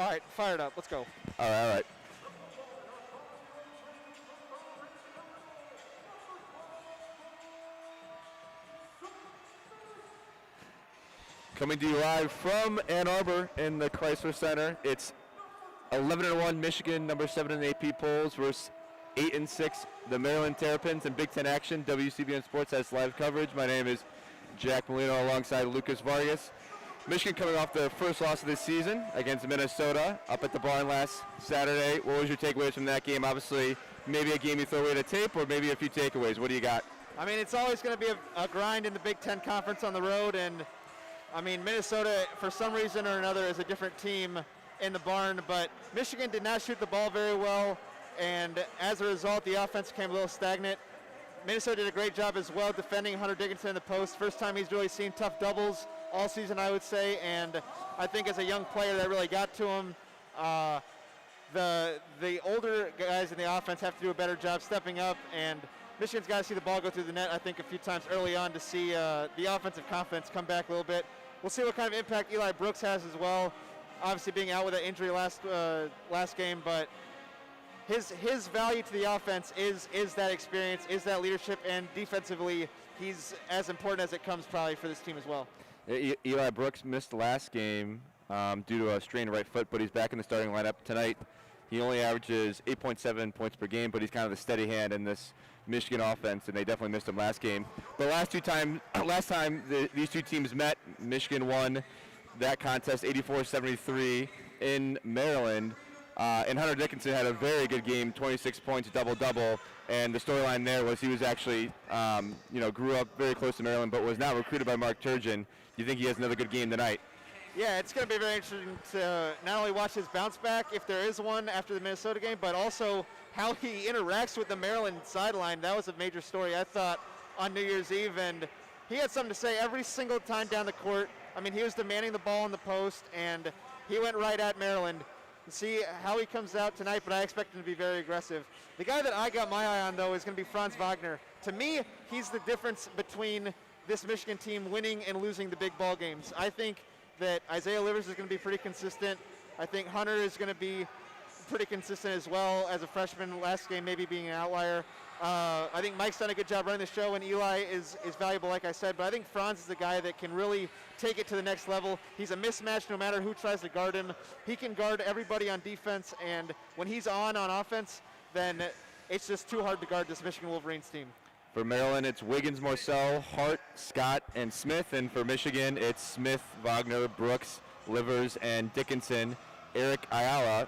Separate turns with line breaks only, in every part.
All right, fire it up. Let's go.
All right. Coming to you live from Ann Arbor in the Chrysler Center. It's 11-1 Michigan, number 7 in the AP polls versus 8-6 the Maryland Terrapins in Big Ten action. WCBN Sports has live coverage. My name is Jack Molino alongside Lucas Vargas. Michigan coming off their first loss of this season against Minnesota up at the barn last Saturday. What was your takeaways from that game? Obviously, maybe a game you throw away to tape or maybe a few takeaways. What do you got?
I mean, it's always going to be a grind in the Big Ten Conference on the road, and I mean, Minnesota, for some reason or another, is a different team in the barn, but Michigan did not shoot the ball very well, and as a result, the offense became a little stagnant. Minnesota did a great job as well defending Hunter Dickinson in the post. First time he's really seen tough doubles all season, I would say, and I think as a young player that really got to him. The older guys in the offense have to do a better job stepping up, and Michigan's got to see the ball go through the net, I think, a few times early on to see the offensive confidence come back a little bit. We'll see what kind of impact Eli Brooks has as well, obviously being out with an injury last game, but his value to the offense is that experience, is that leadership, and defensively he's as important as it comes probably for this team as well.
Eli Brooks missed last game due to a strained right foot, but he's back in the starting lineup tonight. He only averages 8.7 points per game, but he's kind of the steady hand in this Michigan offense, and they definitely missed him last game. But last time these two teams met, Michigan won that contest 84-73 in Maryland. And Hunter Dickinson had a very good game, 26 points, double-double. And the storyline there was he was actually, grew up very close to Maryland, but was not recruited by Mark Turgeon. Do you think he has another good game tonight?
Yeah, it's going to be very interesting to not only watch his bounce back, if there is one after the Minnesota game, but also how he interacts with the Maryland sideline. That was a major story, I thought, on New Year's Eve, and he had something to say every single time down the court. I mean, he was demanding the ball in the post, and he went right at Maryland. We'll see how he comes out tonight, but I expect him to be very aggressive. The guy that I got my eye on, though, is going to be Franz Wagner. To me, he's the difference between this Michigan team winning and losing the big ball games. I think that Isaiah Livers is going to be pretty consistent. I think Hunter is going to be pretty consistent as well as a freshman. Last game maybe being an outlier. I think Mike's done a good job running the show, and Eli is valuable, like I said. But I think Franz is the guy that can really take it to the next level. He's a mismatch no matter who tries to guard him. He can guard everybody on defense, and when he's on offense, then it's just too hard to guard this Michigan Wolverines team.
For Maryland, it's Wiggins, Morcell, Hart, Scott, and Smith. And for Michigan, it's Smith, Wagner, Brooks, Livers, and Dickinson. Eric Ayala,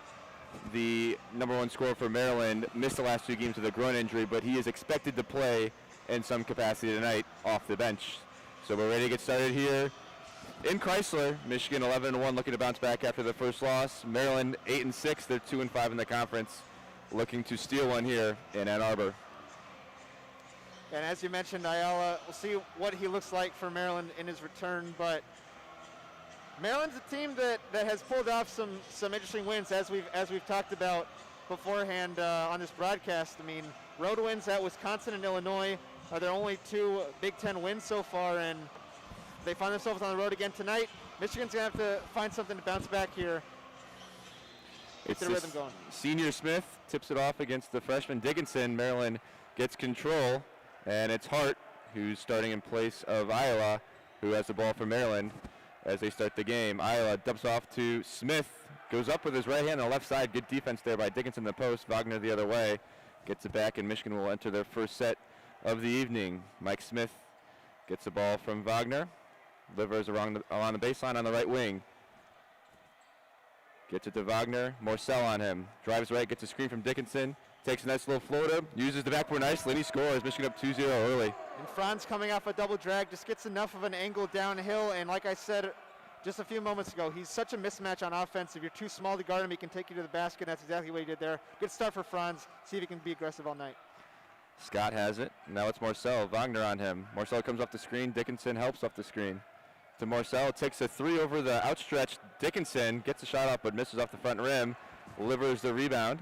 the number one scorer for Maryland, missed the last two games with a groin injury, but he is expected to play in some capacity tonight off the bench. So we're ready to get started here in Chrysler. Michigan 11-1, looking to bounce back after the first loss. Maryland 8-6, they're 2-5 in the conference, looking to steal one here in Ann Arbor.
And as you mentioned, Ayala, we'll see what he looks like for Maryland in his return. But Maryland's a team that has pulled off some interesting wins, as we've talked about beforehand on this broadcast. I mean, road wins at Wisconsin and Illinois are their only two Big Ten wins so far, and they find themselves on the road again tonight. Michigan's going to have to find something to bounce back here. Get the rhythm going.
Senior Smith tips it off against the freshman Dickinson. Maryland gets control. And it's Hart, who's starting in place of Ayala, who has the ball for Maryland as they start the game. Ayala dumps off to Smith, goes up with his right hand on the left side. Good defense there by Dickinson in the post. Wagner the other way. Gets it back, and Michigan will enter their first set of the evening. Mike Smith gets the ball from Wagner. Livers along the baseline on the right wing. Gets it to Wagner. Morcell on him. Drives right, gets a screen from Dickinson. Takes a nice little floater, uses the backboard nicely, and he scores. Michigan up 2-0 early.
And Franz coming off a double drag, just gets enough of an angle downhill, and like I said just a few moments ago, he's such a mismatch on offense. If you're too small to guard him, he can take you to the basket. That's exactly what he did there. Good start for Franz. See if he can be aggressive all night.
Scott has it. Now it's Morcell. Wagner on him. Morcell comes off the screen. Dickinson helps off the screen. To Morcell, takes a three over the outstretched Dickinson, gets a shot up but misses off the front rim. Livers the rebound.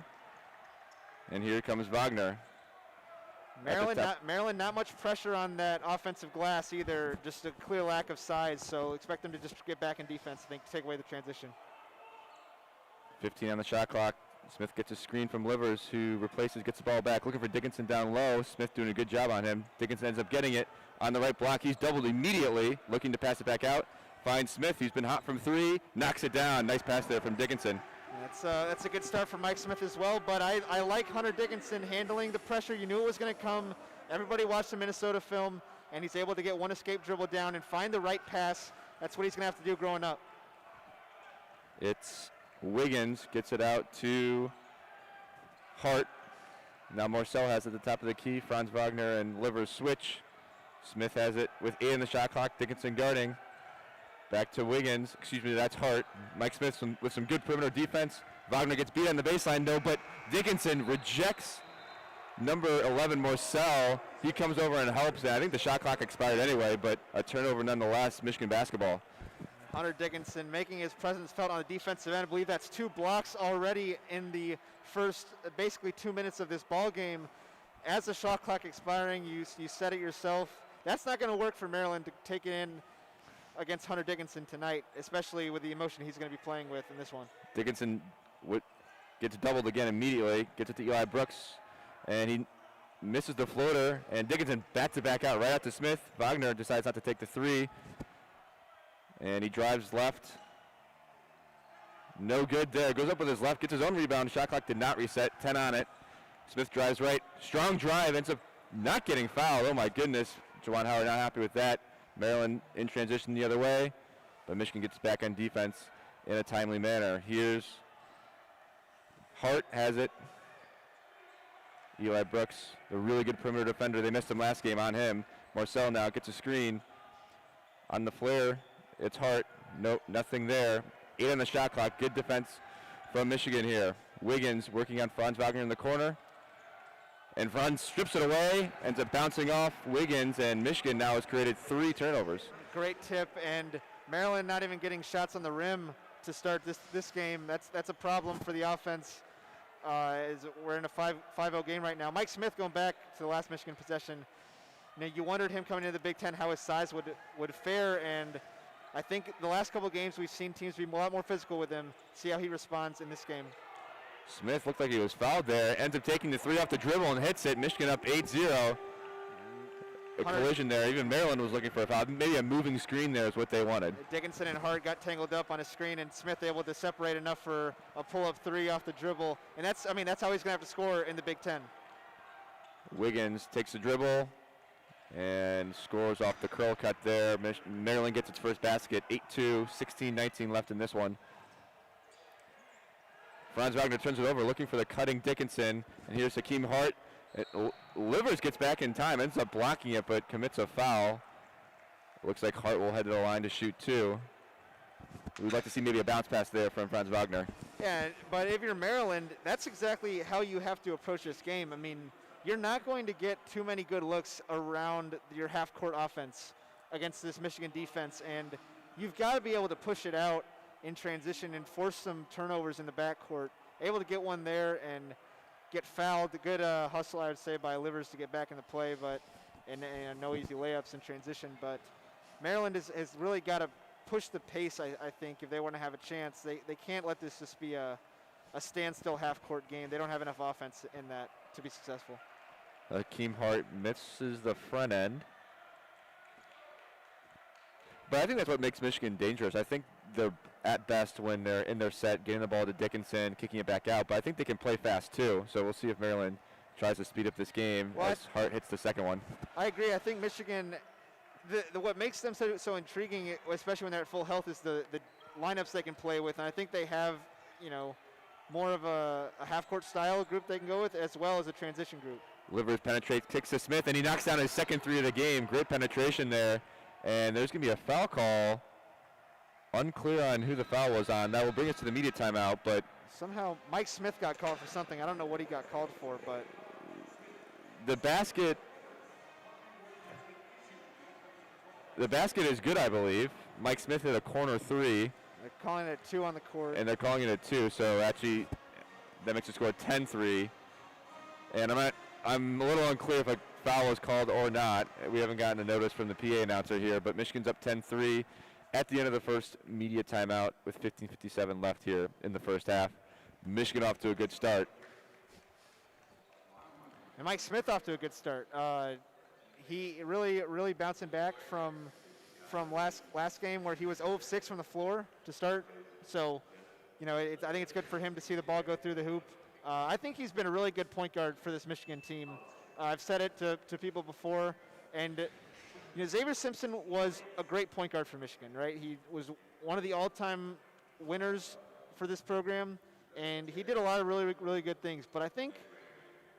And here comes Wagner.
Maryland, not much pressure on that offensive glass either, just a clear lack of size, so expect them to just get back in defense, I think, to take away the transition.
15 on the shot clock. Smith gets a screen from Livers, who gets the ball back, looking for Dickinson down low. Smith doing a good job on him. Dickinson ends up getting it on the right block. He's doubled immediately, looking to pass it back out. Finds Smith, who's been hot from three, knocks it down. Nice pass there from Dickinson.
That's a good start for Mike Smith as well, but I like Hunter Dickinson handling the pressure. You knew it was going to come. Everybody watched the Minnesota film, and he's able to get one escape dribble down and find the right pass. That's what he's going to have to do growing up.
It's Wiggins, gets it out to Hart. Now Marcel has it at the top of the key. Franz Wagner and Livers switch. Smith has it with 8 on the shot clock. Dickinson guarding. Back to Wiggins. Excuse me, that's Hart. Mike Smith with some good perimeter defense. Wagner gets beat on the baseline, though, but Dickinson rejects number 11, Marcel. He comes over and helps. I think the shot clock expired anyway, but a turnover nonetheless. Michigan basketball.
Hunter Dickinson making his presence felt on the defensive end. I believe that's 2 blocks already in the first basically 2 minutes of this ball game. As the shot clock expiring, you said it yourself. That's not going to work for Maryland to take it in against Hunter Dickinson tonight, especially with the emotion he's going to be playing with in this one.
Dickinson gets doubled again immediately, gets it to Eli Brooks, and he misses the floater, and Dickinson bats it back out right out to Smith. Wagner decides not to take the 3, and he drives left. No good there. Goes up with his left, gets his own rebound. Shot clock did not reset, 10 on it. Smith drives right. Strong drive, ends up not getting fouled. Oh my goodness. Juwan Howard not happy with that. Maryland in transition the other way, but Michigan gets back on defense in a timely manner. Here's Hart has it. Eli Brooks, a really good perimeter defender. They missed him last game on him. Marcel now gets a screen on the flare. It's Hart. Nope, nothing there. 8 on the shot clock. Good defense from Michigan here. Wiggins working on Franz Wagner in the corner. And Franz strips it away, ends up bouncing off Wiggins, and Michigan now has created 3 turnovers.
Great tip, and Maryland not even getting shots on the rim to start this game. That's a problem for the offense. We're in a 5-0 game right now. Mike Smith going back to the last Michigan possession. You wondered him coming into the Big Ten how his size would fare, and I think the last couple of games we've seen teams be a lot more physical with him. See how he responds in this game.
Smith looked like he was fouled there. Ends up taking the 3 off the dribble and hits it. Michigan up 8-0. A collision there. Even Maryland was looking for a foul. Maybe a moving screen there is what they wanted.
Dickinson and Hart got tangled up on a screen, and Smith able to separate enough for a pull-up 3 off the dribble. And that's how he's going to have to score in the Big Ten.
Wiggins takes the dribble and scores off the curl cut there. Maryland gets its first basket. 8-2, 16-19 left in this one. Franz Wagner turns it over, looking for the cutting Dickinson. And here's Hakeem Hart. Livers gets back in time, ends up blocking it, but commits a foul. Looks like Hart will head to the line to shoot 2. We'd like to see maybe a bounce pass there from Franz Wagner.
Yeah, but if you're Maryland, that's exactly how you have to approach this game. I mean, you're not going to get too many good looks around your half-court offense against this Michigan defense, and you've got to be able to push it out in transition and force some turnovers in the backcourt. Able to get one there and get fouled. A good hustle, I would say, by Livers to get back in the play, but and no easy layups in transition. But Maryland has really got to push the pace, I think, if they want to have a chance. They can't let this just be a standstill half-court game. They don't have enough offense in that to be successful.
Hakeem Hart misses the front end. But I think that's what makes Michigan dangerous. I think they're at best when they're in their set, getting the ball to Dickinson, kicking it back out. But I think they can play fast too. So we'll see if Maryland tries to speed up this game as Hart hits the second one. I
agree. I think Michigan, what makes them so intriguing, especially when they're at full health, is the lineups they can play with. And I think they have, more of a half-court style group they can go with, as well as a transition group.
Livers penetrates, kicks to Smith, and he knocks down his second 3 of the game. Great penetration there. And there's going to be a foul call. Unclear on who the foul was on. That will bring us to the media timeout, but
somehow Mike Smith got called for something. I don't know what he got called for, but
the basket is good, I believe. Mike Smith hit a corner 3.
They're calling it 2 on the court.
And they're calling it a 2, so actually that makes it score 10-3. And I'm a little unclear if a foul was called or not. We haven't gotten a notice from the PA announcer here, but Michigan's up 10-3 at the end of the first media timeout with 15:57 left here in the first half. Michigan off to a good start.
And Mike Smith off to a good start. He really bouncing back from last game where he was 0 of 6 from the floor to start. So, I think it's good for him to see the ball go through the hoop. I think he's been a really good point guard for this Michigan team. I've said it to people before, and Xavier Simpson was a great point guard for Michigan, right? He was one of the all-time winners for this program, and he did a lot of really good things. But I think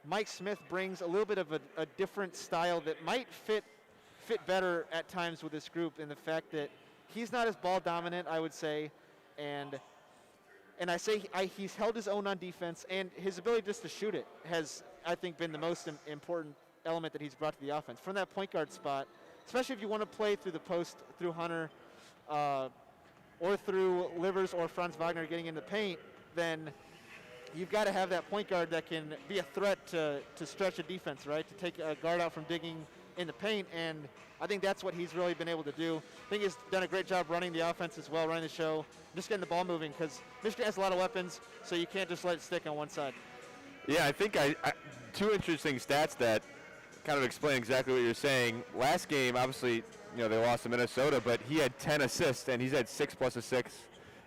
Mike Smith brings a little bit of a different style that might fit better at times with this group, in the fact that he's not as ball dominant, I would say, and I say he's held his own on defense, and his ability just to shoot it has, I think, been the most important element that he's brought to the offense. From that point guard spot, especially if you want to play through the post, through Hunter, or through Livers or Franz Wagner getting in the paint, then you've got to have that point guard that can be a threat to stretch a defense, right? To take a guard out from digging in the paint, and I think that's what he's really been able to do. I think he's done a great job running the offense as well, running the show, just getting the ball moving, because Michigan has a lot of weapons, so you can't just let it stick on one side.
Yeah, I think two interesting stats that kind of explain exactly what you're saying. Last game, obviously, they lost to Minnesota, but he had 10 assists, and he's had 6 plus assists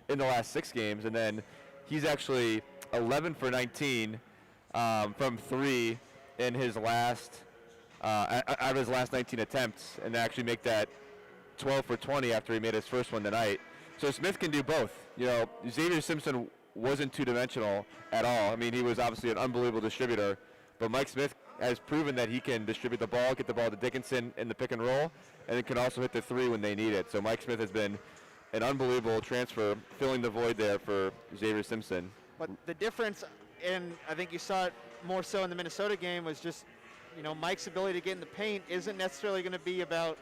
in the last 6 games, and then he's actually 11 for 19 from 3 in his last out of his last 19 attempts, and actually make that 12 for 20 after he made his first one tonight. So Smith can do both. Xavier Simpson wasn't two-dimensional at all. I mean, he was obviously an unbelievable distributor, but Mike Smith has proven that he can distribute the ball, get the ball to Dickinson in the pick and roll, and it can also hit the 3 when they need it. So Mike Smith has been an unbelievable transfer, filling the void there for Xavier Simpson.
But the difference, and I think you saw it more so in the Minnesota game, was just, Mike's ability to get in the paint isn't necessarily going to be about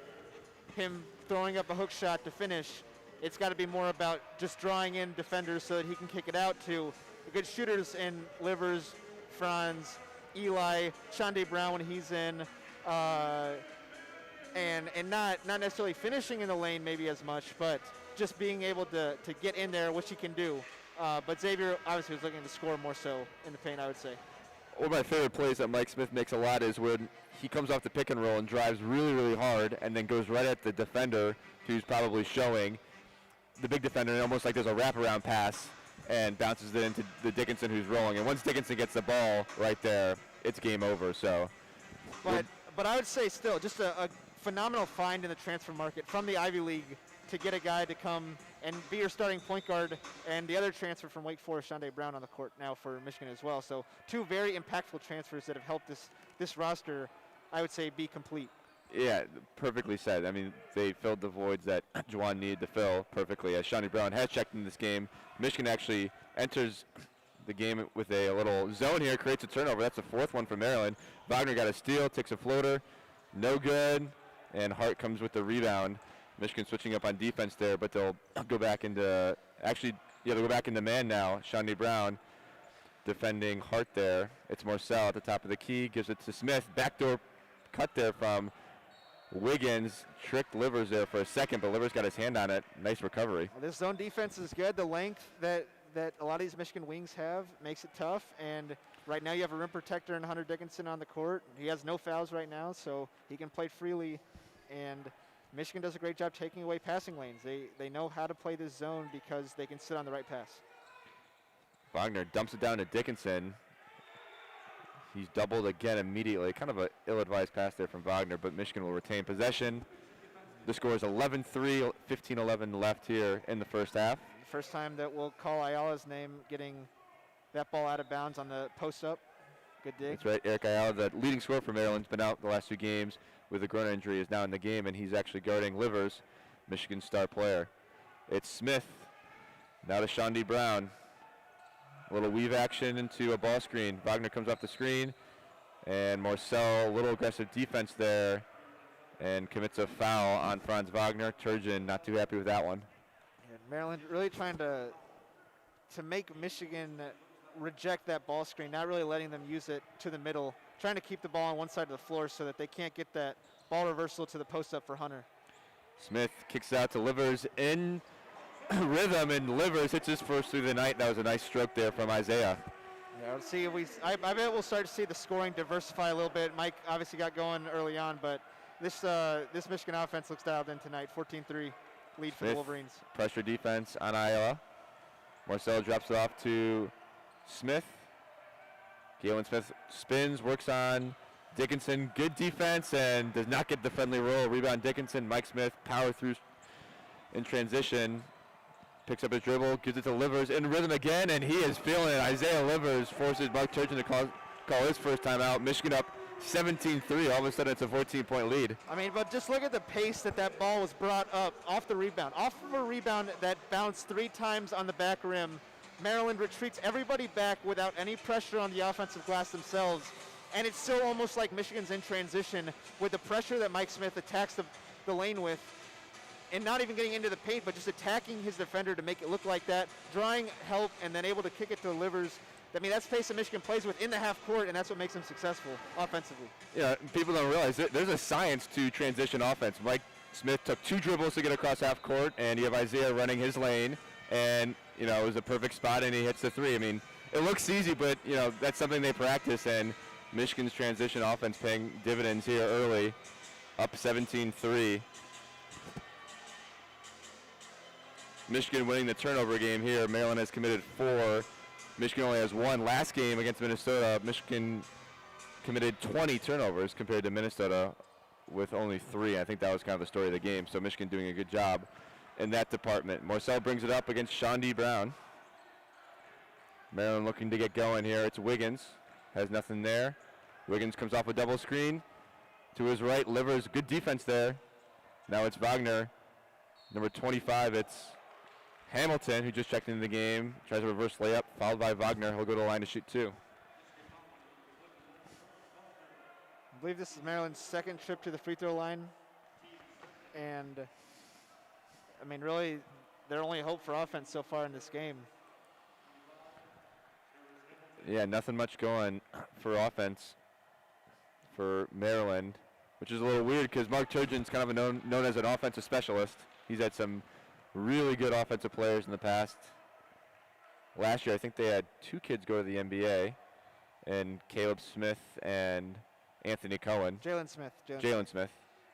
him throwing up a hook shot to finish. It's got to be more about just drawing in defenders so that he can kick it out to good shooters in Livers, Franz, Eli, Shondae Brown when he's in, and not necessarily finishing in the lane maybe as much, but just being able to get in there, which he can do. But Xavier obviously was looking to score more so in the paint, I would say.
One of my favorite plays that Mike Smith makes a lot is when he comes off the pick and roll and drives really hard and then goes right at the defender who's probably showing, the big defender, and almost like there's a wraparound pass, and bounces it into the Dickinson who's rolling. And once Dickinson gets the ball right there, it's game over. So,
but I would say still just a phenomenal find in the transfer market from the Ivy League to get a guy to come and be your starting point guard, and the other transfer from Wake Forest, Shondae Brown, on the court now for Michigan as well. So 2 very impactful transfers that have helped this roster, I would say, be complete.
Yeah, perfectly said. I mean, they filled the voids that Juwan needed to fill perfectly. As Shondae Brown has checked in this game, Michigan actually enters the game with a little zone here, creates a turnover. That's the 4th one for Maryland. Wagner got a steal, takes a floater, no good, and Hart comes with the rebound. Michigan switching up on defense there, but they'll go back into, they'll go back into man now. Shondae Brown defending Hart there. It's Marcel at the top of the key, gives it to Smith. Backdoor cut there from Wiggins, tricked Livers there for a second, but Livers got his hand on it. Nice recovery.
Well, this zone defense is good. The length that a lot of these Michigan wings have makes it tough, and right now you have a rim protector in Hunter Dickinson on the court. He has no fouls right now, so he can play freely, and Michigan does a great job taking away passing lanes. They know how to play this zone because they can sit on the right pass.
Wagner dumps it down to Dickinson. He's doubled again immediately. Kind of an ill-advised pass there from Wagner, but Michigan will retain possession. The score is 11-3, 15-11 left here in the first half.
First time that we'll call Ayala's name getting that ball out of bounds on the post-up. Good dig.
That's right. Eric Ayala, the leading scorer for Maryland, has been out the last 2 games with a groin injury, is now in the game, and he's actually guarding Livers, Michigan's star player. It's Smith. Now to Shondae Brown. A little weave action into a ball screen. Wagner comes off the screen, and Marcel, a little aggressive defense there, and commits a foul on Franz Wagner. Turgeon not too happy with that one.
And Maryland really trying to make Michigan reject that ball screen, not really letting them use it to the middle, trying to keep the ball on one side of the floor so that they can't get that ball reversal to the post up for Hunter.
Smith kicks out to Livers in rhythm, and Livers hits his first through the night. That was a nice stroke there from Isaiah.
Yeah, let's see. I bet we'll start to see the scoring diversify a little bit. Mike obviously got going early on, but this Michigan offense looks dialed in tonight. 14-3 lead for the Wolverines.
Pressure defense on Iowa. Marcel drops it off to Smith. Galen Smith spins, works on Dickinson. Good defense and does not get the friendly roll. Rebound Dickinson. Mike Smith power through in transition. Picks up his dribble, gives it to Livers in rhythm again, and he is feeling it. Isaiah Livers forces Mark Turgeon to call his first time out. Michigan up 17-3. All of a sudden, it's a 14-point lead.
I mean, but just look at the pace that ball was brought up off the rebound. Off of a rebound that bounced 3 times on the back rim. Maryland retreats everybody back without any pressure on the offensive glass themselves. And it's still almost like Michigan's in transition with the pressure that Mike Smith attacks the lane with. And not even getting into the paint, but just attacking his defender to make it look like that, drawing help, and then able to kick it to Livers. I mean, that's pace that Michigan plays with in the half court, and that's what makes them successful offensively.
Yeah, people don't realize there's a science to transition offense. Mike Smith took 2 dribbles to get across half court, and you have Isaiah running his lane, and, it was a perfect spot, and he hits the 3. I mean, it looks easy, but, that's something they practice, and Michigan's transition offense paying dividends here early, up 17-3. Michigan winning the turnover game here. Maryland has committed 4. Michigan only has 1. Last game against Minnesota, Michigan committed 20 turnovers compared to Minnesota with only 3. I think that was kind of the story of the game. So Michigan doing a good job in that department. Marcel brings it up against Shondi Brown. Maryland looking to get going here. It's Wiggins. Has nothing there. Wiggins comes off a double screen. To his right, Livers. Good defense there. Now it's Wagner. Number 25, it's Hamilton, who just checked into the game, tries a reverse layup, followed by Wagner. He'll go to the line to shoot 2.
I believe this is Maryland's second trip to the free throw line. And, I mean, really, their only hope for offense so far in this game.
Yeah, nothing much going for offense for Maryland, which is a little weird because Mark Turgeon's kind of known as an offensive specialist. He's had some really good offensive players in the past. Last year, I think they had 2 kids go to the NBA, and Caleb Smith and Anthony Cohen.
Jalen Smith.
Jalen Smith.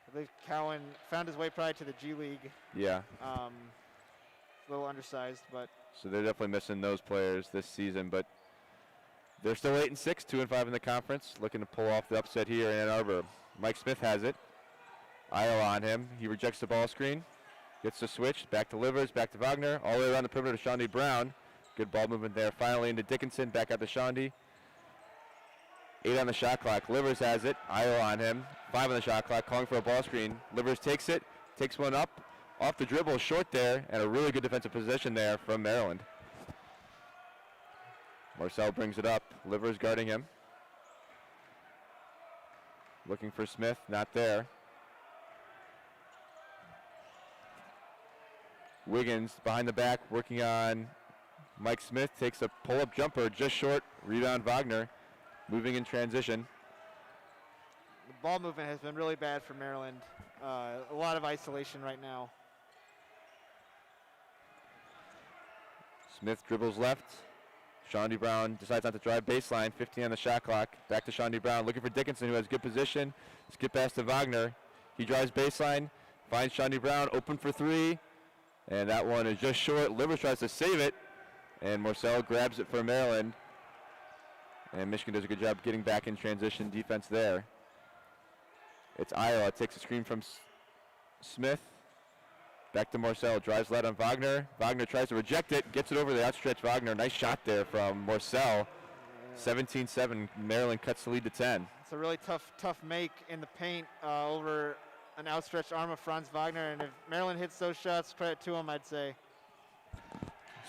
I believe Cohen found his way probably to the G League.
Yeah.
A little undersized, but.
So they're definitely missing those players this season, but they're still 8-6, 2-5 in the conference, looking to pull off the upset here in Ann Arbor. Mike Smith has it. Iowa on him. He rejects the ball screen. Gets the switch, back to Livers, back to Wagner, all the way around the perimeter to Shondi Brown. Good ball movement there. Finally into Dickinson, back out to Shondi. 8 on the shot clock. Livers has it. Iowa on him. 5 on the shot clock, calling for a ball screen. Livers takes it, takes one up, off the dribble, short there, and a really good defensive position there from Maryland. Marcel brings it up. Livers guarding him. Looking for Smith, not there. Wiggins behind the back, working on Mike Smith, takes a pull-up jumper, just short. Rebound Wagner, moving in transition.
The ball movement has been really bad for Maryland. A lot of isolation right now.
Smith dribbles left. Shondi Brown decides not to drive baseline, 15 on the shot clock. Back to Shondi Brown, looking for Dickinson, who has good position. Skip pass to Wagner. He drives baseline, finds Shondi Brown, open for 3. And that one is just short. Livers tries to save it, and Marcel grabs it for Maryland. And Michigan does a good job getting back in transition defense there. It's Iowa, takes a screen from Smith. Back to Marcel, drives left on Wagner. Wagner tries to reject it, gets it over the outstretched Wagner. Nice shot there from Marcel. 17-7, Maryland cuts the lead to 10.
It's a really tough make in the paint over an outstretched arm of Franz Wagner, and if Maryland hits those shots, credit to him, I'd say.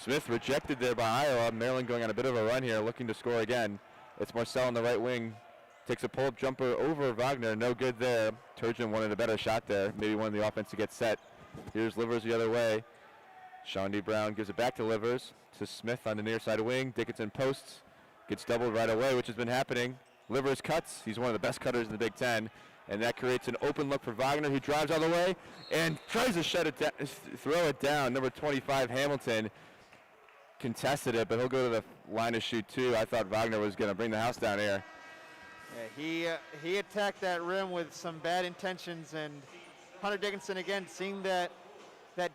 Smith rejected there by Iowa. Maryland going on a bit of a run here, looking to score again. It's Marcel on the right wing. Takes a pull-up jumper over Wagner. No good there. Turgeon wanted a better shot there. Maybe wanted the offense to get set. Here's Livers the other way. Shondi Brown gives it back to Livers. To Smith on the near side wing. Dickinson posts. Gets doubled right away, which has been happening. Livers cuts. He's one of the best cutters in the Big Ten. and that creates an open look for Wagner, who drives all the way and tries to throw it down. Number 25, Hamilton, contested it, but he'll go to the line to shoot two. I thought Wagner was going to bring the house down here.
Yeah, he attacked that rim with some bad intentions, and Hunter Dickinson again seeing that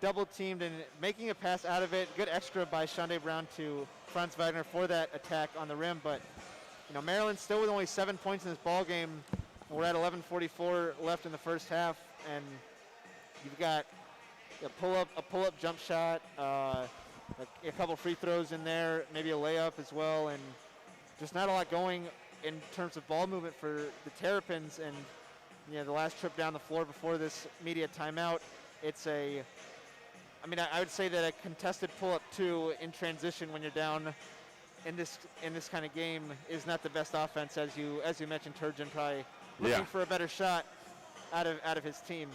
double teamed and making a pass out of it. Good extra by Shondae Brown to Franz Wagner for that attack on the rim, but Maryland still with only 7 points in this ball game. We're at 11:44 left in the first half, and you've got a pull-up jump shot, a couple free throws in there, maybe a layup as well, and just not a lot going in terms of ball movement for the Terrapins. And the last trip down the floor before this media timeout, I would say that a contested pull-up two in transition when you're down in this kind of game is not the best offense, as you mentioned. Turgeon probably looking for a better shot out of his team,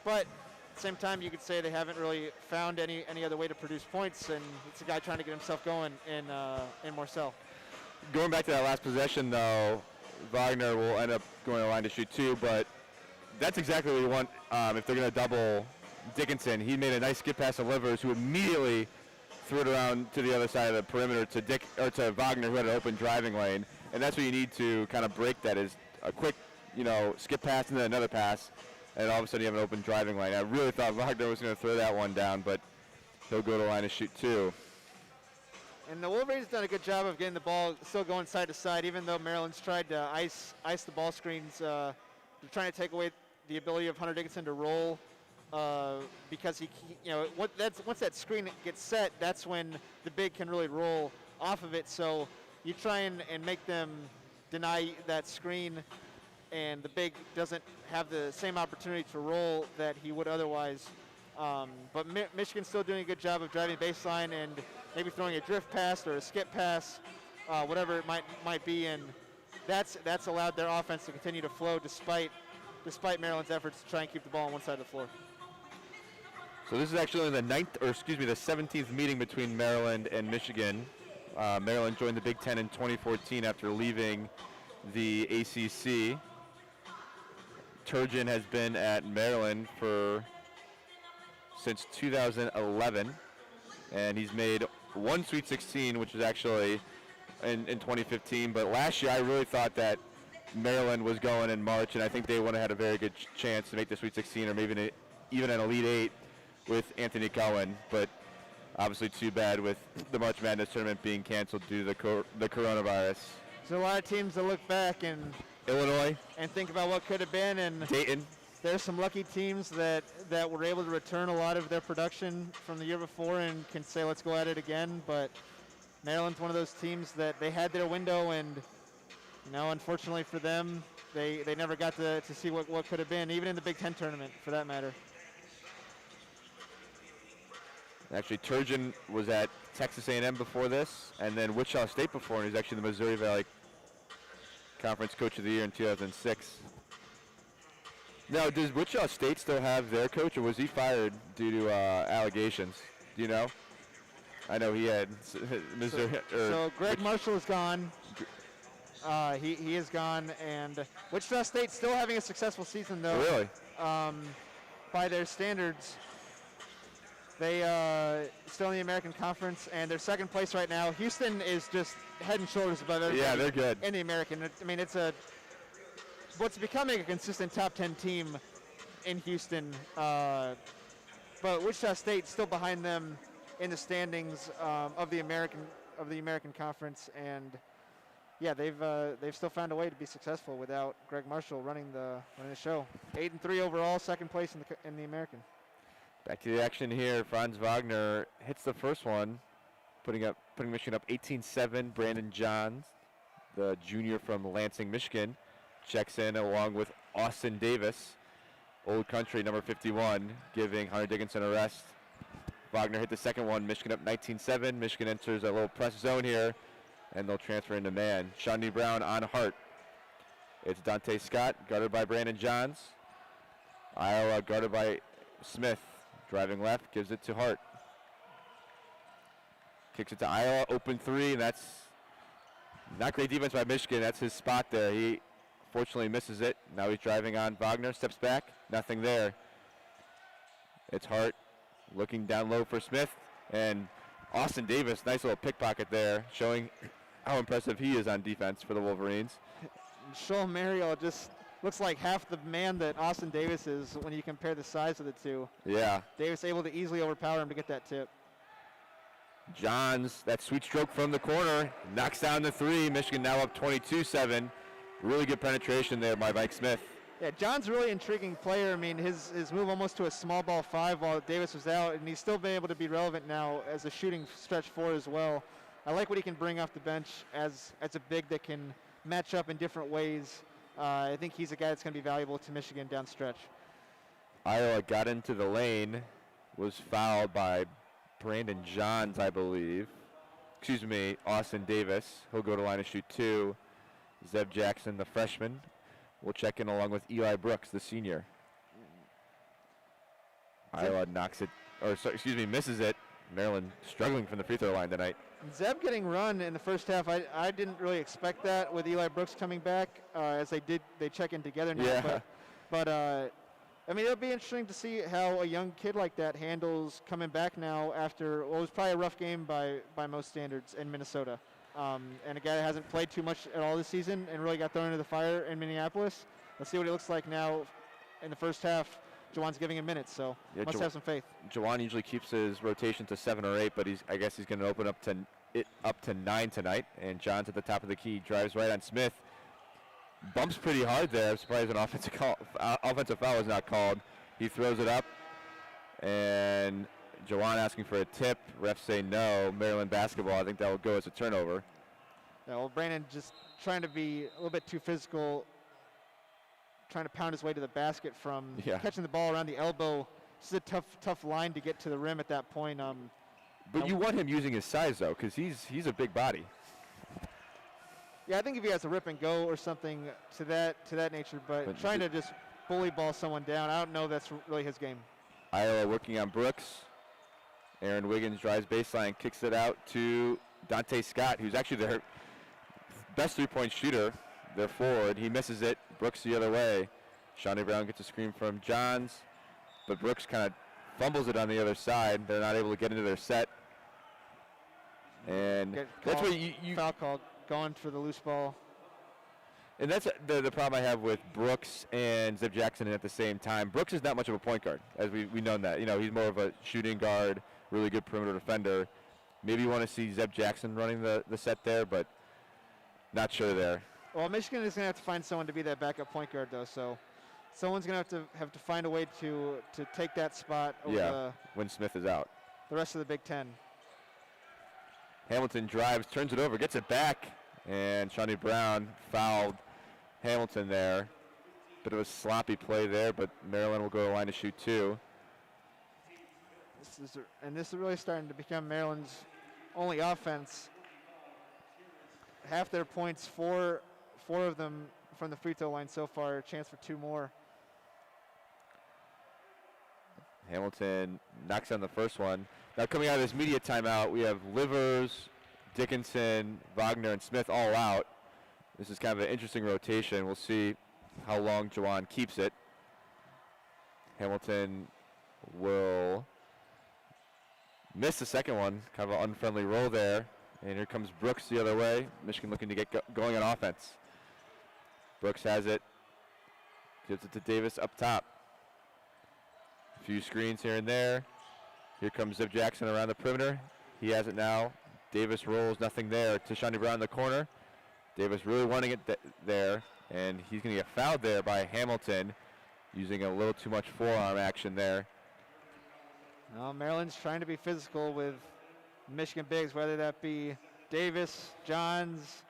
but at the same time you could say they haven't really found any other way to produce points, and it's a guy trying to get himself going in Morcell.
Going back to that last possession though, Wagner will end up going to the line to shoot two, but that's exactly what you want if they're going to double Dickinson. He made a nice skip pass to Livers, who immediately threw it around to the other side of the perimeter to Wagner, who had an open driving lane. And that's what you need to kind of break that, is a quick, skip pass and then another pass, and all of a sudden you have an open driving lane. I really thought Wagner was going to throw that one down, but he'll go to the line to shoot two.
And the Wolverines done a good job of getting the ball still going side to side, even though Maryland's tried to ice the ball screens. They're trying to take away the ability of Hunter Dickinson to roll, because once that screen gets set, that's when the big can really roll off of it. So you try and make them deny that screen, and the big doesn't have the same opportunity to roll that he would otherwise. But Michigan's still doing a good job of driving baseline and maybe throwing a drift pass or a skip pass, whatever it might be, and that's allowed their offense to continue to flow despite Maryland's efforts to try and keep the ball on one side of the floor.
So this is actually the 17th meeting between Maryland and Michigan. Maryland joined the Big Ten in 2014 after leaving the ACC. Turgeon has been at Maryland since 2011, and he's made one Sweet 16, which was actually in 2015. But last year, I really thought that Maryland was going in March, and I think they would have had a very good chance to make the Sweet 16 or maybe even an Elite Eight with Anthony Cohen. But obviously too bad with the March Madness tournament being canceled due to the coronavirus.
So a lot of teams that look back and
Illinois
and think about what could have been, and
Dayton.
There's some lucky teams that were able to return a lot of their production from the year before and can say, let's go at it again. But Maryland's one of those teams that they had their window, and unfortunately for them, they never got to see what could have been, even in the Big Ten tournament for that matter.
Actually, Turgeon was at Texas A&M before this, and then Wichita State before, and he's actually the Missouri Valley Conference Coach of the Year in 2006. Now, does Wichita State still have their coach, or was he fired due to allegations? Do you know? I know he had Missouri.
So Greg Marshall is gone. He is gone, and Wichita State still having a successful season, though.
Really?
By their standards. They still in the American Conference, and they're second place right now. Houston is just head and shoulders above everybody.
Yeah, they're good.
In the American. I mean, it's what's becoming a consistent top 10 team in Houston. But Wichita State still behind them in the standings of the American Conference, and yeah, they've still found a way to be successful without Greg Marshall running the show. 8-3 overall, second place in the American.
Back to the action here. Franz Wagner hits the first one, putting Michigan up 18-7. Brandon Johns, the junior from Lansing, Michigan, checks in along with Austin Davis, Old Country, number 51, giving Hunter Dickinson a rest. Wagner hit the second one. Michigan up 19-7. Michigan enters a little press zone here, and they'll transfer into man. Shondae Brown on Hart. It's Dante Scott, guarded by Brandon Johns. Iowa guarded by Smith. Driving left, gives it to Hart. Kicks it to Iowa, open three, and that's not great defense by Michigan. That's his spot there. He unfortunately misses it. Now he's driving on Wagner, steps back, nothing there. It's Hart looking down low for Smith, and Austin Davis, nice little pickpocket there, showing how impressive he is on defense for the Wolverines.
Shoal Mariel just looks like half the man that Austin Davis is when you compare the size of the two.
Yeah.
Davis able to easily overpower him to get that tip.
Johns, that sweet stroke from the corner, knocks down the three. Michigan now up 22-7. Really good penetration there by Mike Smith.
Yeah, John's a really intriguing player. I mean, his move almost to a small ball 5 while Davis was out, and he's still been able to be relevant now as a shooting stretch 4 as well. I like what he can bring off the bench as a big that can match up in different ways. I think he's a guy that's going to be valuable to Michigan down stretch.
Iowa got into the lane, was fouled by Brandon Johns, I believe. Excuse me, Austin Davis. He'll go to line to shoot 2. Zeb Jackson, the freshman, will check in along with Eli Brooks, the senior. Iowa knocks it, misses it. Maryland struggling from the free throw line tonight.
Zeb getting run in the first half. I didn't really expect that with Eli Brooks coming back as they check in together now.
Yeah.
But I mean, it'll be interesting to see how a young kid like that handles coming back now after what was probably a rough game by most standards in Minnesota. And a guy that hasn't played too much at all this season and really got thrown into the fire in Minneapolis. Let's see what he looks like now in the first half. Jawan's giving him minutes, so must have some faith.
Jawan usually keeps his rotation to 7 or 8, but I guess he's going to open up to 9 tonight. And John's at the top of the key, drives right on Smith. Bumps pretty hard there. I'm surprised an offensive foul was not called. He throws it up, and Jawan asking for a tip. Refs say no. Maryland basketball, I think that will go as a turnover.
Yeah, well, Brandon just trying to be a little bit too physical, trying to pound his way to the basket from catching the ball around the elbow. This is a tough line to get to the rim at that point.
But you want him using his size, though, because he's a big body.
Yeah, I think if he has a rip and go or something to that nature, but trying to just bully ball someone down, I don't know that's really his game.
Iowa working on Brooks. Aaron Wiggins drives baseline, kicks it out to Dante Scott, who's actually their best three-point shooter, their forward. He misses it. Brooks the other way. Shawnee Brown gets a screen from Johns, but Brooks kind of fumbles it on the other side. They're not able to get into their set. And that's what you
foul called, going for the loose ball.
And that's the problem I have with Brooks and Zeb Jackson at the same time. Brooks is not much of a point guard, as we know that. You know, he's more of a shooting guard, really good perimeter defender. Maybe you want to see Zeb Jackson running the set there, but not sure there.
Well, Michigan is going to have to find someone to be that backup point guard, though. So someone's going to have to find a way to take that spot over
when Smith is out.
The rest of the Big Ten.
Hamilton drives, turns it over, gets it back, and Shawnee Brown fouled Hamilton there. Bit of a sloppy play there, but Maryland will go to the line to shoot 2.
This is really starting to become Maryland's only offense. Half their points, four of them from the free throw line so far. A chance for 2 more.
Hamilton knocks down the first one. Now coming out of this media timeout, we have Livers, Dickinson, Wagner, and Smith all out. This is kind of an interesting rotation. We'll see how long Jawan keeps it. Hamilton will miss the second one. Kind of an unfriendly roll there. And here comes Brooks the other way. Michigan looking to get going on offense. Brooks has it. Gives it to Davis up top. A few screens here and there. Here comes Zeb Jackson around the perimeter. He has it now. Davis rolls, nothing there. To Shawnee Brown in the corner. Davis really wanting it there. And he's going to get fouled there by Hamilton. Using a little too much forearm action there.
Well, Maryland's trying to be physical with Michigan bigs, whether that be Davis, Johns,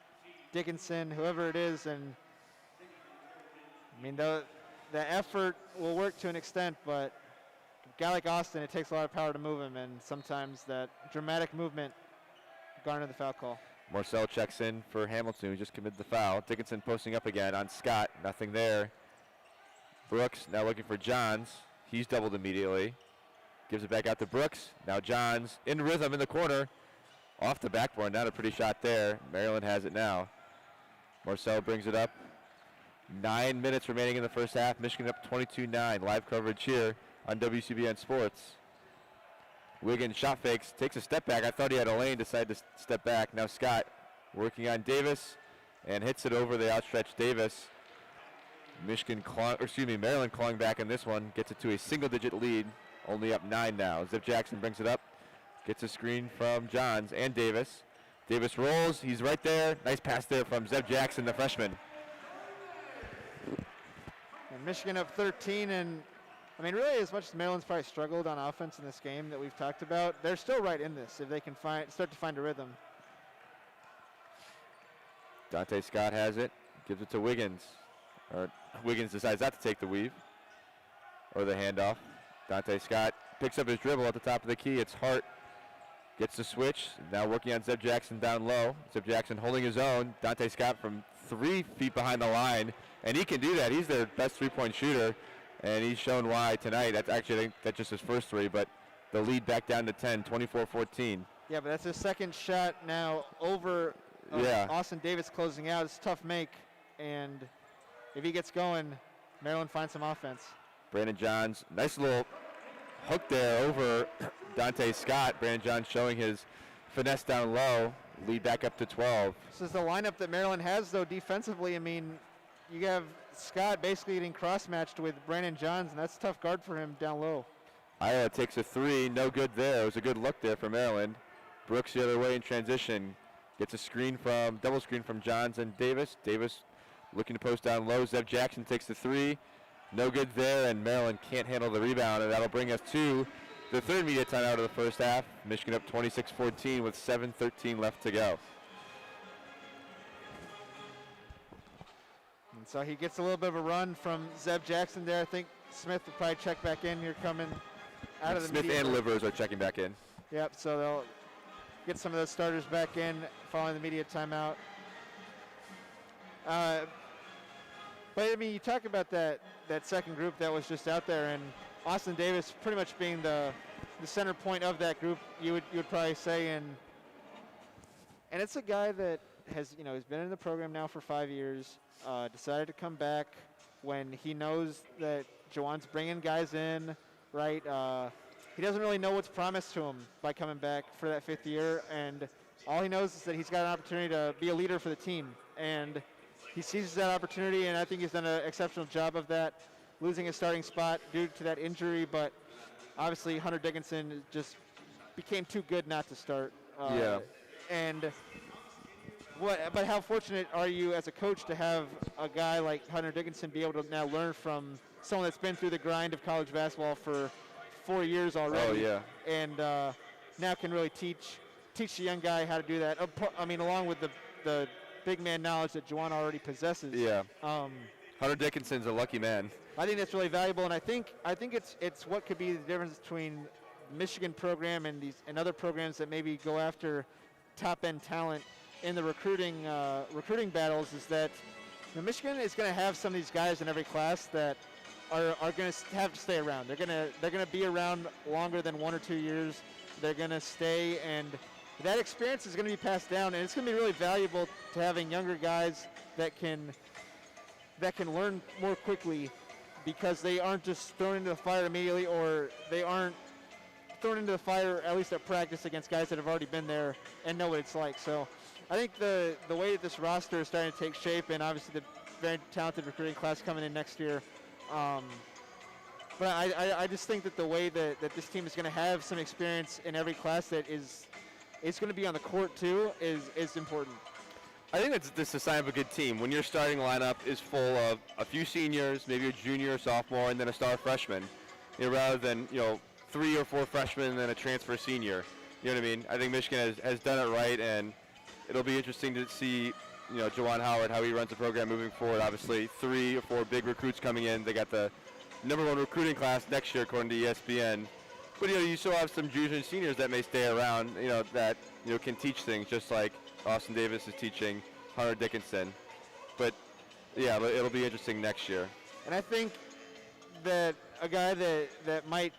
Dickinson, whoever it is. And I mean, the effort will work to an extent, but a guy like Austin, it takes a lot of power to move him, and sometimes that dramatic movement garnered the foul call.
Marcel checks in for Hamilton, who just committed the foul. Dickinson posting up again on Scott, nothing there. Brooks now looking for Johns. He's doubled immediately. Gives it back out to Brooks. Now Johns in rhythm in the corner. Off the backboard, not a pretty shot there. Maryland has it now. Marcel brings it up. 9 minutes remaining in the first half. Michigan up 22-9. Live coverage here on WCBN Sports. Wiggins shot fakes, takes a step back. I thought he had a lane, decided to step back. Now Scott working on Davis and hits it over the outstretched Davis. Maryland clawing back in this one, gets it to a single-digit lead, only up 9 now. Zip Jackson brings it up, gets a screen from Johns and Davis. Davis rolls, he's right there. Nice pass there from Zeb Jackson, the freshman.
And Michigan up 13, and I mean, really, as much as Maryland's probably struggled on offense in this game that we've talked about, they're still right in this if they can start to find a rhythm.
Dante Scott has it, gives it to Wiggins. Wiggins decides not to take the weave or the handoff. Dante Scott picks up his dribble at the top of the key. It's Hart. Gets the switch. Now working on Zeb Jackson down low. Zeb Jackson holding his own. Dante Scott from 3 feet behind the line. And he can do that. He's their best three-point shooter. And he's shown why tonight. That's actually, I think that's just his first three. But the lead back down to 10, 24-14.
Yeah, but that's his second shot now over Austin Davis closing out. It's a tough make. And if he gets going, Maryland finds some offense. Brandon
Johns, nice little hook there over Dante Scott. Brandon Johns showing his finesse down low. Lead back up to 12.
This is the lineup that Maryland has, though, defensively. I mean, you have Scott basically getting cross-matched with Brandon Johns, and that's a tough guard for him down low.
Iowa takes a 3. No good there. It was a good look there for Maryland. Brooks the other way in transition. Gets a double screen from Johns and Davis. Davis looking to post down low. Zeb Jackson takes the 3. No good there, and Maryland can't handle the rebound, and that'll bring us to the third media timeout of the first half. Michigan up 26-14 with 7:13 left to go.
And so he gets a little bit of a run from Zeb Jackson there. I think Smith will probably check back in here coming out of the
Smith
media.
and Livers are checking back in.
Yep, so they'll get some of those starters back in following the media timeout. But I mean, you talk about that second group that was just out there, and Austin Davis pretty much being the center point of that group, you would probably say, and it's a guy that has he's been in the program now for 5 years. Decided to come back when he knows that Juwan's bringing guys in, right? He doesn't really know what's promised to him by coming back for that 5th year, and all he knows is that he's got an opportunity to be a leader for the team, and he seizes that opportunity, and I think he's done an exceptional job of that, losing his starting spot due to that injury, but obviously Hunter Dickinson just became too good not to start. But how fortunate are you as a coach to have a guy like Hunter Dickinson be able to now learn from someone that's been through the grind of college basketball for 4 years already?
Oh, yeah.
And now can really teach the young guy how to do that. I mean, along with the big man knowledge that Juwan already possesses.
Yeah. Hunter Dickinson's a lucky man.
I think that's really valuable, and I think it's what could be the difference between Michigan program and other programs that maybe go after top end talent in the recruiting battles, is that Michigan is going to have some of these guys in every class that are going to have to stay around. They're going to be around longer than 1 or 2 years. They're going to stay, and that experience is going to be passed down, and it's going to be really valuable to having younger guys that can learn more quickly, because they aren't just thrown into the fire immediately, or they aren't thrown into the fire at least at practice against guys that have already been there and know what it's like. So I think the way that this roster is starting to take shape, and obviously the very talented recruiting class coming in next year, but I just think that the way that this team is going to have some experience in every class that is going to be on the court too is important.
I think that's a sign of a good team. When your starting lineup is full of a few seniors, maybe a junior or sophomore, and then a star freshman, rather than 3 or 4 freshmen and then a transfer senior. You know what I mean? I think Michigan has done it right, and it'll be interesting to see Juwan Howard, how he runs the program moving forward. Obviously 3 or 4 big recruits coming in. They got the #1 recruiting class next year according to ESPN. But you still have some juniors and seniors that may stay around, that can teach things, just like Austin Davis is teaching Hunter Dickinson. But yeah, it'll be interesting next year.
And I think that a guy that might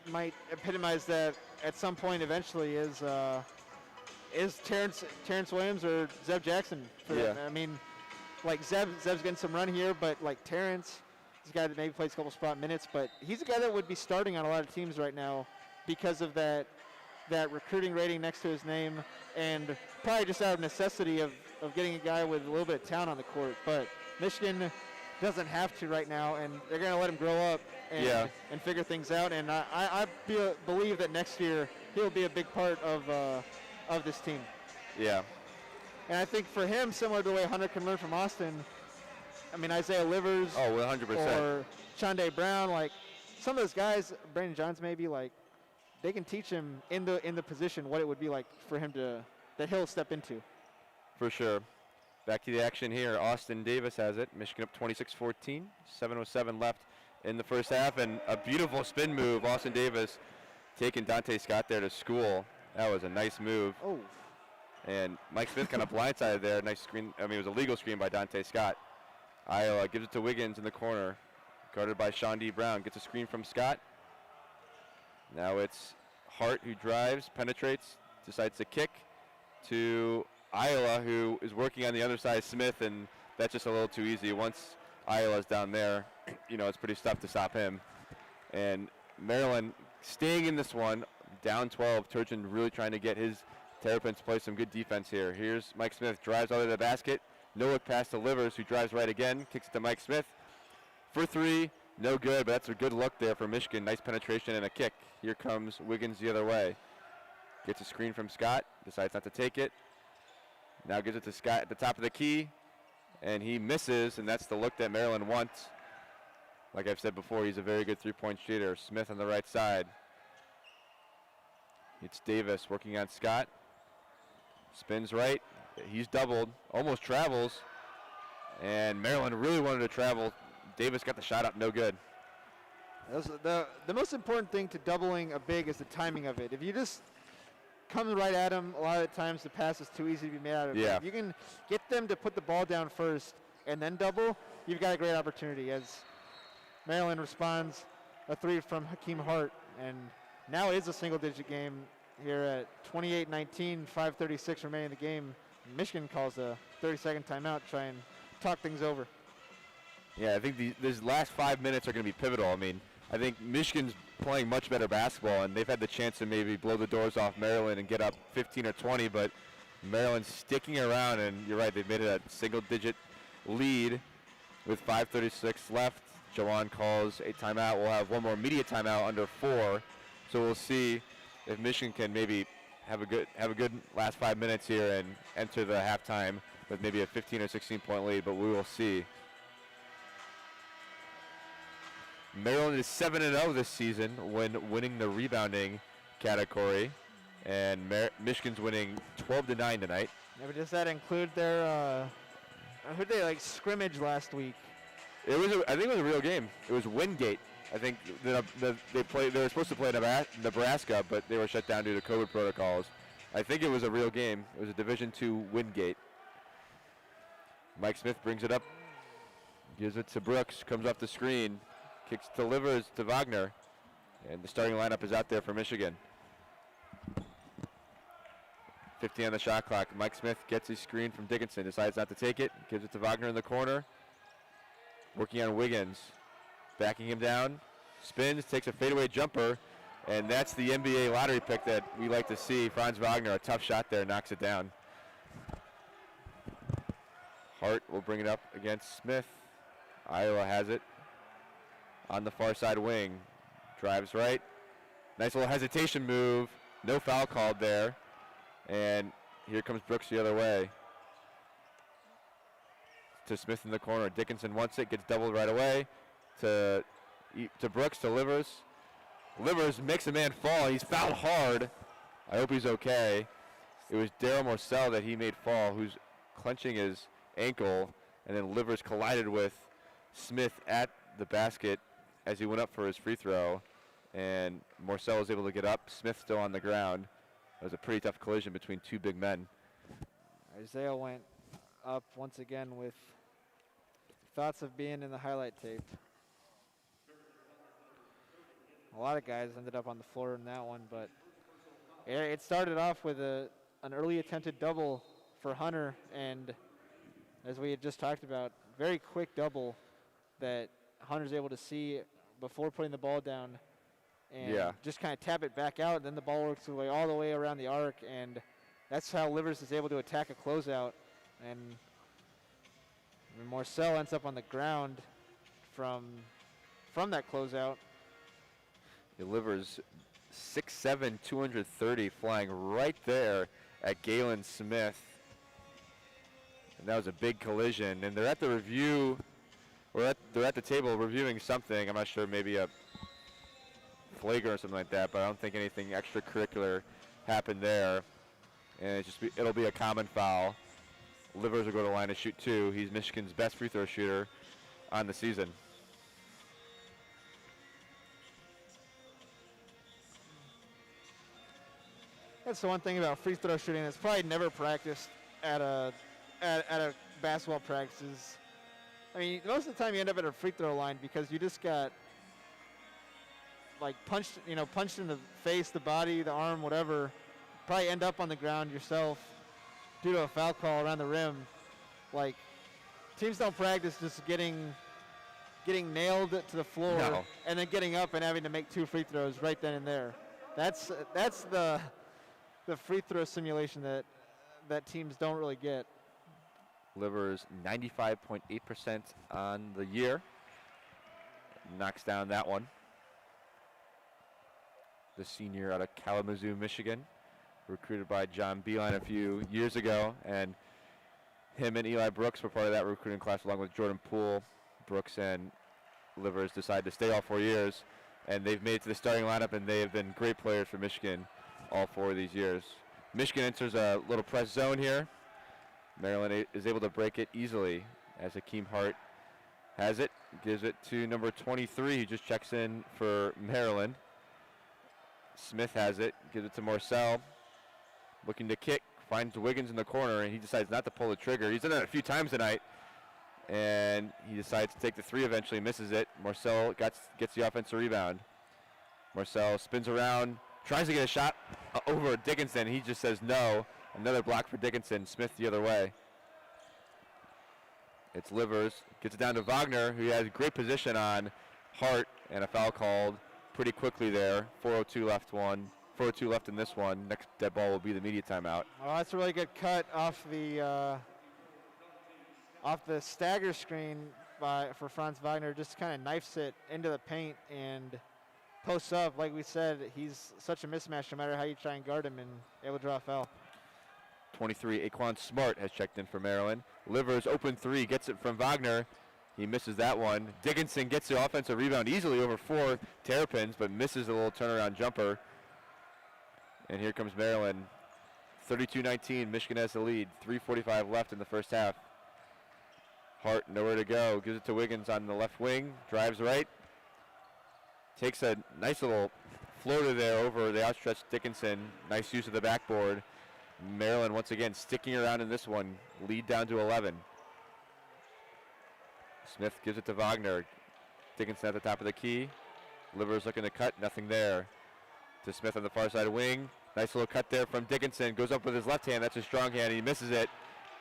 epitomize that at some point eventually is Terrence Williams or Zeb Jackson. I mean, like Zeb's getting some run here, but like Terrence, he's a guy that maybe plays a couple spot minutes, but he's a guy that would be starting on a lot of teams right now because of that recruiting rating next to his name, and probably just out of necessity of getting a guy with a little bit of talent on the court. But Michigan doesn't have to right now, and they're going to let him grow up and figure things out. And I believe that next year he'll be a big part of this team.
Yeah.
And I think for him, similar to the way Hunter can learn from Austin, I mean, Isaiah Livers
100%.
or Shondae Brown, like some of those guys, Brandon Johns maybe, like they can teach him in the position what it would be like for him that he'll step into.
For sure. Back to the action here. Austin Davis has it. Michigan up 26-14. 7:07 left in the first half, and a beautiful spin move. Austin Davis taking Dante Scott there to school. That was a nice move.
Oh.
And Mike Smith kind of blindsided there. Nice screen. I mean, it was a legal screen by Dante Scott. Iowa gives it to Wiggins in the corner. Guarded by Sean D. Brown. Gets a screen from Scott. Now it's Hart who drives, penetrates, decides to kick to Iowa, who is working on the other side, Smith, and that's just a little too easy. Once Iowa's down there, it's pretty tough to stop him. And Maryland staying in this one, down 12. Turgeon really trying to get his Terrapins to play some good defense here. Here's Mike Smith, drives out of the basket. No look pass to Livers, who drives right again, kicks it to Mike Smith. For three, no good, but that's a good look there for Michigan. Nice penetration and a kick. Here comes Wiggins the other way. Gets a screen from Scott, decides not to take it. Now gives it to Scott at the top of the key, and he misses, and that's the look that Maryland wants. Like I've said before, he's a very good three-point shooter. Smith on the right side. It's Davis working on Scott. Spins right. He's doubled, almost travels, and Maryland really wanted to travel. Davis got the shot up, no good.
The most important thing to doubling a big is the timing of it. If you just come right at him, a lot of the times the pass is too easy to be made out of.
Yeah.
If you can get them to put the ball down first and then double, you've got a great opportunity. As Maryland responds, a three from Hakeem Hart, and now it is a single-digit game here at 28-19, 5:36 remaining in the game. Michigan calls a 30-second timeout to try and talk things over.
Yeah, I think these last 5 minutes are going to be pivotal. I mean, I think Michigan's playing much better basketball, and they've had the chance to maybe blow the doors off Maryland and get up 15 or 20, but Maryland's sticking around, and you're right, they've made it a single-digit lead with 5:36 left. Jawan calls a timeout. We'll have one more media timeout under 4, so we'll see if Michigan can maybe have a good last 5 minutes here and enter the halftime with maybe a 15 or 16-point lead, but we will see. Maryland is 7-0 this season when winning the rebounding category, and Michigan's winning 12-9 tonight.
Yeah, but does that include their who did they scrimmage last week?
I think it was a real game. It was Wingate. I think they were supposed to play Nebraska, but they were shut down due to COVID protocols. I think it was a real game. It was a Division II Wingate. Mike Smith brings it up, gives it to Brooks, comes off the screen, kicks to Livers to Wagner, and the starting lineup is out there for Michigan. 15 on the shot clock. Mike Smith gets his screen from Dickinson, decides not to take it, gives it to Wagner in the corner. Working on Wiggins, backing him down, spins, takes a fadeaway jumper, and that's the NBA lottery pick that we like to see. Franz Wagner, a tough shot there, knocks it down. Hart will bring it up against Smith. Iowa has it on the far side wing. Drives right. Nice little hesitation move. No foul called there. And here comes Brooks the other way. To Smith in the corner. Dickinson wants it, gets doubled right away. To Brooks, to Livers. Livers makes a man fall. He's fouled hard. I hope he's okay. It was Daryl Morcell that he made fall, who's clenching his ankle, and then Livers collided with Smith at the basket as he went up for his free throw, and Morcell was able to get up. Smith still on the ground. It was a pretty tough collision between two big men.
Isaiah went up once again with thoughts of being in the highlight tape. A lot of guys ended up on the floor in that one, but it started off with an early attempted double for Hunter, and as we had just talked about, very quick double that Hunter's able to see before putting the ball down and just kind of tap it back out. And then the ball works its way all the way around the arc, and that's how Livers is able to attack a closeout. And Marcel ends up on the ground from that closeout.
Delivers 6'7", 230, flying right there at Galen Smith. And that was a big collision. And they're at the review, or they're at the table reviewing something. I'm not sure, maybe a flagrant or something like that, but I don't think anything extracurricular happened there. And it'll be a common foul. Livers will go to the line to shoot 2. He's Michigan's best free throw shooter on the season.
That's the one thing about free throw shooting that's probably never practiced at a basketball practices. I mean, most of the time you end up at a free throw line because you just got like punched in the face, the body, the arm, whatever. Probably end up on the ground yourself due to a foul call around the rim. Like, teams don't practice just getting nailed to the floor and then getting up and having to make 2 free throws right then and there. That's the free throw simulation that teams don't really get.
Livers 95.8% on the year. Knocks down that one. The senior out of Kalamazoo, Michigan, recruited by John Beeline a few years ago, and him and Eli Brooks were part of that recruiting class along with Jordan Poole. Brooks and Livers decided to stay all 4 years, and they've made it to the starting lineup, and they have been great players for Michigan all 4 of these years. Michigan enters a little press zone here. Maryland is able to break it easily as Hakeem Hart has it, gives it to number 23, who just checks in for Maryland. Smith has it, gives it to Marcel, looking to kick, finds Wiggins in the corner, and he decides not to pull the trigger. He's done that a few times tonight, and he decides to take the 3 eventually, misses it. Marcel gets the offensive rebound. Marcel spins around, tries to get a shot over Dickinson. He just says no. Another block for Dickinson. Smith the other way. It's Livers. Gets it down to Wagner, who has great position on Hart, and a foul called pretty quickly there. 4:02 left. 4:02 left in this one. Next dead ball will be the media timeout.
Oh, that's a really good cut off the stagger screen for Franz Wagner. Just kind of knifes it into the paint and posts up. Like we said, he's such a mismatch no matter how you try and guard him, and able to draw a foul.
23, Aquan Smart has checked in for Maryland. Livers open 3, gets it from Wagner. He misses that one. Dickinson gets the offensive rebound easily over 4 Terrapins, but misses a little turnaround jumper. And here comes Maryland. 32-19, Michigan has the lead. 3:45 left in the first half. Hart nowhere to go. Gives it to Wiggins on the left wing. Drives right. Takes a nice little floater there over the outstretched Dickinson. Nice use of the backboard. Maryland once again sticking around in this one. Lead down to 11. Smith gives it to Wagner. Dickinson at the top of the key. Livers looking to cut. Nothing there. To Smith on the far side wing. Nice little cut there from Dickinson. Goes up with his left hand. That's his strong hand. He misses it.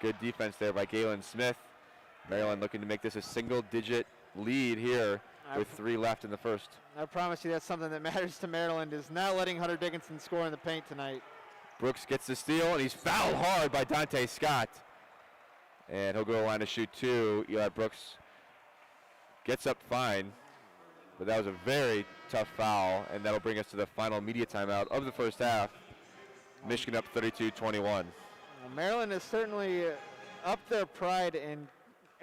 Good defense there by Galen Smith. Maryland looking to make this a single-digit lead here with 3 left in the first.
I promise you that's something that matters to Maryland, is not letting Hunter Dickinson score in the paint tonight.
Brooks gets the steal, and he's fouled hard by Dante Scott. And he'll go to the line to shoot 2. Eli Brooks gets up fine, but that was a very tough foul, and that'll bring us to the final media timeout of the first half. Michigan up 32-21.
Well, Maryland has certainly upped their pride in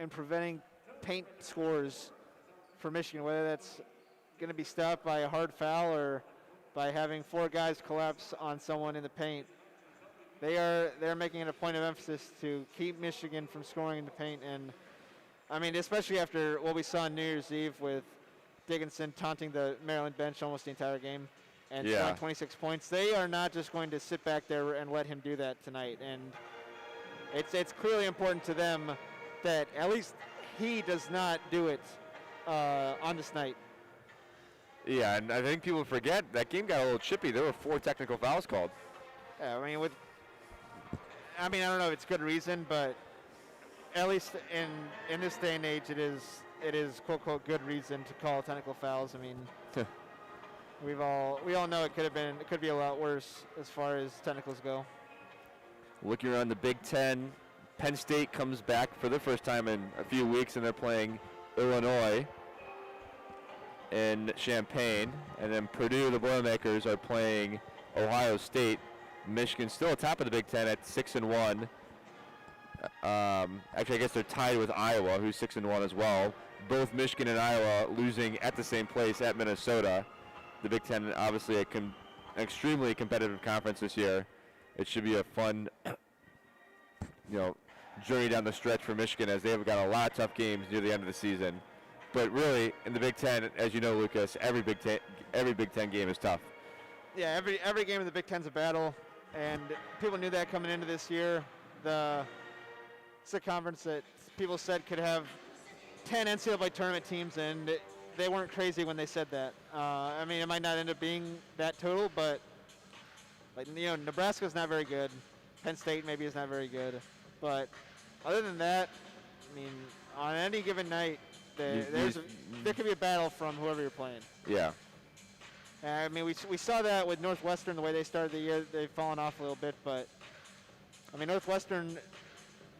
preventing paint scores for Michigan, whether that's going to be stopped by a hard foul or by having 4 guys collapse on someone in the paint. They're making it a point of emphasis to keep Michigan from scoring in the paint, and I mean, especially after what we saw on New Year's Eve with Dickinson taunting the Maryland bench almost the entire game and scoring 26 points. They are not just going to sit back there and let him do that tonight, and it's clearly important to them that at least he does not do it on this night.
Yeah, and I think people forget that game got a little chippy. There were 4 technical fouls called.
Yeah, I don't know if it's good reason, but at least in this day and age, it is quote unquote good reason to call technical fouls. I mean, we all know it could be a lot worse as far as technicals go.
Looking around the Big Ten, Penn State comes back for the first time in a few weeks, and they're playing Illinois in Champaign, and then Purdue, the Boilermakers, are playing Ohio State. Michigan still atop of the Big Ten at 6-1. Actually, I guess they're tied with Iowa, who's 6-1 as well. Both Michigan and Iowa losing at the same place at Minnesota. The Big Ten, obviously, an extremely competitive conference this year. It should be a fun, journey down the stretch for Michigan, as they've got a lot of tough games near the end of the season. But really, in the Big Ten, as you know, Lucas, every Big Ten game is tough.
Yeah, every game in the Big Ten's a battle, and people knew that coming into this year. It's a conference that people said could have 10 NCAA tournament teams, and they weren't crazy when they said that. I mean, it might not end up being that total, but Nebraska's not very good. Penn State maybe is not very good, but other than that, I mean, on any given night, there could be a battle from whoever you're playing.
Yeah.
I mean, we saw that with Northwestern, the way they started the year. They've fallen off a little bit, but I mean, Northwestern,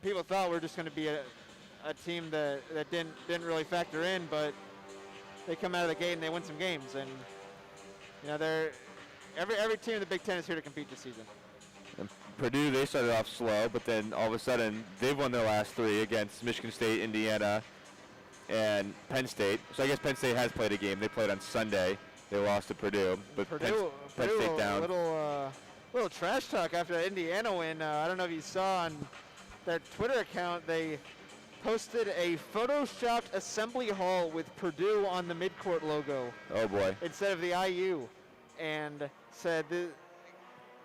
people thought were just going to be a team that didn't really factor in, but they come out of the gate and they win some games, and they're every team in the Big Ten is here to compete this season.
And Purdue, they started off slow, but then all of a sudden they've won their last three against Michigan State, Indiana, and Penn State. So I guess Penn State has played a game. They played on Sunday. They lost to Purdue, but Penn State down.
Little trash talk after that Indiana win. I don't know if you saw on their Twitter account, they posted a photoshopped assembly hall with Purdue on the midcourt logo.
Oh boy!
Instead of the IU, and said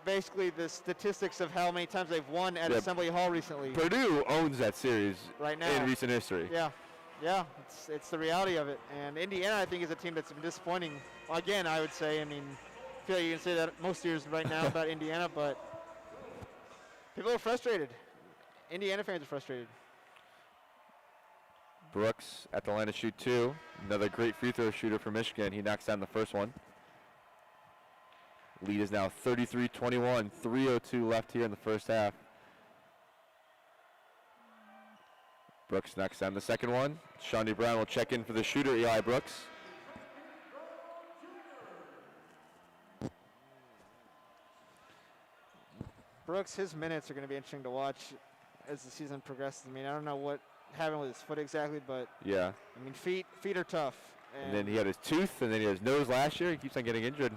basically the statistics of how many times they've won at Assembly Hall recently.
Purdue owns that series
right now
in recent history.
Yeah, it's the reality of it. And Indiana, I think, is a team that's been disappointing. Again, I would say, I mean, I feel like you can say that most years right now about Indiana, but people are frustrated. Indiana fans are frustrated.
Brooks at the line to shoot two. Another great free throw shooter for Michigan. He knocks down the first one. Lead is now 33-21, 3:02 left here in the first half. Brooks knocks down the second one. Shawnee Brown will check in for the shooter, Eli Brooks.
Brooks, his minutes are going to be interesting to watch as the season progresses. I mean, I don't know what happened with his foot exactly, but
yeah.
I mean, feet are tough.
And then he had his tooth, and then he had his nose last year. He keeps on getting injured.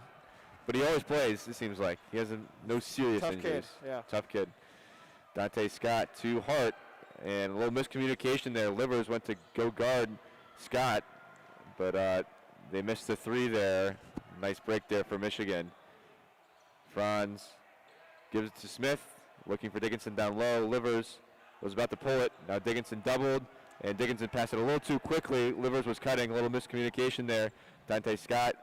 But he always plays, it seems like. He has no serious
tough
injuries.
Kid, yeah.
Tough kid. Dante Scott to Hart. And a little miscommunication there. Livers went to go guard Scott, but they missed the three there. Nice break there for Michigan. Franz gives it to Smith, looking for Dickinson down low. Livers was about to pull it. Now Dickinson doubled, and Dickinson passed it a little too quickly. Livers was cutting, a little miscommunication there. Dante Scott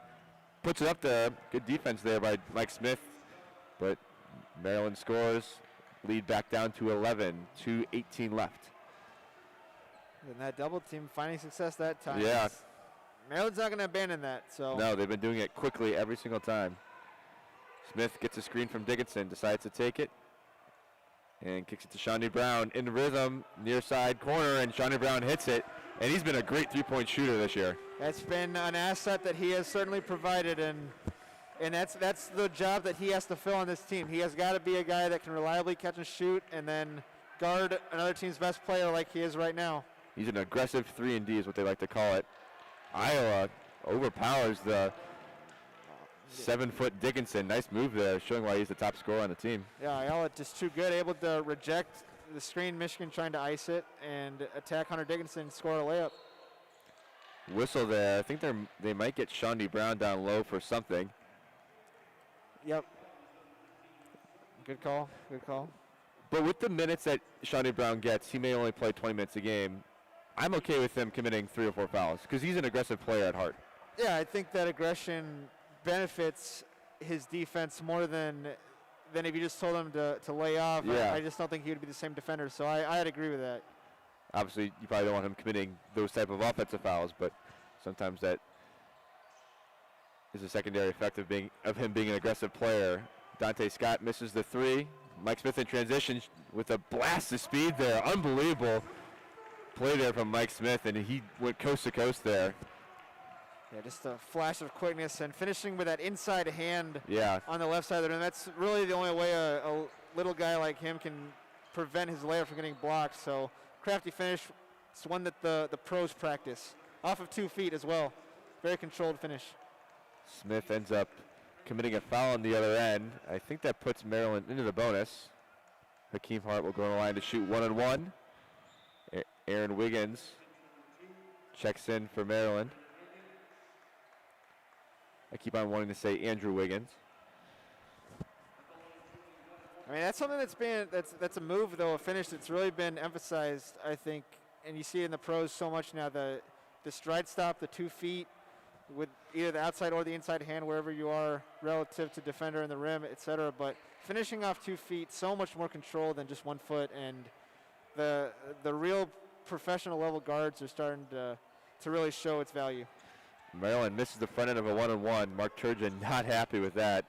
puts it up there. Good defense there by Mike Smith, but Maryland scores. Lead back down to 11, 2:18 left.
And that double team finding success that time.
Yeah.
Maryland's not going to abandon that. So
no, they've been doing it quickly every single time. Smith gets a screen from Dickinson, decides to take it, and kicks it to Shawnee Brown in rhythm, near side corner, and Shawnee Brown hits it. And he's been a great three-point shooter this year.
That's been an asset that he has certainly provided, and that's the job that he has to fill on this team. He has got to be a guy that can reliably catch and shoot and then guard another team's best player like he is right now.
He's an aggressive 3-and-D is what they like to call it. Iowa overpowers the 7-foot Dickinson. Nice move there, showing why he's the top scorer on the team.
Yeah, Iowa just too good, able to reject the screen, Michigan trying to ice it, and attack Hunter Dickinson, score a layup.
Whistle there. I think they might get Shawnee Brown down low for something.
Yep. Good call. Good call.
But with the minutes that Shawnee Brown gets, he may only play 20 minutes a game. I'm okay with him committing 3 or 4 fouls because he's an aggressive player at heart. Yeah,
I think that aggression benefits his defense more than if you just told him to lay off.
Yeah.
I just don't think he would be the same defender. So I'd agree with that.
Obviously, you probably don't want him committing those type of offensive fouls, but sometimes that is a secondary effect of him being an aggressive player. Dante Scott misses the three. Mike Smith in transition with a blast of speed there. Unbelievable play there from Mike Smith, and he went coast to coast there.
Yeah, just a flash of quickness and finishing with that inside hand
Yeah.
on the left side of the rim. That's really the only way a little guy like him can prevent his layup from getting blocked. So crafty finish. It's one that the pros practice. Off of 2 feet as well. Very controlled finish.
Smith ends up committing a foul on the other end. I think that puts Maryland into the bonus. Hakeem Hart will go on the line to shoot 1-on-1. Aaron Wiggins checks in for Maryland. I keep on wanting to say Andrew Wiggins.
I mean, that's something that's a move, though, a finish that's really been emphasized, I think, and you see it in the pros so much now, the stride stop, the 2 feet, with either the outside or the inside hand, wherever you are relative to defender in the rim, etc. But finishing off 2 feet, so much more control than just 1 foot, and the real professional level guards are starting to really show its value.
Maryland misses the front end of a 1-on-1. Mark Turgeon not happy with that.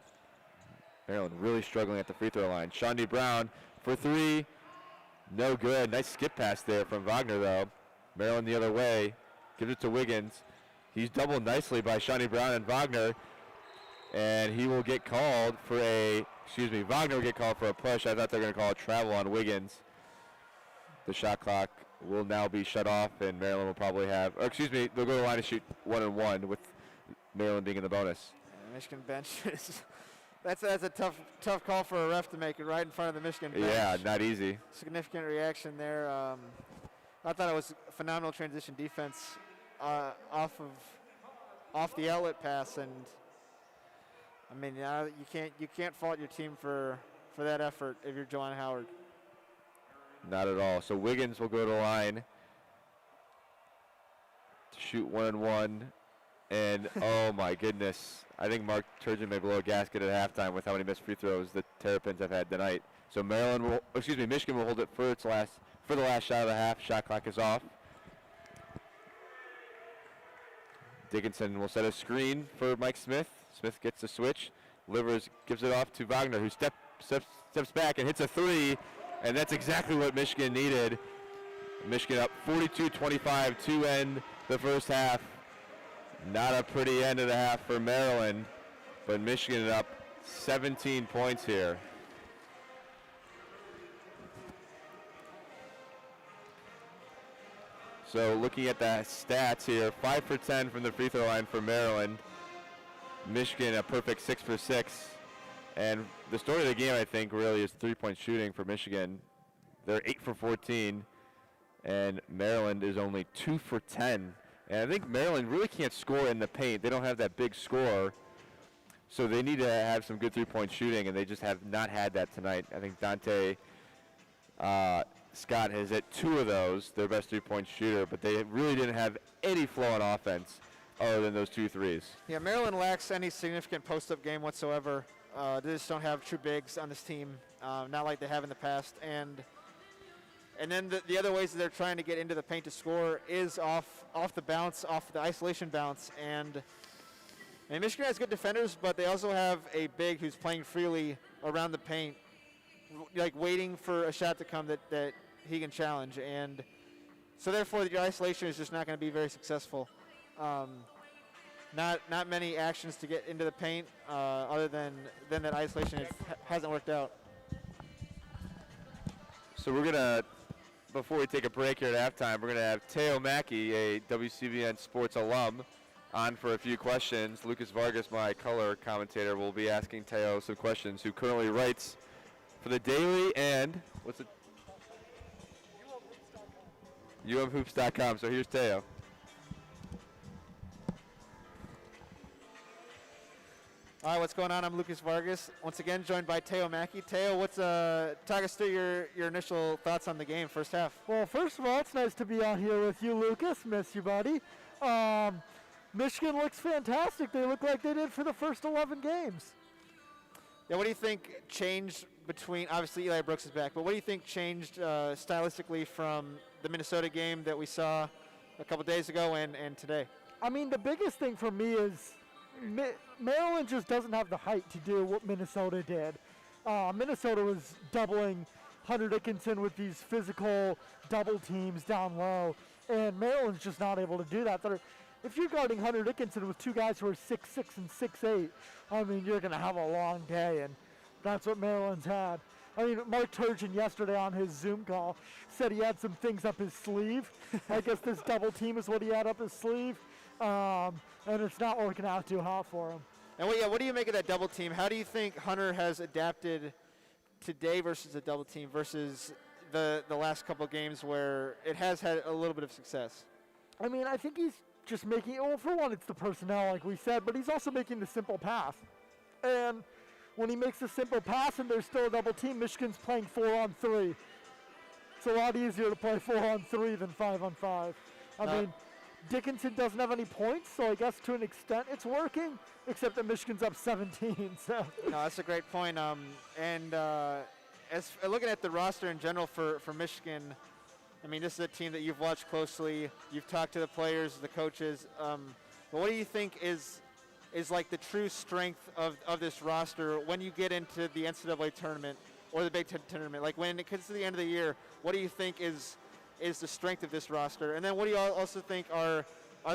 Maryland really struggling at the free throw line. Shawnee Brown for three. No good. Nice skip pass there from Wagner, though. Maryland the other way. Gives it to Wiggins. He's doubled nicely by Shawnee Brown and Wagner. And he will get called for Wagner will get called for a push. I thought they were going to call a travel on Wiggins. The shot clock will now be shut off, and Maryland will probably they'll go to the line to shoot 1-on-1 with Maryland being in the bonus.
Yeah, Michigan bench that's a tough call for a ref to make it right in front of the Michigan bench.
Yeah, not easy.
Significant reaction there. I thought it was phenomenal transition defense off the outlet pass, and I mean, you can't fault your team for that effort if you're Juwan Howard.
Not at all. So Wiggins will go to the line to shoot 1-on-1. And, oh, my goodness. I think Mark Turgeon may blow a gasket at halftime with how many missed free throws the Terrapins have had tonight. So Michigan will hold it for the last shot of the half. Shot clock is off. Dickinson will set a screen for Mike Smith. Smith gets the switch. Gives it off to Wagner, who steps back and hits a three. And that's exactly what Michigan needed. Michigan up 42-25 to end the first half. Not a pretty end of the half for Maryland, but Michigan up 17 points here. So looking at the stats here, 5 for 10 from the free throw line for Maryland. Michigan a perfect 6 for 6. And the story of the game, I think, really is three-point shooting for Michigan. They're 8 for 14, and Maryland is only 2 for 10. And I think Maryland really can't score in the paint. They don't have that big score, so they need to have some good three-point shooting, and they just have not had that tonight. I think Dante Scott has hit 2 of those, their best three-point shooter, but they really didn't have any flow on offense other than those 2 threes.
Yeah, Maryland lacks any significant post-up game whatsoever. They just don't have true bigs on this team, not like they have in the past. And then the other ways that they're trying to get into the paint to score is off the bounce, off the isolation bounce. And Michigan has good defenders, but they also have a big who's playing freely around the paint, like waiting for a shot to come that he can challenge. And so therefore, your isolation is just not going to be very successful. Not many actions to get into the paint other than that isolation hasn't worked out.
So we're going to, before we take a break here at halftime, we're going to have Teo Mackey, a WCBN Sports alum, on for a few questions. Lucas Vargas, my color commentator, will be asking Teo some questions, who currently writes for the Daily and, UMHoops.com. So here's Teo.
All right, what's going on? I'm Lucas Vargas, once again joined by Teo Mackey. Teo, talk us through your initial thoughts on the game, first half.
Well, first of all, it's nice to be out here with you, Lucas. Miss you, buddy. Michigan looks fantastic. They look like they did for the first 11 games.
Yeah, what do you think changed between, obviously Eli Brooks is back, but what do you think changed stylistically from the Minnesota game that we saw a couple days ago and today?
I mean, the biggest thing for me is Maryland just doesn't have the height to do what Minnesota did. Minnesota was doubling Hunter Dickinson with these physical double teams down low, and Maryland's just not able to do that. If you're guarding Hunter Dickinson with two guys who are 6'6" and 6'8", I mean, you're going to have a long day, and that's what Maryland's had. I mean, Mark Turgeon yesterday on his Zoom call said he had some things up his sleeve. I guess this double team is what he had up his sleeve, and it's not working out too hot for him.
And what do you make of that double team? How do you think Hunter has adapted today versus a double team versus the last couple games where it has had a little bit of success?
I mean, I think he's just making, well, for one, it's the personnel, like we said, but he's also making the simple pass. And when he makes a simple pass and there's still a double team, Michigan's playing 4-on-3. It's a lot easier to play 4-on-3 than 5-on-5. I mean, Dickinson doesn't have any points, so I guess to an extent it's working, except that Michigan's up 17. So.
No, that's a great point. As looking at the roster in general for Michigan, I mean, this is a team that you've watched closely. You've talked to the players, the coaches. But what do you think is like the true strength of this roster when you get into the NCAA tournament or the Big Ten tournament? Like when it comes to the end of the year, what do you think is the strength of this roster? And then what do you also think are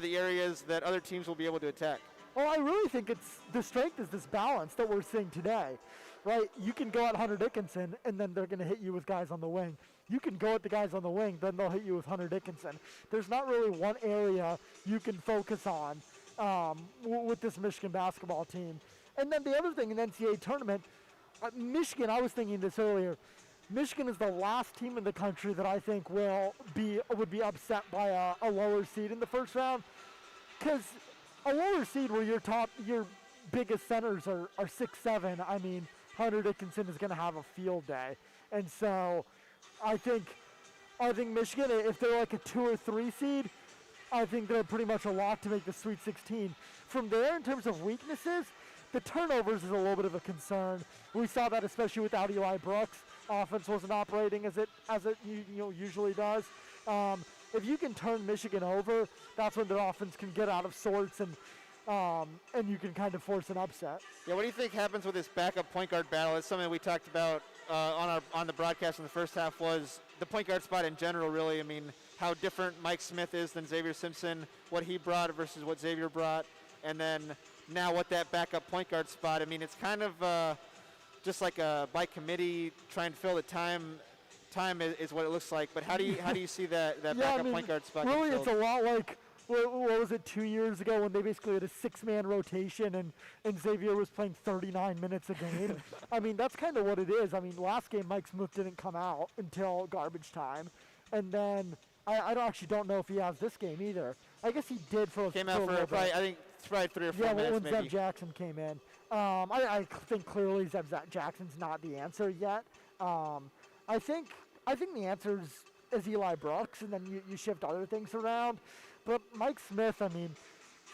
the areas that other teams will be able to attack?
Well, I really think the strength is this balance that we're seeing today, right? You can go at Hunter Dickinson, and then they're going to hit you with guys on the wing. You can go at the guys on the wing, then they'll hit you with Hunter Dickinson. There's not really one area you can focus on with this Michigan basketball team. And then the other thing in the NCAA tournament, Michigan, I was thinking this earlier, Michigan is the last team in the country that I think would be upset by a lower seed in the first round. Because a lower seed where your biggest centers are 6'7", I mean, Hunter Dickinson is going to have a field day. And so I think Michigan, if they're like a 2 or 3 seed, I think they're pretty much a lock to make the Sweet 16. From there, in terms of weaknesses, the turnovers is a little bit of a concern. We saw that especially without Eli Brooks. Offense wasn't operating as it usually does. If you can turn Michigan over, that's when their offense can get out of sorts and you can kind of force an upset.
Yeah, what do you think happens with this backup point guard battle? It's something we talked about on the broadcast in the first half, was the point guard spot in general, really. I mean, how different Mike Smith is than Xavier Simpson, what he brought versus what Xavier brought, and then now what that backup point guard spot. I mean, it's kind of just like by committee, trying to fill the time is what it looks like. But how do you see that backup point guard spot?
Really, it's a lot like what was it 2 years ago when they basically had a 6-man rotation and Xavier was playing 39 minutes a game. I mean, that's kind of what it is. I mean, last game Mike Smith didn't come out until garbage time, and then I don't know if he has this game either. I guess he did for
came out for probably, I think it's probably 3 or 4 minutes
when
maybe.
Zeb Jackson came in. I think clearly Zeb Jackson's not the answer yet. I think the answer is Eli Brooks, and then you shift other things around. But Mike Smith, I mean,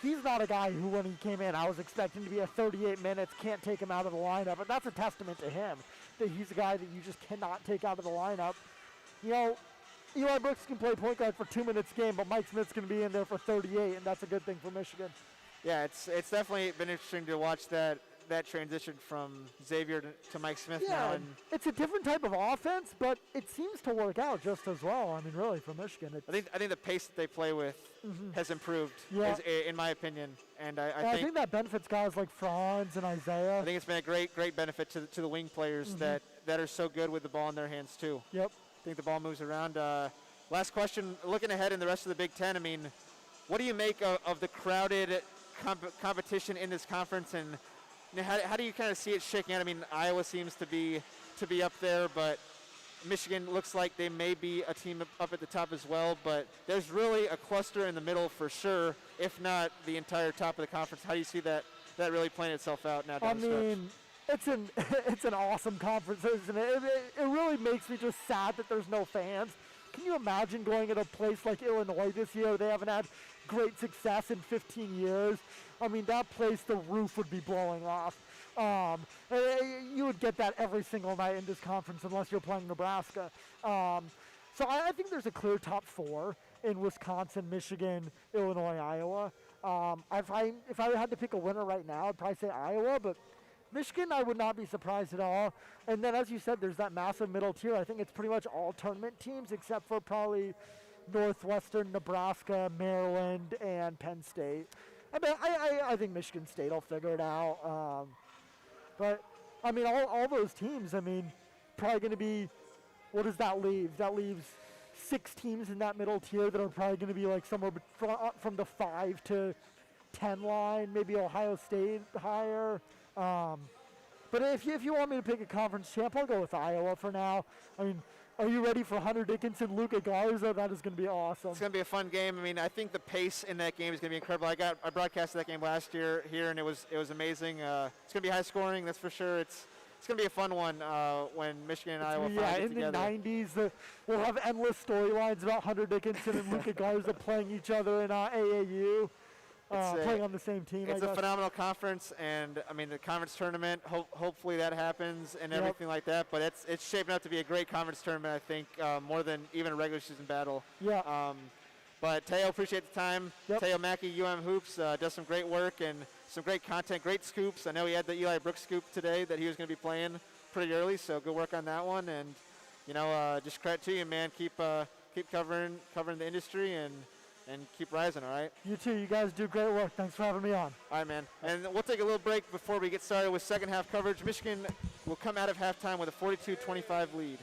he's not a guy who, when he came in, I was expecting to be a 38 minutes, can't take him out of the lineup. But that's a testament to him, that he's a guy that you just cannot take out of the lineup. You know, Eli Brooks can play point guard for 2 minutes a game, but Mike Smith's going to be in there for 38, and that's a good thing for Michigan.
Yeah, it's definitely been interesting to watch that transition from Xavier to Mike Smith now. And
it's a different type of offense, but it seems to work out just as well. I mean, really, for Michigan.
I think the pace that they play with has improved, in my opinion. And I think
that benefits guys like Franz and Isaiah.
I think it's been a great benefit to the wing players that are so good with the ball in their hands, too.
Yep.
I think the ball moves around. Last question, looking ahead in the rest of the Big Ten, I mean, what do you make of the crowded competition in this conference, and how do you kind of see it shaking out? I mean, Iowa seems to be up there, but Michigan looks like they may be a team up at the top as well. But there's really a cluster in the middle for sure, if not the entire top of the conference. How do you see that really playing itself out now down the stretch?
I mean, it's an awesome conference, isn't it? It really makes me just sad that there's no fans. Can you imagine going at a place like Illinois this year? They haven't had great success in 15 years. I mean, that place, the roof would be blowing off. You would get that every single night in this conference unless you're playing Nebraska. So I think there's a clear top 4 in Wisconsin, Michigan, Illinois, Iowa. If I had to pick a winner right now, I'd probably say Iowa, but Michigan, I would not be surprised at all. And then, as you said, there's that massive middle tier. I think it's pretty much all tournament teams except for probably Northwestern, Nebraska, Maryland, and Penn State. I mean, I think Michigan State will figure it out. But, I mean, all those teams, I mean, probably going to be, what does that leave? That leaves 6 teams in that middle tier that are probably going to be like somewhere from the 5 to 10 line, maybe Ohio State higher. But if you want me to pick a conference champ, I'll go with Iowa for now. I mean, are you ready for Hunter Dickinson, Luka Garza? That is going to be awesome.
It's going to be a fun game. I mean, I think the pace in that game is going to be incredible. I broadcasted that game last year here, and it was amazing. It's going to be high scoring, that's for sure. It's going to be a fun one when Michigan and Iowa finally get together.
Yeah, in the 90s, we'll have endless storylines about Hunter Dickinson and Luka Garza playing each other in AAU. Playing on the same team.
It's a phenomenal conference, and I mean the conference tournament. Hopefully that happens and everything like that. But it's shaping up to be a great conference tournament. I think more than even a regular season battle.
Yeah.
But Teo, appreciate the time.
Yep.
Teo Mackey, Hoops, does some great work and some great content, great scoops. I know he had the Eli Brooks scoop today that he was going to be playing pretty early, so good work on that one. And just credit to you, man. Keep covering the industry and keep rising, all right?
You too. You guys do great work. Thanks for having me on.
All right, man. And we'll take a little break before we get started with second half coverage. Michigan will come out of halftime with a 42-25 lead.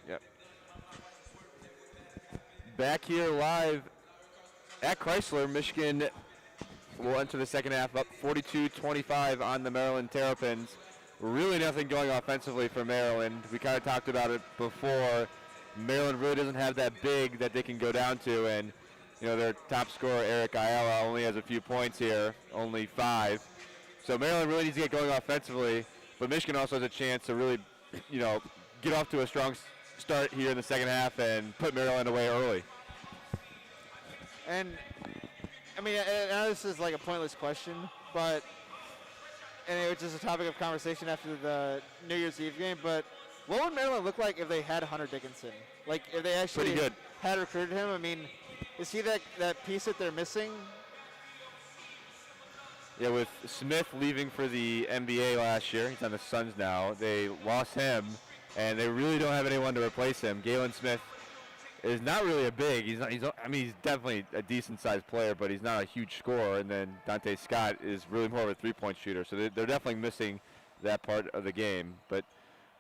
Yep. Back here live at Chrysler, Michigan will enter the second half up 42-25 on the Maryland Terrapins. Really nothing going offensively for Maryland. We kind of talked about it before. Maryland really doesn't have that big that they can go down to, and their top scorer, Eric Ayala, only has a few points here, only 5. So Maryland really needs to get going offensively, but Michigan also has a chance to really, get off to a strong start here in the second half and put Maryland away early.
And, I mean, I know this is like a pointless question, but, and it was just a topic of conversation after the New Year's Eve game, but what would Maryland look like if they had Hunter Dickinson? Like, if they actually had recruited him? I mean, is he that piece that they're missing?
Yeah, with Smith leaving for the NBA last year, he's on the Suns now, they lost him, and they really don't have anyone to replace him. Galen Smith is not really a big. He's definitely a decent-sized player, but he's not a huge scorer. And then Dante Scott is really more of a three-point shooter, so they're definitely missing that part of the game. But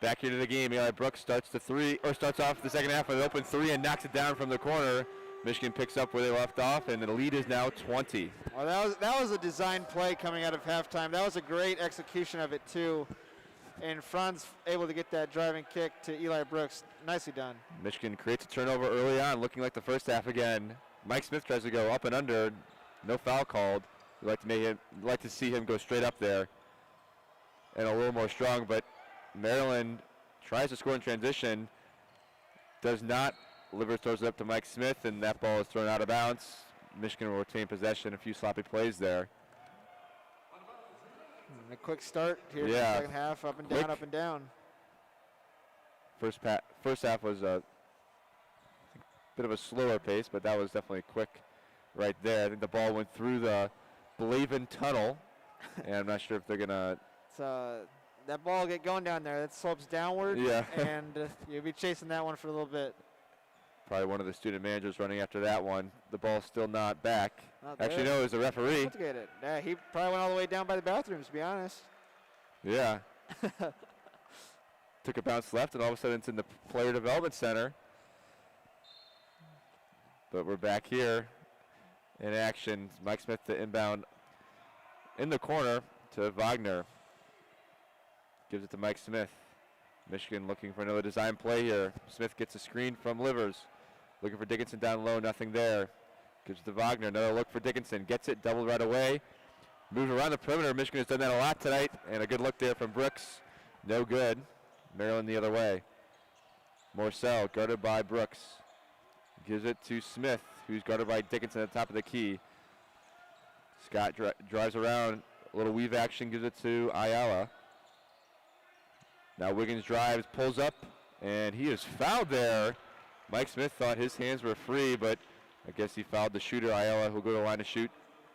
back here to the game, Eli Brooks starts off the second half with an open three and knocks it down from the corner. Michigan picks up where they left off, and the lead is now 20.
Well, that was a design play coming out of halftime. That was a great execution of it, too. And Franz able to get that driving kick to Eli Brooks. Nicely done.
Michigan creates a turnover early on, looking like the first half again. Mike Smith tries to go up and under. No foul called. We'd like to see him go straight up there and a little more strong, but Maryland tries to score in transition. Does not. Livers throws it up to Mike Smith, and that ball is thrown out of bounds. Michigan will retain possession. A few sloppy plays there.
A quick start here in the second half, up and down, up and down.
First half was a bit of a slower pace, but that was definitely quick right there. I think the ball went through the Blavin Tunnel, and I'm not sure if they're going to...
That ball get going down there. That slopes downward, and you'll be chasing that one for a little bit.
Probably one of the student managers running after that one. The ball's still not back. Actually,
no,
it was a referee.
Let's get it. Yeah, he probably went all the way down by the bathrooms, to be honest.
Yeah. Took a bounce left, and all of a sudden it's in the Player Development Center. But we're back here in action. Mike Smith to inbound in the corner to Wagner. Gives it to Mike Smith. Michigan looking for another design play here. Smith gets a screen from Livers. Looking for Dickinson down low, nothing there. Gives it to Wagner, another look for Dickinson. Gets it, doubled right away. Moves around the perimeter. Michigan has done that a lot tonight. And a good look there from Brooks. No good. Maryland the other way. Morcell guarded by Brooks. Gives it to Smith, who's guarded by Dickinson at the top of the key. Scott drives around. A little weave action, gives it to Ayala. Now Wiggins drives, pulls up, and he is fouled there. Mike Smith thought his hands were free, but I guess he fouled the shooter, Ayala, who'll go to the line to shoot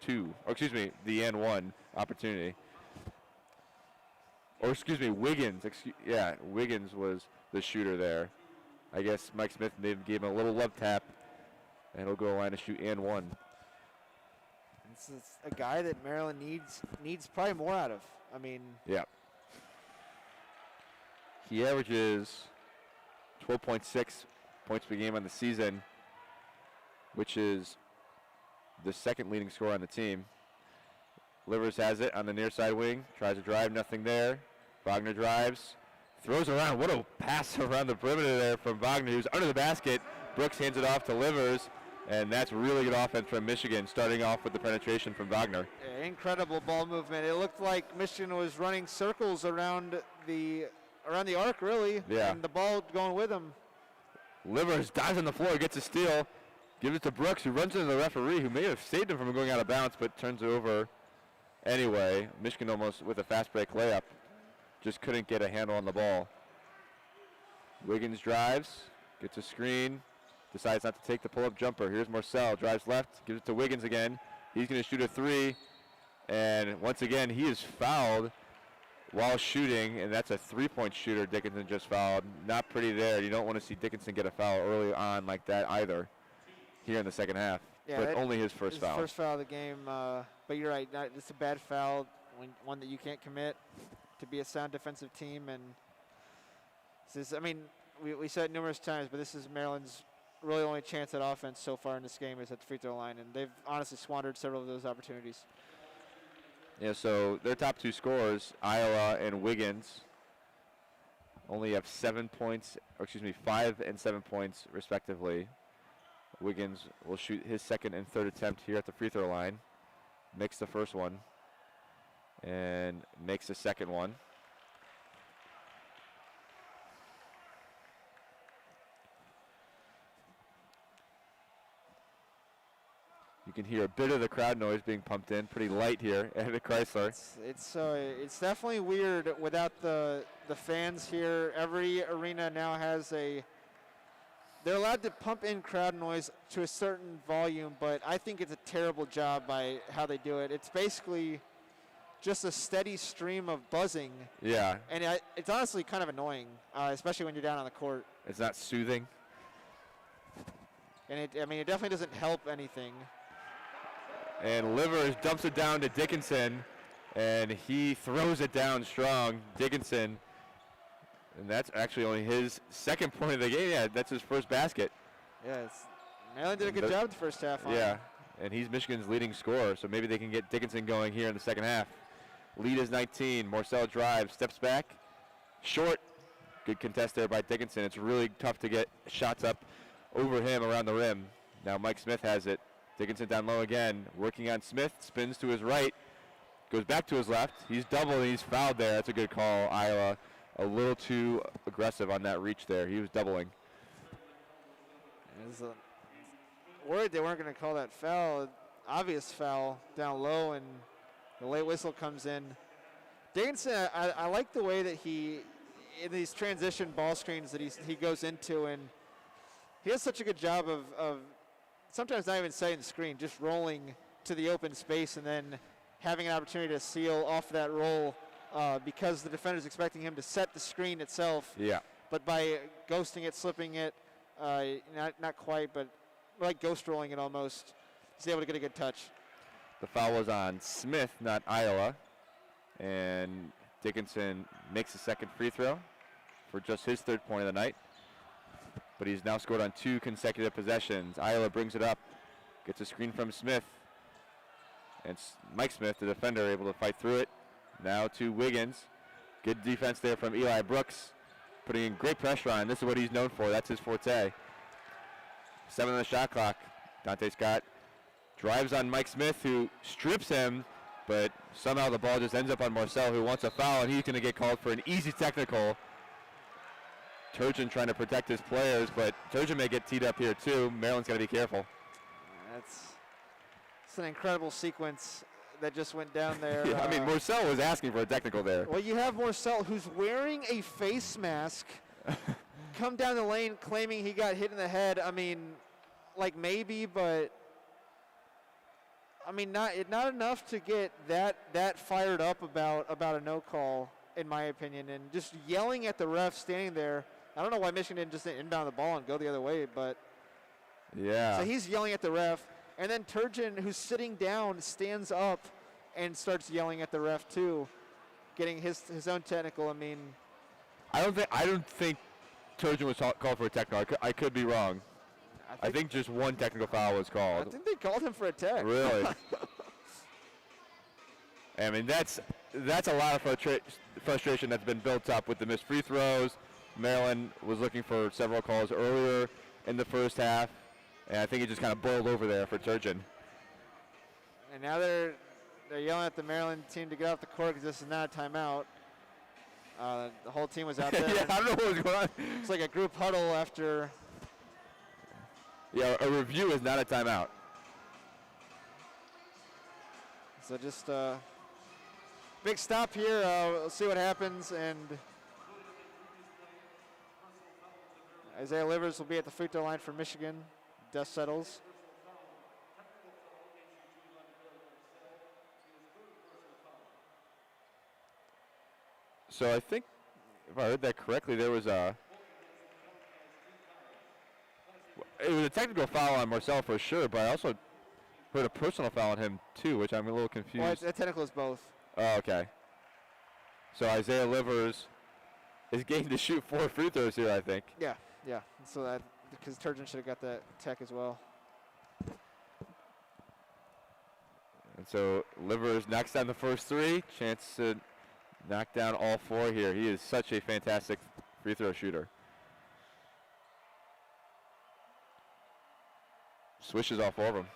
the and one opportunity. Or Wiggins. Wiggins was the shooter there. I guess Mike Smith maybe gave him a little love tap, and he'll go to the line to shoot and one.
This is a guy that Maryland needs probably more out of. I mean.
Yeah. He averages 12.6 points per game on the season, which is the second leading scorer on the team. Livers has it on the near side wing, tries to drive, nothing there. Wagner drives, throws around. What a pass around the perimeter there from Wagner, who's under the basket. Brooks hands it off to Livers, and that's really good offense from Michigan, starting off with the penetration from Wagner.
Yeah, incredible ball movement. It looked like Michigan was running circles around the arc, really, and the ball going with him.
Livers dives on the floor, gets a steal, gives it to Brooks, who runs into the referee, who may have saved him from going out of bounds, but turns it over anyway. Michigan almost with a fast break layup, just couldn't get a handle on the ball. Wiggins drives, gets a screen, decides not to take the pull-up jumper. Here's Morcell, drives left, gives it to Wiggins again. He's going to shoot a three, and once again, he is fouled while shooting, and that's a three-point shooter Dickinson just fouled. Not pretty there. You don't want to see Dickinson get a foul early on like that either here in the second half. Yeah, but only his first foul.
First foul of the game, but you're right. It's a bad foul, one that you can't commit to be a sound defensive team, and I mean, we said it numerous times, but this is Maryland's really only chance at offense so far in this game is at the free throw line, and they've honestly squandered several of those opportunities.
Yeah, so their top 2 scorers, Iowa and Wiggins, only have 7 points, or excuse me, 5 and 7 points respectively. Wiggins will shoot his second and third attempt here at the free throw line. Makes the first one and makes the second one. You can hear a bit of the crowd noise being pumped in, pretty light here at the Chrysler.
It's definitely weird without the fans here. Every arena now has they're allowed to pump in crowd noise to a certain volume, but I think it's a terrible job by how they do it. It's basically just a steady stream of buzzing.
Yeah.
And it's honestly kind of annoying, especially when you're down on the court.
It's not soothing.
And it definitely doesn't help anything.
And Livers dumps it down to Dickinson, and he throws it down strong. Dickinson, and that's actually only his second point of the game. Yeah, that's his first basket.
Yeah, Maryland did a good job the first half.
Yeah, and he's Michigan's leading scorer, so maybe they can get Dickinson going here in the second half. Lead is 19. Morcell drives, steps back, short. Good contest there by Dickinson. It's really tough to get shots up over him around the rim. Now Mike Smith has it. Dickinson down low again, working on Smith, spins to his right, goes back to his left. He's doubled and he's fouled there. That's a good call. Iowa a little too aggressive on that reach there. He was doubling.
Worried they weren't going to call that foul. Obvious foul down low, and the late whistle comes in. Dickinson, I like the way that he, in these transition ball screens that he goes into, and he does such a good job of sometimes not even setting the screen, just rolling to the open space and then having an opportunity to seal off that roll because the defender's expecting him to set the screen itself.
Yeah.
But by ghosting it, slipping it, not quite, but like ghost rolling it almost, he's able to get a good touch.
The foul was on Smith, not Iowa. And Dickinson makes a second free throw for just his third point of the night. But he's now scored on 2 consecutive possessions. Iowa brings it up, gets a screen from Smith. And Mike Smith, the defender, able to fight through it. Now to Wiggins. Good defense there from Eli Brooks, putting in great pressure on. This is what he's known for. That's his forte. 7 on the shot clock. Dante Scott drives on Mike Smith, who strips him, but somehow the ball just ends up on Morcell, who wants a foul, and he's going to get called for an easy technical. Turgeon trying to protect his players, but Turgeon may get teed up here too. Maryland's got to be careful.
It's an incredible sequence that just went down there.
Yeah, I mean, Morcell was asking for a technical there.
Well, you have Morcell, who's wearing a face mask, come down the lane claiming he got hit in the head. I mean, like maybe, but I mean, not enough to get that fired up about a no call, in my opinion, and just yelling at the ref standing there. I don't know why Michigan didn't just inbound the ball and go the other way, but
yeah.
So he's yelling at the ref, and then Turgeon, who's sitting down, stands up and starts yelling at the ref too, getting his own technical. I mean,
I don't think Turgeon was called for a technical. I could be wrong. I think just one technical foul was called.
I think they called him for a tech.
Really? I mean, that's a lot of frustration that's been built up with the missed free throws. Maryland was looking for several calls earlier in the first half, and I think it just kind of boiled over there for Turgeon.
And now they're yelling at the Maryland team to get off the court because this is not a timeout. The whole team was out there.
Yeah, I don't know what was going on.
It's like a group huddle after.
Yeah, a review is not a timeout.
So just big stop here. We'll see what happens. And Isaiah Livers will be at the free throw line for Michigan. Dust settles.
So I think, if I heard that correctly, it was a technical foul on Morcell for sure, but I also heard a personal foul on him too, which I'm a little confused.
Well, the technical is both.
Oh, okay. So Isaiah Livers his game to shoot 4 free throws here, I think.
Yeah. So that because Turgeon should have got that tech as well.
And so Livers knocks down the first 3. Chance to knock down all 4 here. He is such a fantastic free throw shooter. Swishes off 4 of them.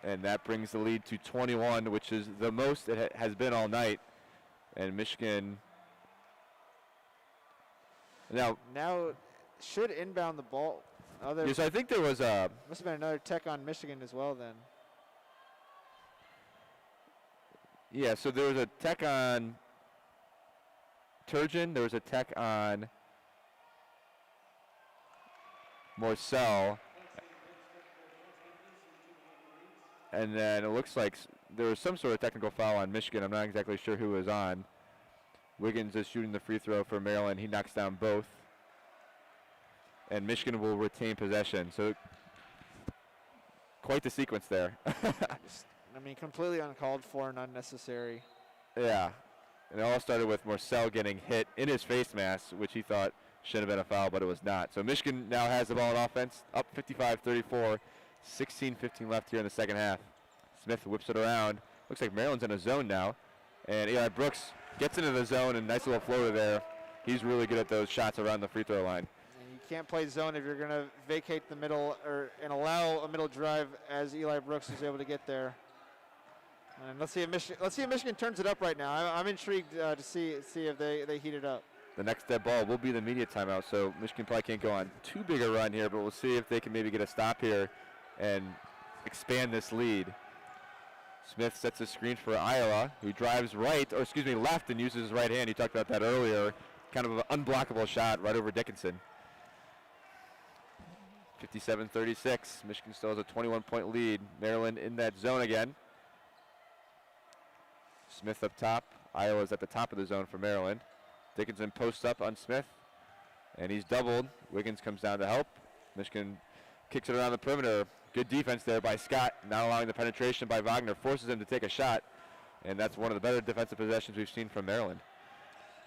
And that brings the lead to 21, which is the most it has been all night. And Michigan now should inbound the ball. Yes, I think there was a...
Must have been another tech on Michigan as well then.
Yeah, so there was a tech on Turgeon. There was a tech on Morcell. And then it looks like there was some sort of technical foul on Michigan. I'm not exactly sure who was on. Wiggins is shooting the free throw for Maryland. He knocks down both. And Michigan will retain possession. So quite the sequence there.
Completely uncalled for and unnecessary.
Yeah. And it all started with Morcell getting hit in his face mask, which he thought should have been a foul, but it was not. So Michigan now has the ball in offense, up 55-34. 16-15 left here in the second half. Smith whips it around. Looks like Maryland's in a zone now. And Eli Brooks gets into the zone, and nice little floater there. He's really good at those shots around the free throw line.
And you can't play zone if you're going to vacate the middle and allow a middle drive as Eli Brooks is able to get there. And let's see if Michigan turns it up right now. I'm intrigued to see if they heat it up.
The next dead ball will be the media timeout, so Michigan probably can't go on too big a run here, but we'll see if they can maybe get a stop here and expand this lead. Smith sets a screen for Iowa, who drives left and uses his right hand. You talked about that earlier. Kind of an unblockable shot right over Dickinson. 57-36. Michigan still has a 21-point lead. Maryland in that zone again. Smith up top. Iowa's at the top of the zone for Maryland. Dickinson posts up on Smith, and he's doubled. Wiggins comes down to help. Michigan kicks it around the perimeter. Good defense there by Scott, not allowing the penetration by Wagner, forces him to take a shot, and that's one of the better defensive possessions we've seen from Maryland.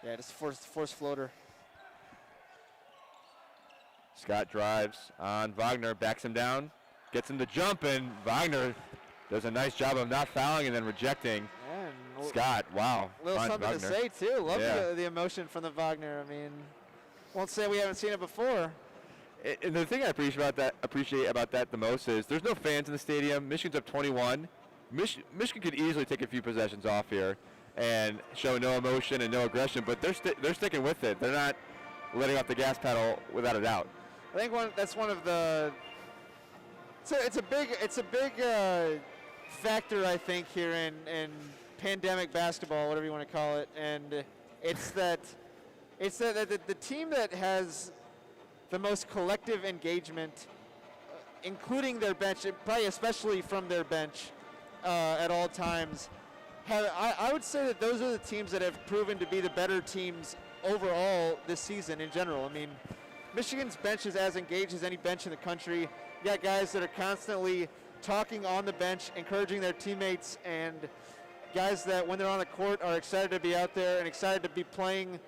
Yeah, just force floater.
Scott drives on Wagner, backs him down, gets him to jump, and Wagner does a nice job of not fouling and then rejecting.
Yeah,
Scott, wow.
A little something
Wagner
to say, too. Love the emotion from the Wagner. Won't say we haven't seen it before.
And the thing I appreciate about that the most is there's no fans in the stadium. Michigan's up 21. Michigan could easily take a few possessions off here and show no emotion and no aggression, but they're sticking with it. They're not letting off the gas pedal without a doubt.
I think that's one of the. It's a big factor, I think, here in pandemic basketball, whatever you want to call it, and it's that the team that has the most collective engagement, including their bench, probably especially from their bench at all times. I would say that those are the teams that have proven to be the better teams overall this season in general. Michigan's bench is as engaged as any bench in the country. You got guys that are constantly talking on the bench, encouraging their teammates, and guys that when they're on the court are excited to be out there and excited to be playing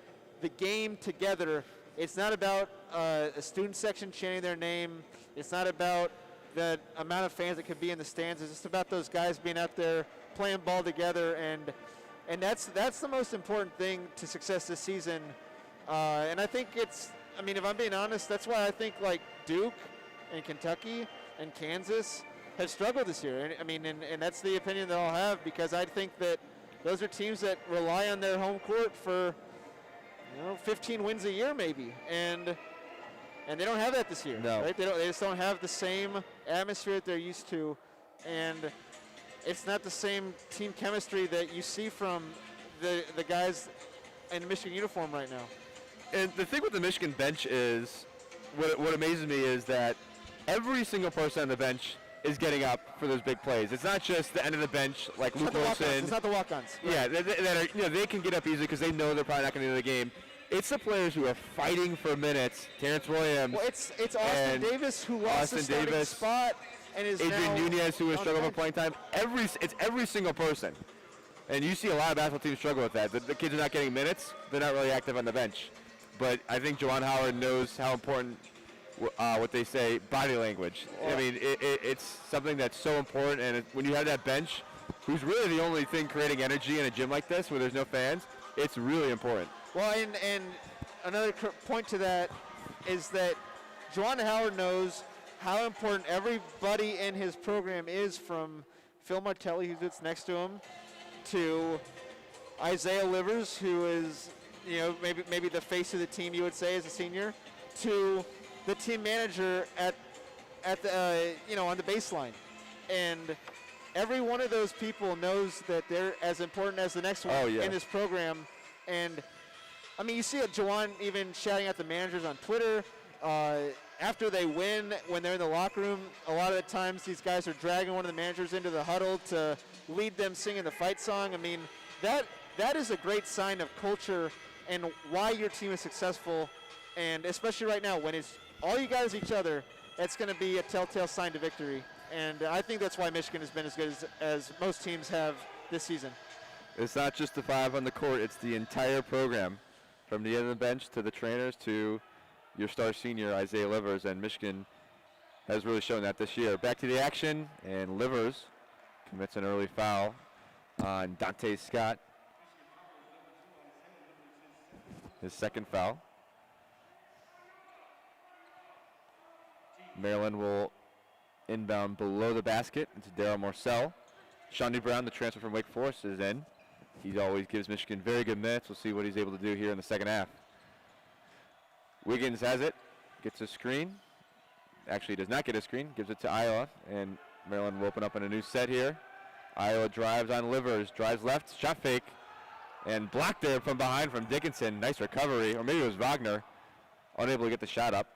the game together. It's not about a student section chanting their name. It's not about the amount of fans that could be in the stands. It's just about those guys being out there playing ball together, and that's the most important thing to success this season. And I think if I'm being honest, that's why I think like Duke and Kentucky and Kansas have struggled this year. And that's the opinion that I'll have, because I think that those are teams that rely on their home court for 15 wins a year maybe, and they don't have that this year.
No.
Right? They just don't have the same atmosphere that they're used to, and it's not the same team chemistry that you see from the guys in Michigan uniform right now.
And the thing with the Michigan bench is, what amazes me is that every single person on the bench is getting up for those big plays. It's not just the end of the bench like Luke Wilson.
It's not the walk-ons.
Yeah, that are, they can get up easily because they know they're probably not going to do the game. It's the players who are fighting for minutes. Terrence Williams.
Well, it's Austin Davis who lost the starting spot and is
Adrian
now
Nunez who has
on
struggled
the
for playing time. It's every single person. And you see a lot of basketball teams struggle with that. The kids are not getting minutes. They're not really active on the bench. But I think Juwan Howard knows how important, what they say, body language. I mean, it's something that's so important. And when you have that bench, who's really the only thing creating energy in a gym like this where there's no fans, it's really important.
Well, and another point to that is that Juwan Howard knows how important everybody in his program is, from Phil Martelli, who sits next to him, to Isaiah Livers, who is, maybe the face of the team, you would say, as a senior, to the team manager at the on the baseline. And every one of those people knows that they're as important as the next one in this program. And I mean, you see Juwan even shouting at the managers on Twitter. After they win, when they're in the locker room, a lot of the times these guys are dragging one of the managers into the huddle to lead them singing the fight song. I mean, that is a great sign of culture and why your team is successful. And especially right now, when it's all you guys each other, it's going to be a telltale sign to victory. And I think that's why Michigan has been as good as most teams have this season.
It's not just the 5 on the court, it's the entire program, from the end of the bench to the trainers to your star senior, Isaiah Livers, and Michigan has really shown that this year. Back to the action, and Livers commits an early foul on Dante Scott. His second foul. Maryland will inbound below the basket into Darryl Morcell. Shawnee Brown, the transfer from Wake Forest, is in. He always gives Michigan very good minutes. We'll see what he's able to do here in the second half. Wiggins has it, gets a screen. Actually, does not get a screen, gives it to Iowa, and Maryland will open up in a new set here. Iowa drives on Livers, drives left, shot fake, and blocked there from behind from Dickinson. Nice recovery, or maybe it was Wagner, unable to get the shot up.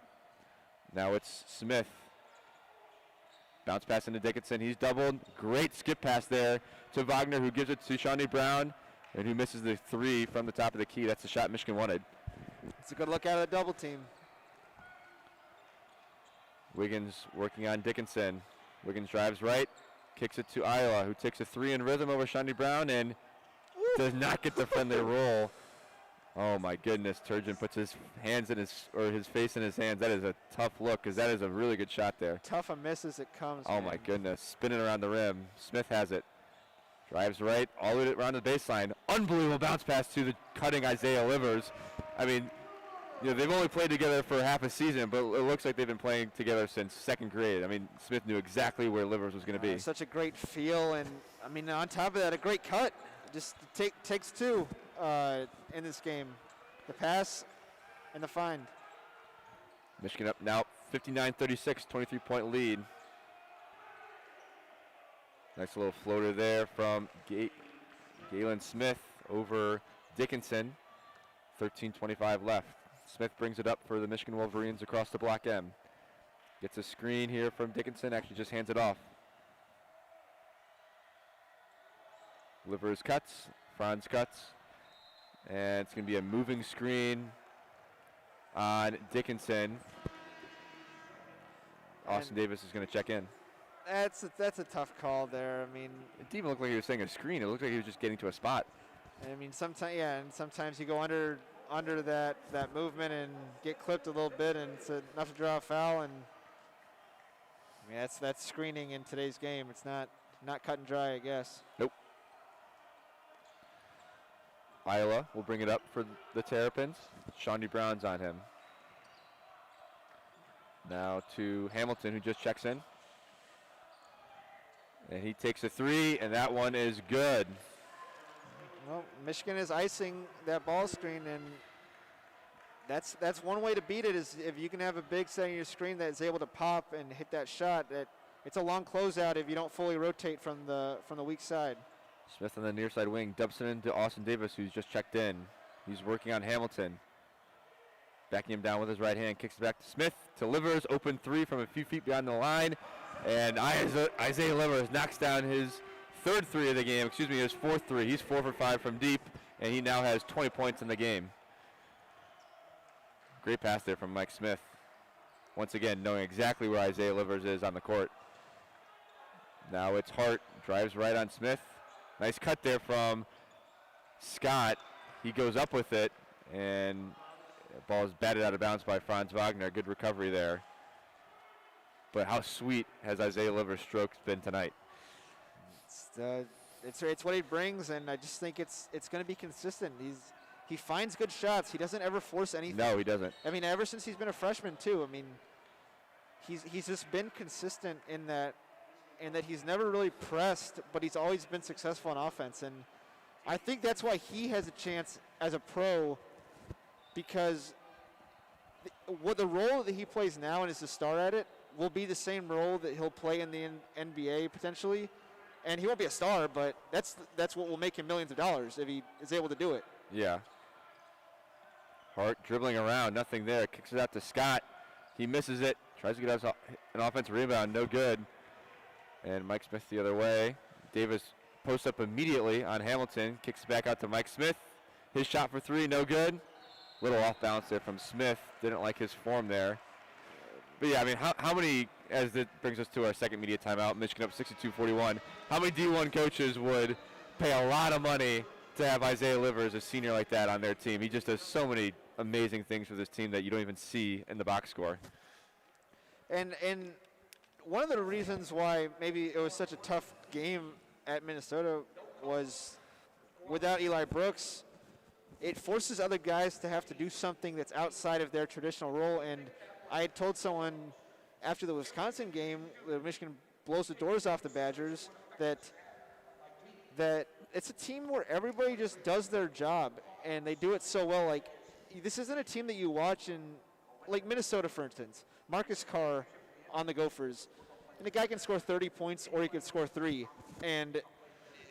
Now it's Smith. Bounce pass into Dickinson, he's doubled. Great skip pass there to Wagner, who gives it to Shawnee Brown, and who misses the 3 from the top of the key. That's the shot Michigan wanted.
It's a good look out of the double team.
Wiggins working on Dickinson. Wiggins drives right, kicks it to Iowa, who takes a 3 in rhythm over Shawnee Brown and does not get the friendly roll. Oh my goodness, Turgeon puts his hands in his face in his hands. That is a tough look, because that is a really good shot there.
Tough a miss as it comes.
Oh my goodness, spinning around the rim. Smith has it. Drives right, all the way around the baseline. Unbelievable bounce pass to the cutting Isaiah Livers. I mean, they've only played together for half a season, but it looks like they've been playing together since second grade. I mean, Smith knew exactly where Livers was going to be.
Such a great feel, and I mean, on top of that, a great cut. Just takes 2 in this game. The pass and the find.
Michigan up now 59-36, 23-point lead. Nice little floater there from Galen Smith over Dickinson. 13:25 left. Smith brings it up for the Michigan Wolverines across the block M. Gets a screen here from Dickinson, actually just hands it off. Livers cuts, Franz cuts, and it's going to be a moving screen on Dickinson. Austin Davis is going to check in.
That's a tough call there. I mean,
it didn't even look like he was saying a screen. It looked like he was just getting to a spot.
I mean, sometimes you go under that movement and get clipped a little bit, and it's enough to draw a foul. And I mean, that's screening in today's game. It's not cut and dry, I guess.
Nope. Iowa will bring it up for the Terrapins. Shawnee Brown's on him. Now to Hamilton, who just checks in. And he takes a 3, and that one is good.
Well, Michigan is icing that ball screen, and that's one way to beat it, is if you can have a big set in your screen that's able to pop and hit that shot. That it's a long closeout if you don't fully rotate from the weak side.
Smith on the near side wing, dumps it into Austin Davis, who's just checked in. He's working on Hamilton. Backing him down with his right hand, kicks it back to Smith, to Livers, open 3 from a few feet beyond the line. And Isaiah Livers knocks down his third 3 of the game, his fourth 3. He's 4 for 5 from deep, and he now has 20 points in the game. Great pass there from Mike Smith. Once again, knowing exactly where Isaiah Livers is on the court. Now it's Hart, drives right on Smith, Nice cut there from Scott. He goes up with it, and the ball is batted out of bounds by Franz Wagner. Good recovery there. But how sweet has Isaiah Livers' strokes been tonight?
It's what he brings, and I just think it's going to be consistent. He finds good shots. He doesn't ever force anything.
No, he doesn't.
I mean, ever since he's been a freshman too. I mean, he's just been consistent in that he's never really pressed, but he's always been successful on offense, and I think that's why he has a chance as a pro, because what the role that he plays now and is a star at it will be the same role that he'll play in the NBA potentially, and he won't be a star, but that's what will make him millions of dollars if he is able to do it.
Yeah. Hart dribbling around, nothing there. Kicks it out to Scott. He misses it. Tries to get us an offensive rebound, no good. And Mike Smith the other way. Davis posts up immediately on Hamilton. Kicks it back out to Mike Smith. His shot for three, no good. Little off balance there from Smith. Didn't like his form there. But yeah, I mean, how many, as it brings us to our second media timeout, Michigan up 62-41, how many D1 coaches would pay a lot of money to have Isaiah Livers, a senior like that, on their team? He just does so many amazing things for this team that you don't even see in the box score.
And one of the reasons why maybe it was such a tough game at Minnesota was without Eli Brooks, it forces other guys to have to do something that's outside of their traditional role. And I had told someone after the Wisconsin game, where Michigan blows the doors off the Badgers, that it's a team where everybody just does their job, and they do it so well. Like, this isn't a team that you watch in, like Minnesota, for instance. Marcus Carr on the Gophers, and the guy can score 30 points or he can score 3, and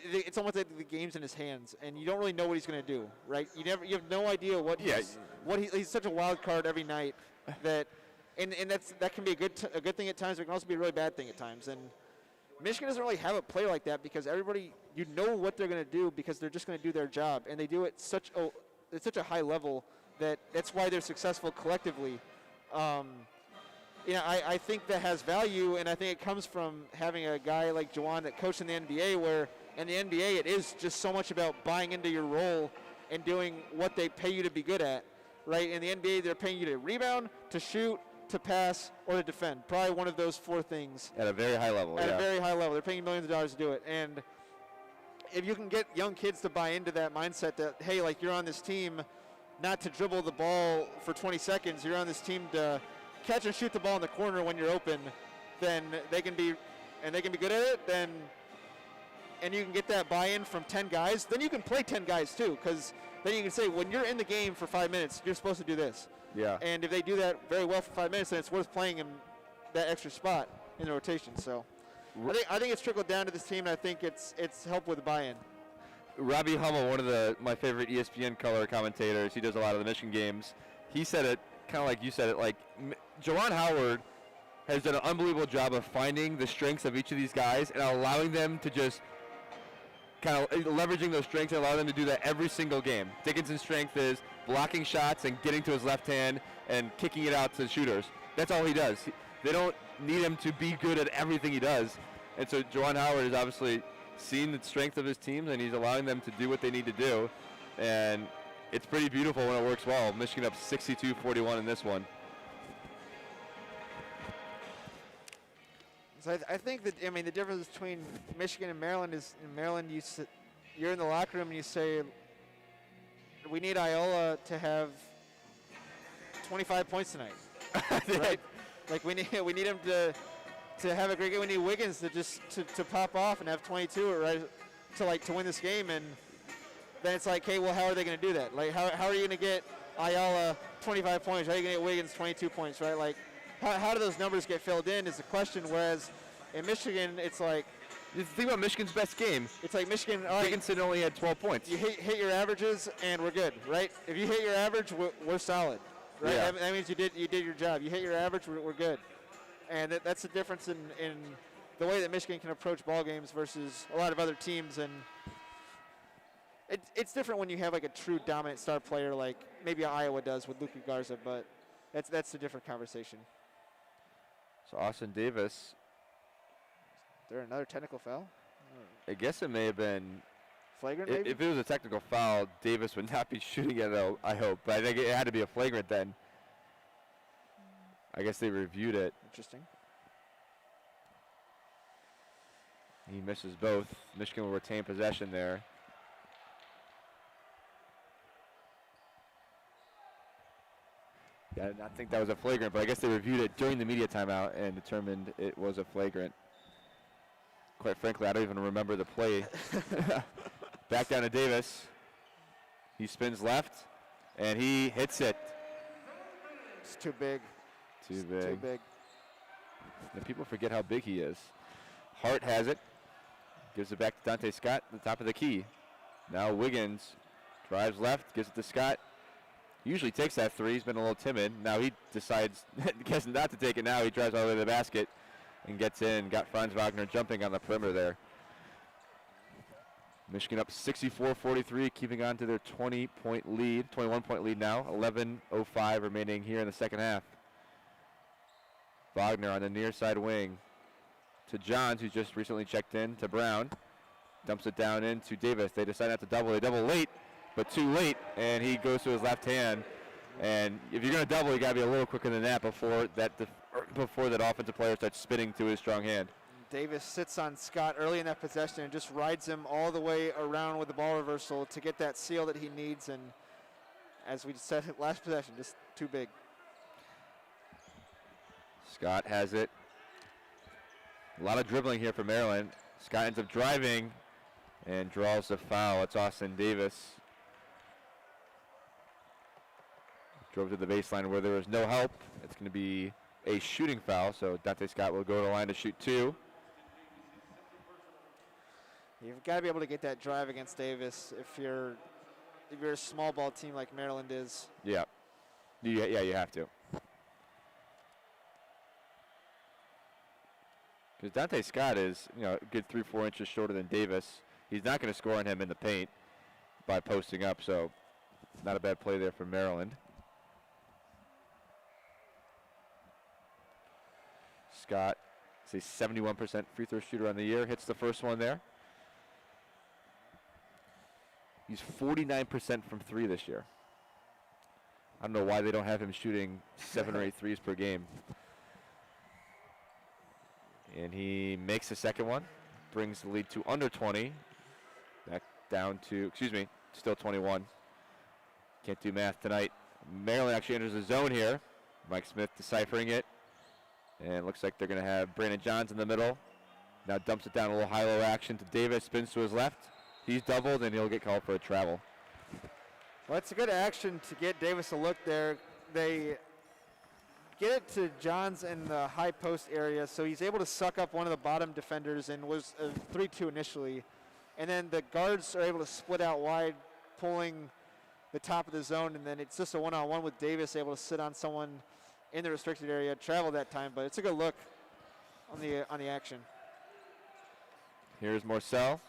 it's almost like the game's in his hands, and you don't really know what he's going to do, right? You have no idea what he's such a wild card every night that, and that can be a good thing at times, but it can also be a really bad thing at times. And Michigan doesn't really have a player like that because everybody, you know what they're going to do because they're just going to do their job, and they do it at such a high level that's why they're successful collectively. I think that has value, and I think it comes from having a guy like Juwan that coached in the NBA, where in the NBA it is just so much about buying into your role and doing what they pay you to be good at, right? In the NBA, they're paying you to rebound, to shoot, to pass, or to defend. Probably one of those 4 things.
At a very high level,
At a very high level. They're paying millions of dollars to do it. And if you can get young kids to buy into that mindset that, hey, like, you're on this team not to dribble the ball for 20 seconds, you're on this team to catch and shoot the ball in the corner when you're open, then they can be good at it, and you can get that buy-in from 10 guys, then you can play 10 guys too, because then you can say, when you're in the game for 5 minutes, you're supposed to do this.
Yeah.
And if they do that very well for 5 minutes, then it's worth playing him that extra spot in the rotation. So I think it's trickled down to this team, and I think it's helped with the buy-in.
Robbie Hummel, one of my favorite ESPN color commentators, he does a lot of the Michigan games. He said it kind of like you said it, like Juwan Howard has done an unbelievable job of finding the strengths of each of these guys and allowing them to just kind of leveraging those strengths and allowing them to do that every single game. Dickinson's strength is blocking shots and getting to his left hand and kicking it out to shooters. That's all he does. They don't need him to be good at everything he does. And so Juwan Howard has obviously seen the strength of his teams, and he's allowing them to do what they need to do. And it's pretty beautiful when it works well. Michigan up 62-41 in this one.
So I think that, I mean, the difference between Michigan and Maryland is, in Maryland, you're in the locker room and you say, we need Iola to have 25 points tonight, right? Like we need him to have a great game. We need Wiggins to pop off and have 22 right to win this game. And then it's like, hey, well, how are they going to do that? Like, how are you going to get Iola 25 points? How are you going to get Wiggins 22 points, right? Like, how do those numbers get filled in is the question, whereas in Michigan, it's like...
Think about Michigan's best game.
It's like Michigan... All right,
Dickinson only had 12 points.
You hit your averages, and we're good, right? If you hit your average, we're solid, right?
Yeah.
That means you did your job. You hit your average, we're good. And that's the difference in the way that Michigan can approach ball games versus a lot of other teams. And it's different when you have like a true dominant star player like maybe Iowa does with Luka Garza, but that's a different conversation.
So Austin Davis.
Is there another technical foul?
I guess it may have been
Flagrant, maybe?
If it was a technical foul, Davis would not be shooting it, though, I hope. But I think it had to be a flagrant then. I guess they reviewed it.
Interesting.
He misses both. Michigan will retain possession there. Yeah, I did not think that was a flagrant, but I guess they reviewed it during the media timeout and determined it was a flagrant. Quite frankly, I don't even remember the play. Back down to Davis. He spins left, and he hits it.
It's too big.
Too
It's
big.
Too big.
And people forget how big he is. Hart has it. Gives it back to Dante Scott at the top of the key. Now Wiggins drives left, gives it to Scott. Usually takes that three. He's been a little timid. Now he decides, guess not to take it now. He drives all the way to the basket and gets in. Got Franz Wagner jumping on the perimeter there. Michigan up 64-43, keeping on to their 20-point lead, 21-point lead now. 11:05 remaining here in the second half. Wagner on the near side wing to Johns, who's just recently checked in, to Brown. Dumps it down into Davis. They decide not to double. They double late, but too late, and he goes to his left hand. And if you're going to double, you got to be a little quicker than that before that offensive player starts spinning to his strong hand.
Davis sits on Scott early in that possession and just rides him all the way around with the ball reversal to get that seal that he needs. And as we said last possession, just too big.
Scott has it. A lot of dribbling here for Maryland. Scott ends up driving and draws the foul. It's Austin Davis. Drove to the baseline where there was no help. It's going to be a shooting foul, so Dante Scott will go to the line to shoot two.
You've got to be able to get that drive against Davis if you're a small ball team like Maryland is.
Yeah, you have to. Because Dante Scott is, a good 3-4 inches shorter than Davis. He's not going to score on him in the paint by posting up, so not a bad play there for Maryland. Scott is a 71% free throw shooter on the year. Hits the first one there. He's 49% from three this year. I don't know why they don't have him shooting 7 or 8 threes per game. And he makes the second one, brings the lead to under 20. Back down to, still 21. Can't do math tonight. Maryland actually enters the zone here. Mike Smith deciphering it. And it looks like they're going to have Brandon Johns in the middle. Now dumps it down, a little high-low action to Davis, spins to his left. He's doubled, and he'll get called for a travel.
Well, it's a good action to get Davis a look there. They get it to Johns in the high post area, so he's able to suck up one of the bottom defenders and was a 3-2 initially. And then the guards are able to split out wide, pulling the top of the zone, and then it's just a one-on-one with Davis able to sit on someone in the restricted area, travel that time, but it's a good look on the action.
Here's Morcell,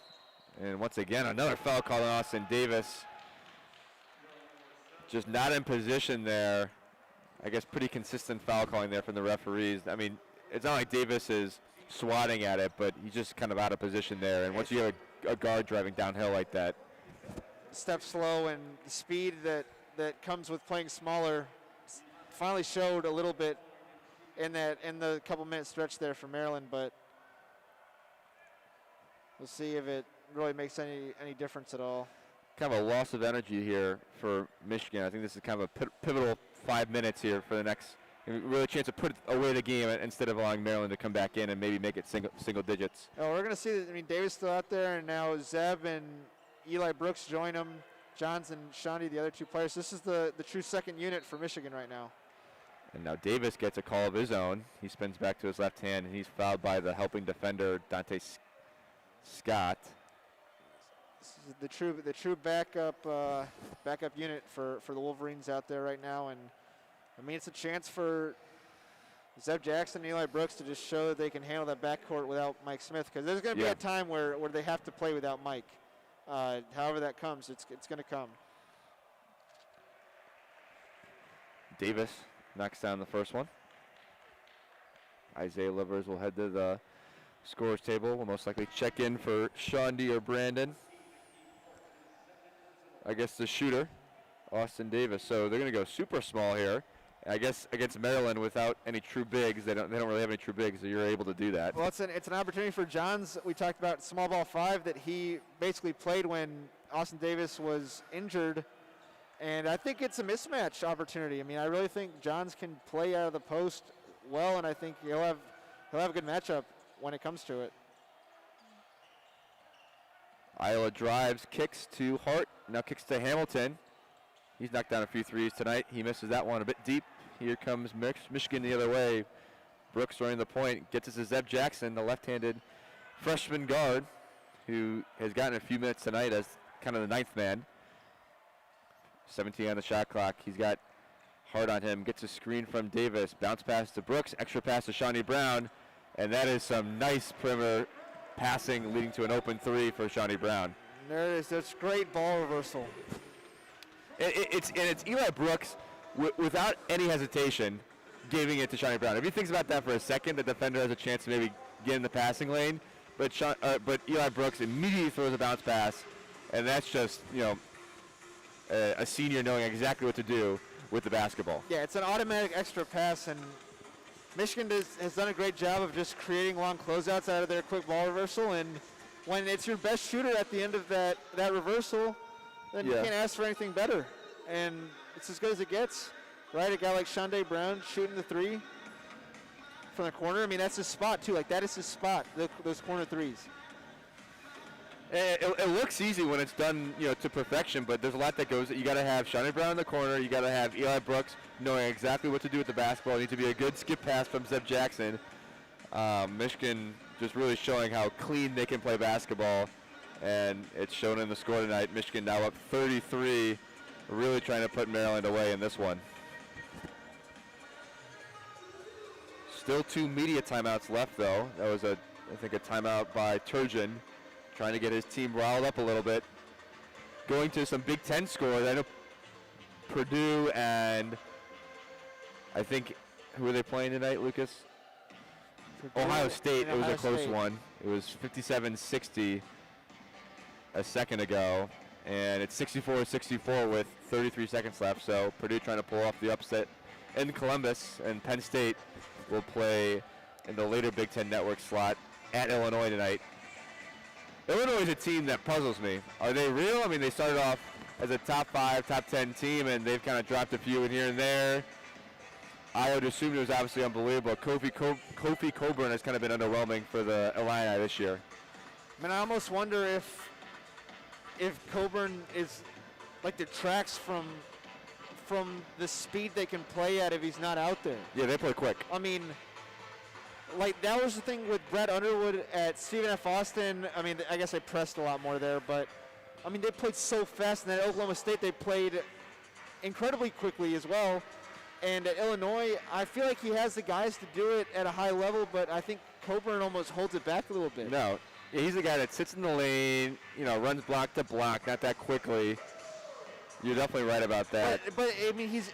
and once again, another foul called on Austin Davis. Just not in position there. I guess pretty consistent foul calling there from the referees. I mean, it's not like Davis is swatting at it, but he's just kind of out of position there. And once you have a guard driving downhill like that.
Step slow, and the speed that comes with playing smaller finally showed a little bit in the couple-minute stretch there for Maryland, but we'll see if it really makes any difference at all.
Kind of a loss of energy here for Michigan. I think this is kind of a pivotal 5 minutes here for the next, really a chance to put away the game instead of allowing Maryland to come back in and maybe make it single digits.
Oh, we're going to see that. Davis still out there, and now Zeb and Eli Brooks join him. Johns and Shandi, the other two players. This is the true second unit for Michigan right now.
And now Davis gets a call of his own. He spins back to his left hand, and he's fouled by the helping defender, Dante Scott.
This is the true backup unit for the Wolverines out there right now, and I mean it's a chance for Zeb Jackson and Eli Brooks to just show that they can handle that backcourt without Mike Smith, because there's going to be a time where they have to play without Mike. However that comes, it's going to come.
Davis knocks down the first one. Isaiah Livers will head to the scorer's table. We'll most likely check in for Shandi or Brandon. I guess, the shooter, Austin Davis. So they're going to go super small here. I guess against Maryland without any true bigs, they don't really have any true bigs, so you're able to do that.
Well, it's an opportunity for Johns. We talked about small ball 5 that he basically played when Austin Davis was injured, and I think it's a mismatch opportunity. I mean, I really think Johns can play out of the post well, and I think he'll have a good matchup when it comes to it.
Iowa drives, kicks to Hart, now kicks to Hamilton. He's knocked down a few threes tonight. He misses that one a bit deep. Here comes Michigan the other way. Brooks running the point, gets it to Zeb Jackson, the left-handed freshman guard, who has gotten a few minutes tonight as kind of the ninth man. 17 on the shot clock. He's got Hart on him, gets a screen from Davis, bounce pass to Brooks, extra pass to Shawnee Brown, and that is some nice perimeter passing leading to an open 3 for Shawnee Brown.
There it is. That's great ball reversal.
It's Eli Brooks without any hesitation giving it to Shawnee Brown. If he thinks about that for a second, the defender has a chance to maybe get in the passing lane, but Eli Brooks immediately throws a bounce pass, and that's just, a senior knowing exactly what to do with the basketball.
Yeah, it's an automatic extra pass, and Michigan has done a great job of just creating long closeouts out of their quick ball reversal, and when it's your best shooter at the end of that reversal, then you can't ask for anything better. And it's as good as it gets, right? A guy like Shawnee Brown shooting the 3 from the corner. I mean, that's his spot, too. Like, that is his spot, those corner threes.
It looks easy when it's done, to perfection, but there's a lot that goes. You got to have Shawnee Brown in the corner. You got to have Eli Brooks knowing exactly what to do with the basketball. It needs to be a good skip pass from Zeb Jackson. Michigan just really showing how clean they can play basketball, and it's shown in the score tonight. Michigan now up 33, really trying to put Maryland away in this one. Still 2 media timeouts left, though. That was I think a timeout by Turgeon, trying to get his team riled up a little bit. Going to some Big Ten scores. I know Purdue and I think, who are they playing tonight, Lucas? Ohio State. It was a close one. It was 57-60 a second ago, and it's 64-64 with 33 seconds left. So Purdue trying to pull off the upset in Columbus, and Penn State will play in the later Big Ten Network slot at Illinois tonight. Illinois is a team that puzzles me. Are they real? I mean, they started off as a top 5, top 10 team, and they've kind of dropped a few in here and there. Io DeSumo is obviously unbelievable. Kofi Coburn has kind of been underwhelming for the Illini this year.
I mean, I almost wonder if Coburn is like detracts from the speed they can play at if he's not out there.
Yeah, they play quick.
I mean, like, that was the thing with Brett Underwood at Stephen F. Austin. I mean, I guess they pressed a lot more there, but I mean, they played so fast, and at Oklahoma State they played incredibly quickly as well. And at Illinois, I feel like he has the guys to do it at a high level, but I think Coburn almost holds it back a little bit.
No, he's the guy that sits in the lane, runs block to block, not that quickly. You're definitely right about that.
But he's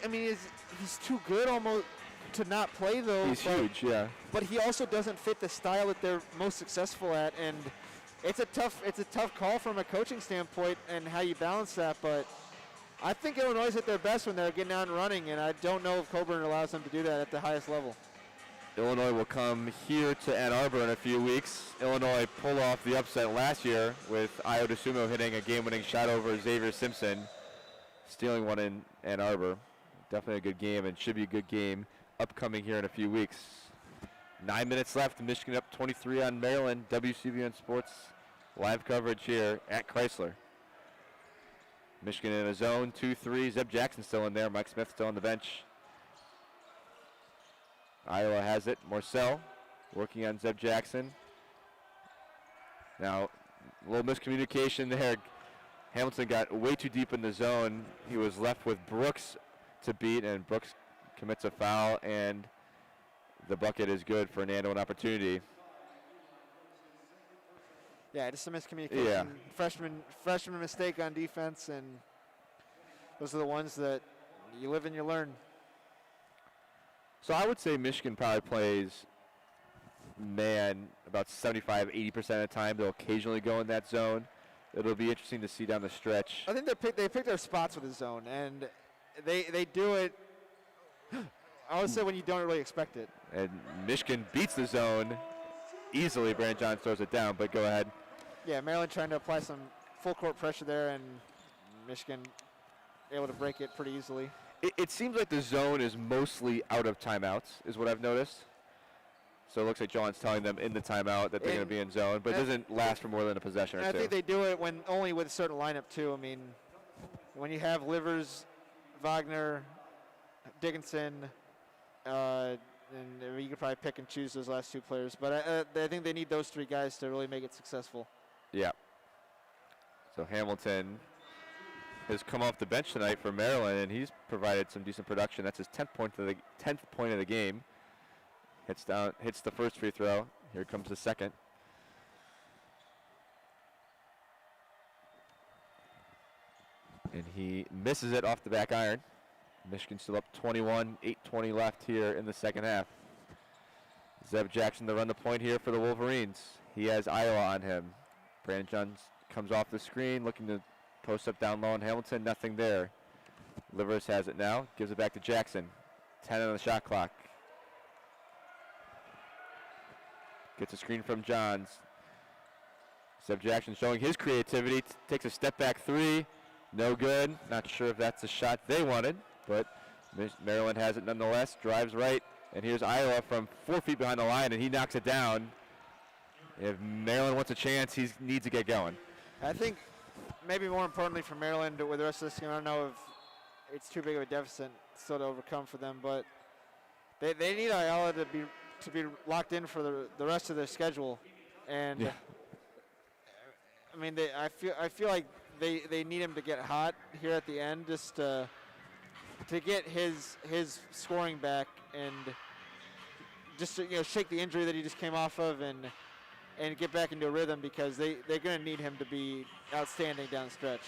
too good almost to not play, though.
He's huge, yeah.
But he also doesn't fit the style that they're most successful at, and it's a tough call from a coaching standpoint and how you balance that. But I think Illinois is at their best when they're getting out and running, and I don't know if Coburn allows them to do that at the highest level.
Illinois will come here to Ann Arbor in a few weeks. Illinois pulled off the upset last year with Io DeSumo hitting a game-winning shot over Xavier Simpson, stealing one in Ann Arbor. Definitely a good game, and should be a good game upcoming here in a few weeks. 9 minutes left. Michigan up 23 on Maryland. WCBN Sports live coverage here at Chrysler. Michigan in a zone, 2-3. Zeb Jackson still in there. Mike Smith still on the bench. Iowa has it. Morcell working on Zeb Jackson. Now, a little miscommunication there. Hamilton got way too deep in the zone. He was left with Brooks to beat, and Brooks commits a foul, and the bucket is good for an and-one opportunity.
Yeah, just a miscommunication.
Yeah.
Freshman mistake on defense, and those are the ones that you live and you learn.
So I would say Michigan probably plays man about 75-80% of the time. They'll occasionally go in that zone. it'll be interesting to see down the stretch.
I think they pick their spots with the zone, and they do it, I would say, when you don't really expect it.
And Michigan beats the zone easily. Brandon Johns throws it down, but go ahead.
Yeah, Maryland trying to apply some full court pressure there, and Michigan able to break it pretty easily.
It seems like the zone is mostly out of timeouts, is what I've noticed. So it looks like John's telling them in the timeout that they're going to be in zone, but it doesn't last for more than a possession or two.
I think they do it when only with a certain lineup too. I mean, when you have Livers, Wagner, Dickinson, and you can probably pick and choose those last two players. But I think they need those three guys to really make it successful.
Yeah. So Hamilton has come off the bench tonight for Maryland, and he's provided some decent production. That's his 10th point of the game. Hits the first free throw. Here comes the second. And he misses it off the back iron. Michigan still up 21, 8:20 left here in the second half. Zeb Jackson to run the point here for the Wolverines. He has Iowa on him. Brandon Johns comes off the screen, looking to post up down low on Hamilton. Nothing there. Livers has it now. Gives it back to Jackson. 10 on the shot clock. Gets a screen from Johns. Zeb Jackson showing his creativity. Takes a step back three. No good. Not sure if that's the shot they wanted, but Maryland has it nonetheless. Drives right. And here's Iowa from 4 feet behind the line, and he knocks it down. If Maryland wants a chance, he needs to get going.
I think maybe more importantly for Maryland with the rest of this game, I don't know if it's too big of a deficit still to overcome for them, but they need Iowa to be locked in for the rest of their schedule. And
yeah.
I mean, I feel like they need him to get hot here at the end, just to get his scoring back and just to, shake the injury that he just came off of and get back into a rhythm, because they're going to need him to be outstanding down the stretch.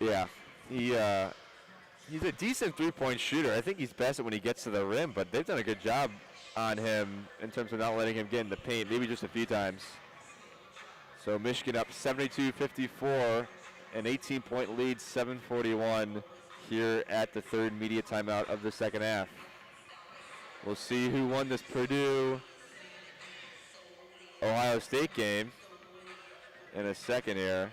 Yeah, he's a decent three-point shooter. I think he's best when he gets to the rim, but they've done a good job on him in terms of not letting him get in the paint, maybe just a few times. So Michigan up 72-54, an 18-point lead, 7:41 here at the third media timeout of the second half. We'll see who won this Purdue-Ohio State game in a second here.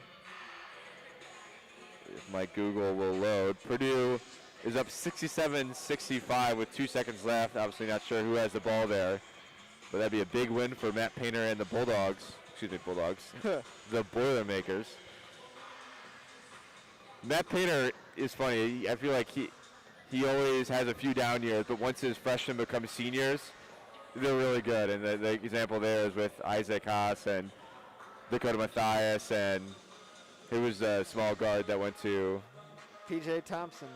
If my Google will load. Purdue is up 67-65 with 2 seconds left. Obviously not sure who has the ball there, but that'd be a big win for Matt Painter and the Bulldogs. Excuse me, Bulldogs. The Boilermakers. Matt Painter is funny. I feel like he always has a few down years, but once his freshmen become seniors, they're really good. And the example there is with Isaac Haas and Dakota Mathias, and who was a small guard that went to
P.J. Thompson.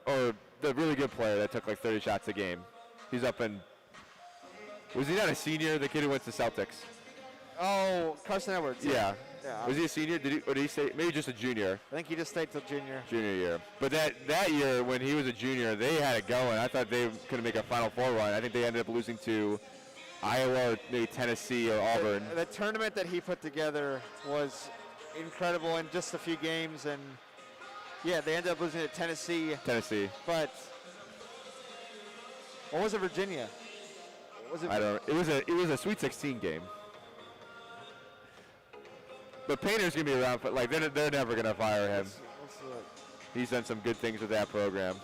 Or the really good player that took like 30 shots a game. He's up in. Was he not a senior? The kid who went to Celtics.
Oh, Carson Edwards.
Yeah.
Yeah.
Was he a senior? Or did he stay? Maybe just a junior.
I think he just stayed till junior.
Junior year. But that year when he was a junior, they had it going. I thought they could make a Final Four run. I think they ended up losing to Iowa or maybe Tennessee or Auburn.
The tournament that he put together was incredible in just a few games, and yeah, they ended up losing to Tennessee. But what was it, Virginia? Was it?
I don't know. It was a Sweet 16 game. But Painter's gonna be around for they're never gonna fire him.
Let's look.
He's done some good things with that program.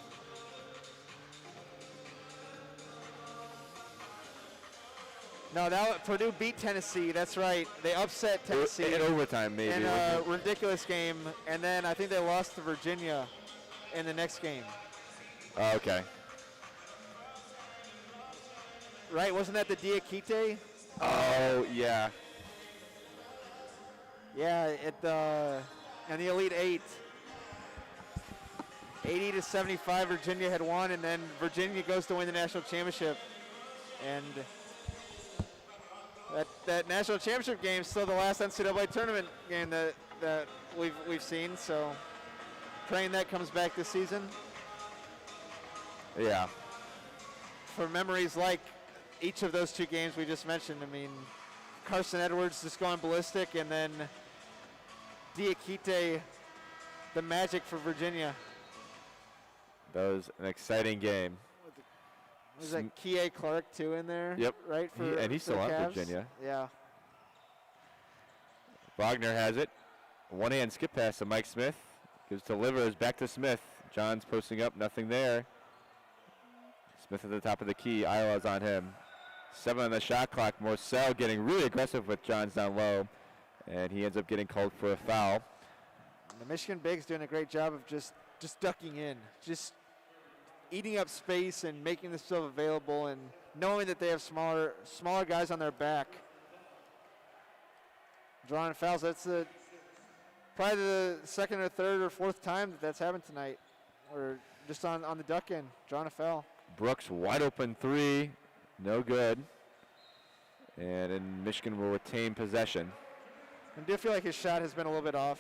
No, Purdue beat Tennessee. That's right. They upset Tennessee
in overtime, maybe.
in a ridiculous game, and then I think they lost to Virginia in the next game.
Oh, okay.
Right? Wasn't that the Diakite?
Oh, yeah.
Yeah, in the Elite Eight. 80-75, Virginia had won, and then Virginia goes to win the national championship. And that national championship game is still the last NCAA tournament game that we've seen. So praying that comes back this season.
Yeah.
For memories like each of those two games we just mentioned, I mean, Carson Edwards just going ballistic, and then Diakite, the magic for Virginia.
That was an exciting game.
Was that Kie Clark too in there?
Yep.
Right for
And he's
for
still on
Cavs?
Virginia.
Yeah.
Wagner has it. One-hand skip pass to Mike Smith. Gives to Livers, back to Smith. Johns posting up, nothing there. Smith at the top of the key. Iowa's on him. 7 on the shot clock. Morcell getting really aggressive with Johns down low. And he ends up getting called for a foul.
And the Michigan Bigs doing a great job of just ducking in. Just eating up space and making themselves available and knowing that they have smaller guys on their back. Drawing fouls. That's probably the second or third or fourth time that's happened tonight. Or just on the duck in, drawing a foul.
Brooks wide open three. No good. And Michigan will retain possession.
I do feel like his shot has been a little bit off,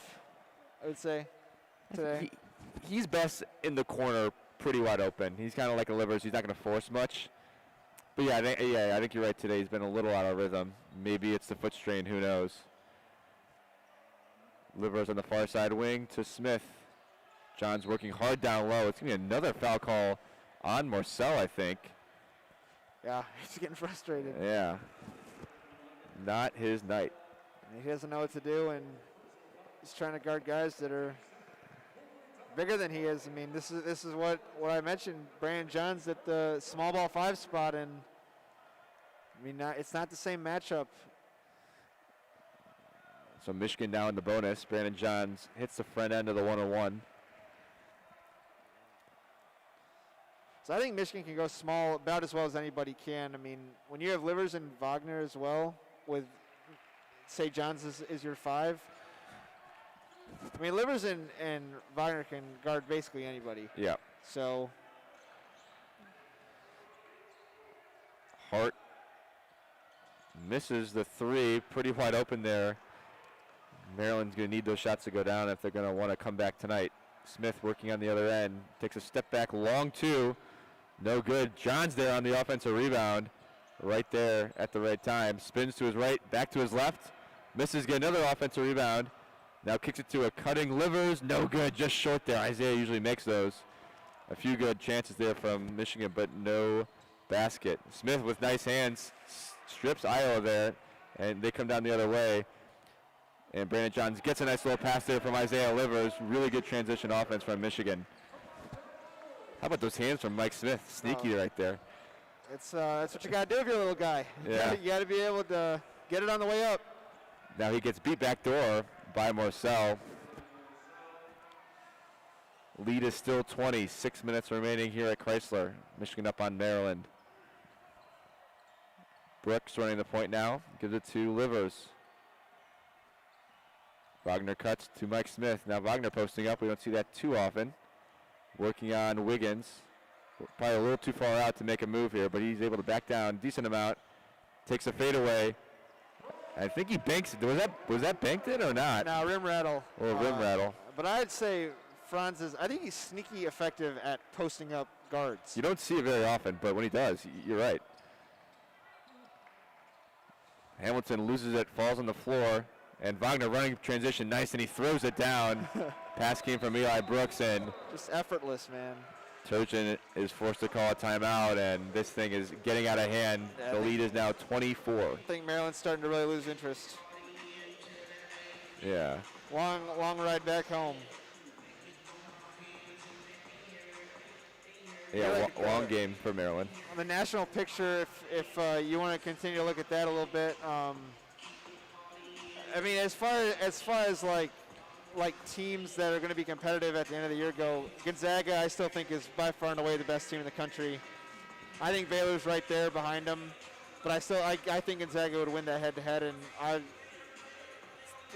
I would say, today.
He's best in the corner, pretty wide open. He's kind of like a Livers. He's not going to force much. But yeah, I think you're right. Today he's been a little out of rhythm. Maybe it's the foot strain. Who knows? Livers on the far side wing to Smith. John's working hard down low. It's going to be another foul call on Morcell, I think.
Yeah, he's getting frustrated.
Yeah. Not his night.
He doesn't know what to do, and he's trying to guard guys that are bigger than he is. I mean, this is what I mentioned. Brandon Johns at the small ball 5 spot, and I mean, it's not the same matchup.
So Michigan now in the bonus. Brandon Johns hits the front end of the 101.
So I think Michigan can go small about as well as anybody can. I mean, when you have Livers and Wagner as well, with, say, Johns is your 5. I mean, Livers and Wagner can guard basically anybody.
Yeah.
So
Hart misses the 3, pretty wide open there. Maryland's going to need those shots to go down if they're going to want to come back tonight. Smith working on the other end, takes a step back, long 2, no good. Johns there on the offensive rebound, right there at the right time. Spins to his right, back to his left, misses, get another offensive rebound. Now kicks it to a cutting Livers, no good, just short there. Isaiah usually makes those. A few good chances there from Michigan, but no basket. Smith with nice hands strips Iowa there, and they come down the other way. And Brandon Johns gets a nice little pass there from Isaiah Livers. Really good transition offense from Michigan. How about those hands from Mike Smith? Sneaky right there.
That's what you got to do if you're a little guy.
Yeah.
You got to be able to get it on the way up.
Now he gets beat back door by Morcell. Lead is still 20. 6 minutes remaining here at Chrysler. Michigan up on Maryland. Brooks running the point now. Gives it to Livers. Wagner cuts to Mike Smith. Now Wagner posting up. We don't see that too often. Working on Wiggins. Probably a little too far out to make a move here, but he's able to back down decent amount. Takes a fadeaway. I think he banks it. Was that banked in or not?
Now rim rattle.
Or rim rattle.
But I'd say Franz I think he's sneaky effective at posting up guards.
You don't see it very often, but when he does, you're right. Hamilton loses it, falls on the floor. And Wagner running transition nice, and he throws it down. Pass came from Eli Brooks, and
just effortless, man.
Trojan is forced to call a timeout, and this thing is getting out of hand.
Yeah,
the lead is now 24.
I think Maryland's starting to really lose interest.
Yeah.
Long ride back home.
Yeah, long game for Maryland.
On the national picture, if you want to continue to look at that a little bit, I mean, as far as like teams that are going to be competitive at the end of the year go, Gonzaga I still think is by far and away the best team in the country. I think Baylor's right there behind them, but I think Gonzaga would win that head-to-head, and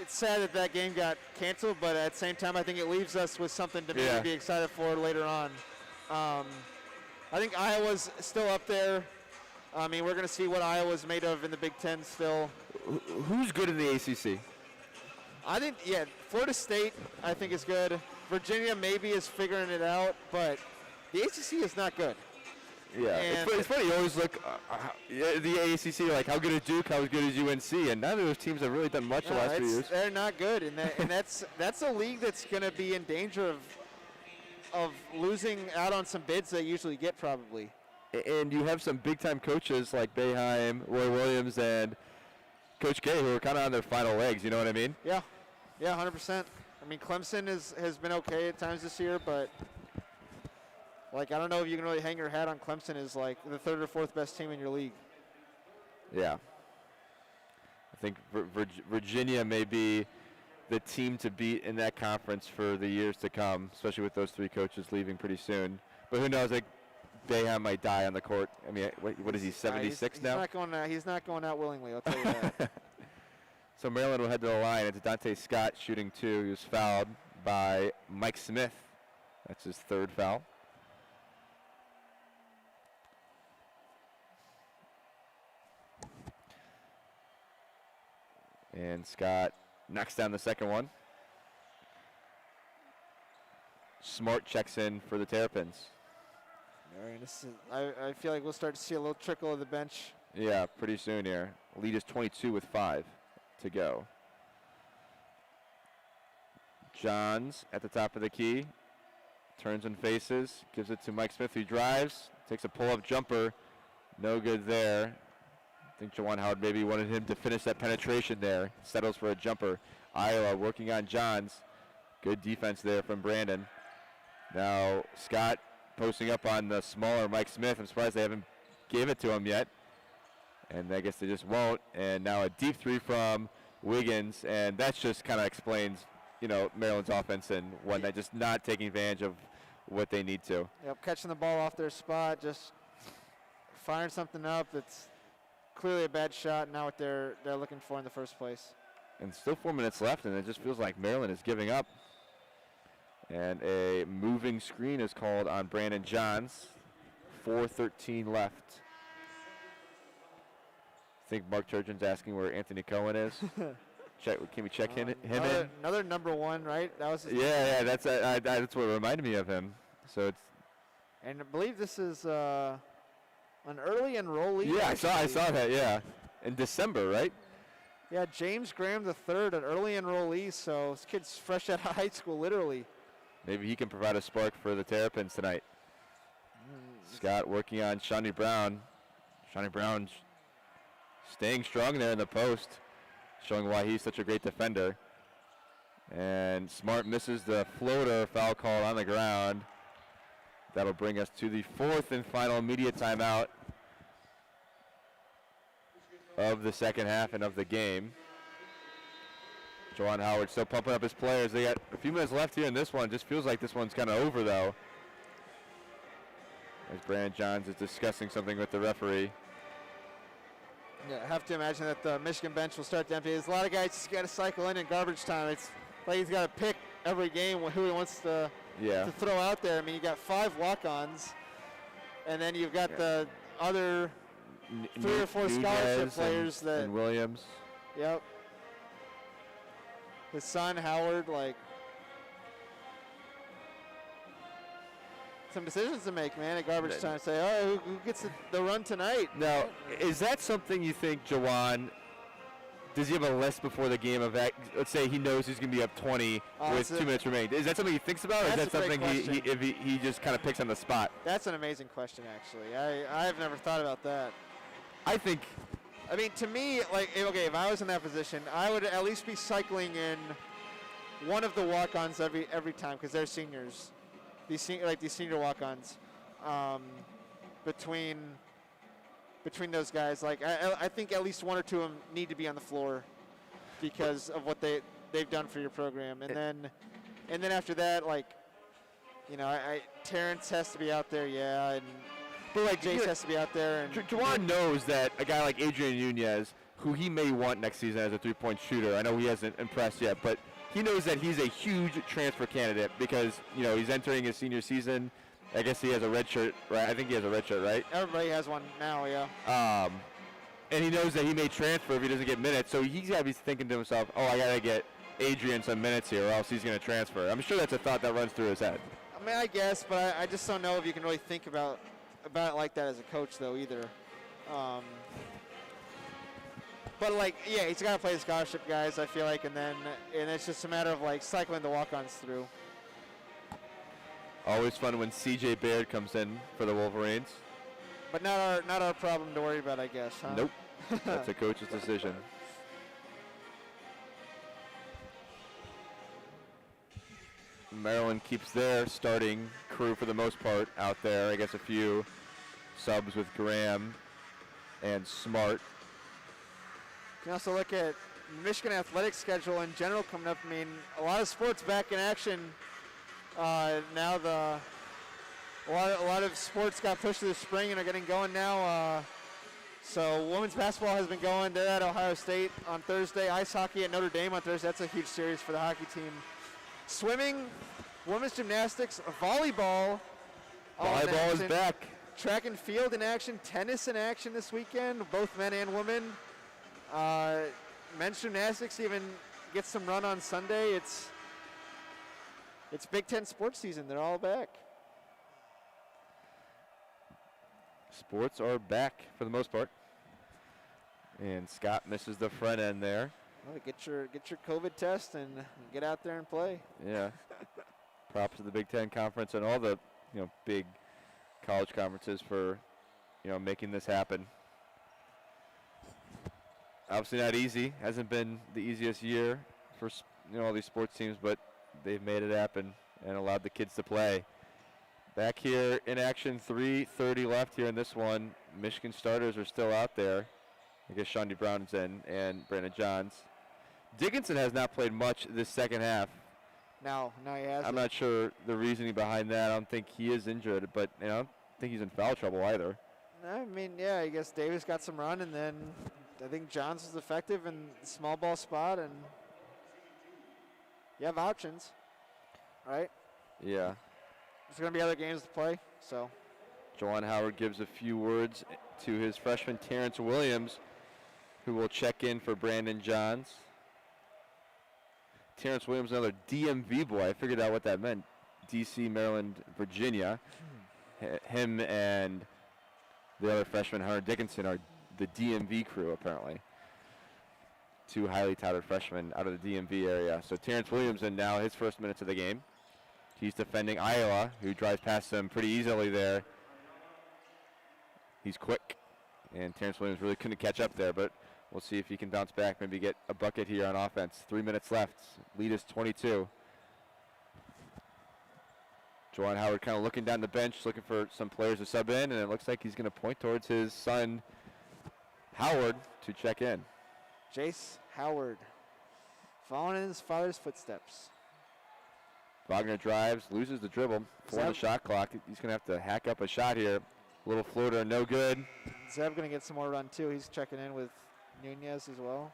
it's sad that game got canceled, but at the same time I think it leaves us with something to maybe be excited for later on. I think Iowa's still up there. I mean, we're going to see what Iowa's made of in the Big Ten still.
Who's good in the ACC?
I think, Florida State I think is good. Virginia maybe is figuring it out, but the ACC is not good.
Yeah,
And
it's funny. You always look the AACC, like how good is Duke, how good is UNC, and none of those teams have really done much the last few years.
They're not good, and that's a league that's going to be in danger of losing out on some bids they usually get probably.
And you have some big-time coaches like Boeheim, Roy Williams, and Coach K, who are kind of on their final legs. You know what I mean?
Yeah, 100%. I mean, Clemson has been okay at times this year, but like I don't know if you can really hang your hat on Clemson as like the third or fourth best team in your league.
Yeah. I think Virginia may be the team to beat in that conference for the years to come, especially with those three coaches leaving pretty soon. But who knows? Like Boeheim might die on the court. I mean, what is he? 76 now.
He's not going out willingly. I'll tell you that.
So Maryland will head to the line. It's Dante Scott shooting two. He was fouled by Mike Smith. That's his third foul. And Scott knocks down the second one. Smart checks in for the Terrapins.
All right, I feel like we'll start to see a little trickle of the bench.
Yeah, pretty soon here. Lead is 22 with 5 to go. Johns at the top of the key. Turns and faces. Gives it to Mike Smith, who drives. Takes a pull-up jumper. No good there. I think Jawan Howard maybe wanted him to finish that penetration there. Settles for a jumper. Iowa working on Johns. Good defense there from Brandon. Now Scott posting up on the smaller Mike Smith. I'm surprised they haven't gave it to him yet. And I guess they just won't. And now a deep three from Wiggins. And that just kind of explains, Maryland's offense and when they're just not taking advantage of what they need to.
Yep, catching the ball off their spot, just firing something up that's clearly a bad shot, not what they're looking for in the first place.
And still 4 minutes left, and it just feels like Maryland is giving up. And a moving screen is called on Brandon Johns. 4:13 left. I think Mark Turgeon's asking where Anthony Cohen is. Can we check him in?
Another number one, right? That was his
yeah. That's what reminded me of him. So it's.
And I believe this is an early enrollee.
Yeah, I saw that. Yeah, in December, right?
Yeah, James Graham III, an early enrollee. So this kid's fresh out of high school, literally.
Maybe he can provide a spark for the Terrapins tonight. Scott working on Shawnee Brown. Shawnee Brown staying strong there in the post, showing why he's such a great defender. And Smart misses the floater, foul call on the ground. That'll bring us to the fourth and final immediate timeout of the second half and of the game. Jawan Howard still pumping up his players. They got a few minutes left here in this one. Just feels like this one's kind of over, though. As Brandon Johns is discussing something with the referee.
Yeah, I have to imagine that the Michigan bench will start to empty. There's a lot of guys just got to cycle in garbage time. It's like he's got to pick every game who he wants to throw out there. I mean, you got 5 walk-ons, and then you've got the other 3 or 4 scholarship players
and Williams.
Yep. His son Howard, some decisions to make, man, at garbage time. Say, who gets the run tonight?
Now, is that something you think Jawan, does he have a list before the game of, let's say he knows he's going to be up 20 with 2 minutes remaining. Is that something he thinks about, or is that something he just kind of picks on the spot?
That's an amazing question, actually. I've never thought about that. I mean, to me, if I was in that position, I would at least be cycling in one of the walk-ons every time, because they're seniors. These senior walk-ons, between those guys, I think at least 1 or 2 of them need to be on the floor because of what they've done for your program, and then after that, Terrence has to be out there, and Jace has to be out there. And
Jawan knows that a guy like Adrian Nunez, who he may want next season as a 3-point shooter, I know he hasn't impressed yet, but he knows that he's a huge transfer candidate because, he's entering his senior season. I guess he has a red shirt, right? I think he has a red shirt, right?
Everybody has one now, yeah.
And he knows that he may transfer if he doesn't get minutes, so he's got to be thinking to himself, I got to get Adrian some minutes here or else he's going to transfer. I'm sure that's a thought that runs through his head.
I mean, I guess, but I just don't know if you can really think about about it like that as a coach, though, either. But, like, yeah, he's got to play the scholarship guys, I feel like, and it's just a matter of, like, cycling the walk-ons through.
Always fun when C.J. Baird comes in for the Wolverines.
But not our problem to worry about, I guess, huh?
Nope. That's a coach's decision. Maryland keeps their starting crew for the most part out there. I guess a few subs with Graham and Smart.
You can also look at Michigan athletics schedule in general coming up. I mean, a lot of sports back in action. Now a lot of sports got pushed to the spring and are getting going now. So women's basketball has been going. They're at Ohio State on Thursday. Ice hockey at Notre Dame on Thursday. That's a huge series for the hockey team. Swimming, women's gymnastics, volleyball.
Volleyball is back.
Track and field in action. Tennis in action this weekend, both men and women. Men's gymnastics even gets some run on Sunday. It's Big Ten sports season. They're all back.
Sports are back for the most part. And Scott misses the front end there.
Well, get your COVID test and get out there and play.
Yeah. Props to the Big Ten Conference and all the big college conferences for making this happen. Obviously not easy. Hasn't been the easiest year for all these sports teams, but they've made it happen and allowed the kids to play. Back here in action, 3:30 left here in this one. Michigan starters are still out there. I guess Shawnee Brown's in and Brandon Johns. Dickinson has not played much this second half.
No, he hasn't.
I'm not sure the reasoning behind that. I don't think he is injured, but I don't think he's in foul trouble either.
I mean, yeah, I guess Davis got some run, and then I think Johns was effective in the small ball spot, and you have options, right?
Yeah.
There's going to be other games to play, so.
Juwan Howard gives a few words to his freshman Terrence Williams, who will check in for Brandon Johns. Terrence Williams, another DMV boy. I figured out what that meant. D.C., Maryland, Virginia. Him and the other freshman, Hunter Dickinson, are the DMV crew, apparently. Two highly touted freshmen out of the DMV area. So Terrence Williams in now his first minutes of the game. He's defending Iowa, who drives past him pretty easily there. He's quick, and Terrence Williams really couldn't catch up there, but we'll see if he can bounce back, maybe get a bucket here on offense. 3 minutes left. Lead is 22. Juwan Howard kind of looking down the bench, looking for some players to sub in, and it looks like he's going to point towards his son, Howard, to check in.
Jace Howard, following in his father's footsteps.
Wagner drives, loses the dribble, for the shot clock. He's going to have to hack up a shot here. Little floater, no good.
Zeb going to get some more run, too. He's checking in with Nunez as well.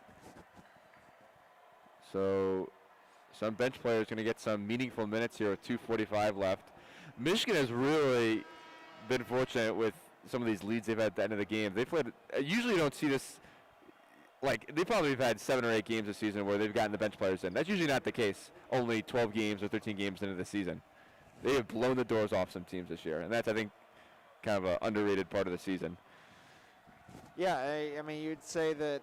So some bench players going to get some meaningful minutes here with 2:45 left. Michigan has really been fortunate with some of these leads they've had at the end of the game. They've played, usually you don't see this, like they probably have had 7 or 8 games this season where they've gotten the bench players in. That's usually not the case, only 12 games or 13 games into the season. They have blown the doors off some teams this year, and that's, I think, kind of an underrated part of the season.
Yeah, I mean, you'd say that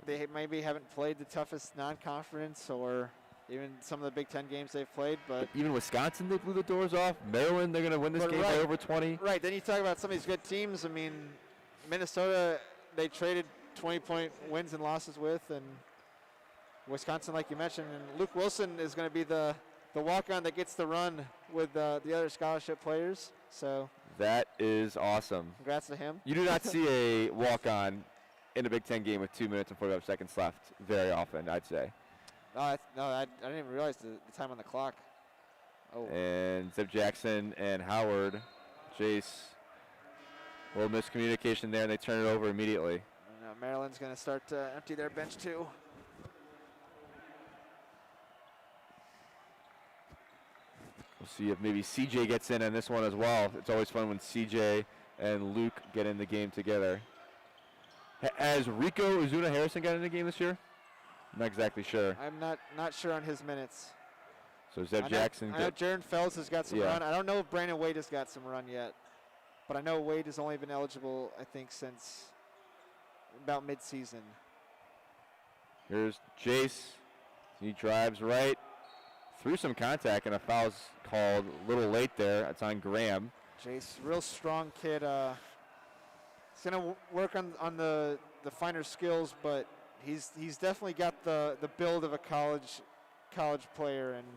they maybe haven't played the toughest non-conference or even some of the Big Ten games they've played, but
even Wisconsin, they blew the doors off. Maryland, they're going to win this game by over 20.
Right, then you talk about some of these good teams. I mean, Minnesota, they traded 20-point wins and losses with, and Wisconsin, like you mentioned, and Luke Wilson is going to be the walk-on that gets the run with the other scholarship players. So
that is awesome.
Congrats to him.
You do not see a walk-on in a Big Ten game with 2 minutes and 45 seconds left very often, I'd say.
I didn't even realize the time on the clock. Oh.
And Zeb Jackson and Howard, Jace, a little miscommunication there, and they turn it over immediately.
Maryland's going to start to empty their bench too.
We'll see if maybe CJ gets in on this one as well. It's always fun when CJ and Luke get in the game together. Has Rico Uzuna Harrison got in the game this year? I'm not exactly sure.
I'm not sure on his minutes.
So Zeb Jackson.
I know Jaron Fells has got some run. I don't know if Brandon Wade has got some run yet. But I know Wade has only been eligible, I think, since about mid-season.
Here's Jace. He drives right through some contact, and a foul's called a little late there. It's on Graham.
Jace, real strong kid. He's going to work on the finer skills, but he's definitely got the build of a college player, and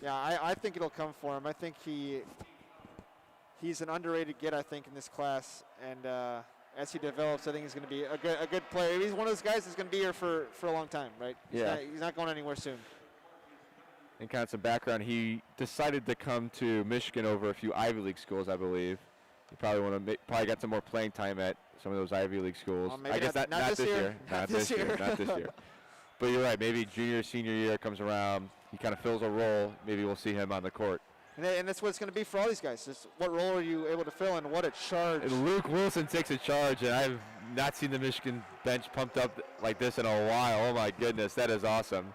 yeah, I think it'll come for him. I think he's an underrated kid, I think, in this class, and as he develops, I think he's going to be a good player. He's one of those guys that's going to be here for a long time, right? He's not going anywhere soon.
And kind of some background, he decided to come to Michigan over a few Ivy League schools, I believe. He probably got some more playing time at some of those Ivy League schools.
Well,
I guess not this year. Not this year. But you're right. Maybe junior, senior year comes around. He kind of fills a role. Maybe we'll see him on the court.
And that's what it's going to be for all these guys. Just what role are you able to fill, and what a charge.
And Luke Wilson takes a charge, and I've not seen the Michigan bench pumped up like this in a while. Oh, my goodness. That is awesome.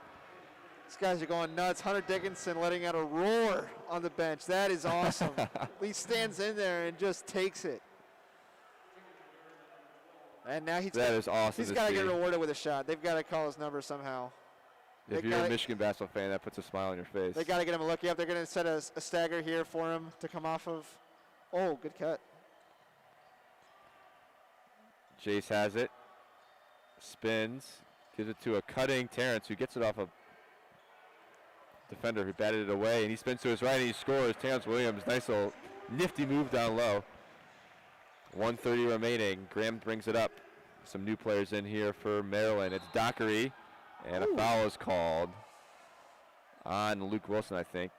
These guys are going nuts. Hunter Dickinson letting out a roar on the bench. That is awesome. He stands in there and just takes it. And now he's
awesome.
He's got to get rewarded with a shot. They've got to call his number somehow.
If you're a Michigan basketball fan, that puts a smile on your face.
They got to get him a look. Yep, they're going to set a stagger here for him to come off of. Oh, good cut.
Jace has it. Spins. Gives it to a cutting Terrence, who gets it off a defender who batted it away, and he spins to his right and he scores. Terrence Williams, nice little nifty move down low. 1:30 remaining. Graham brings it up. Some new players in here for Maryland. It's Dockery, and a foul is called on Luke Wilson, I think.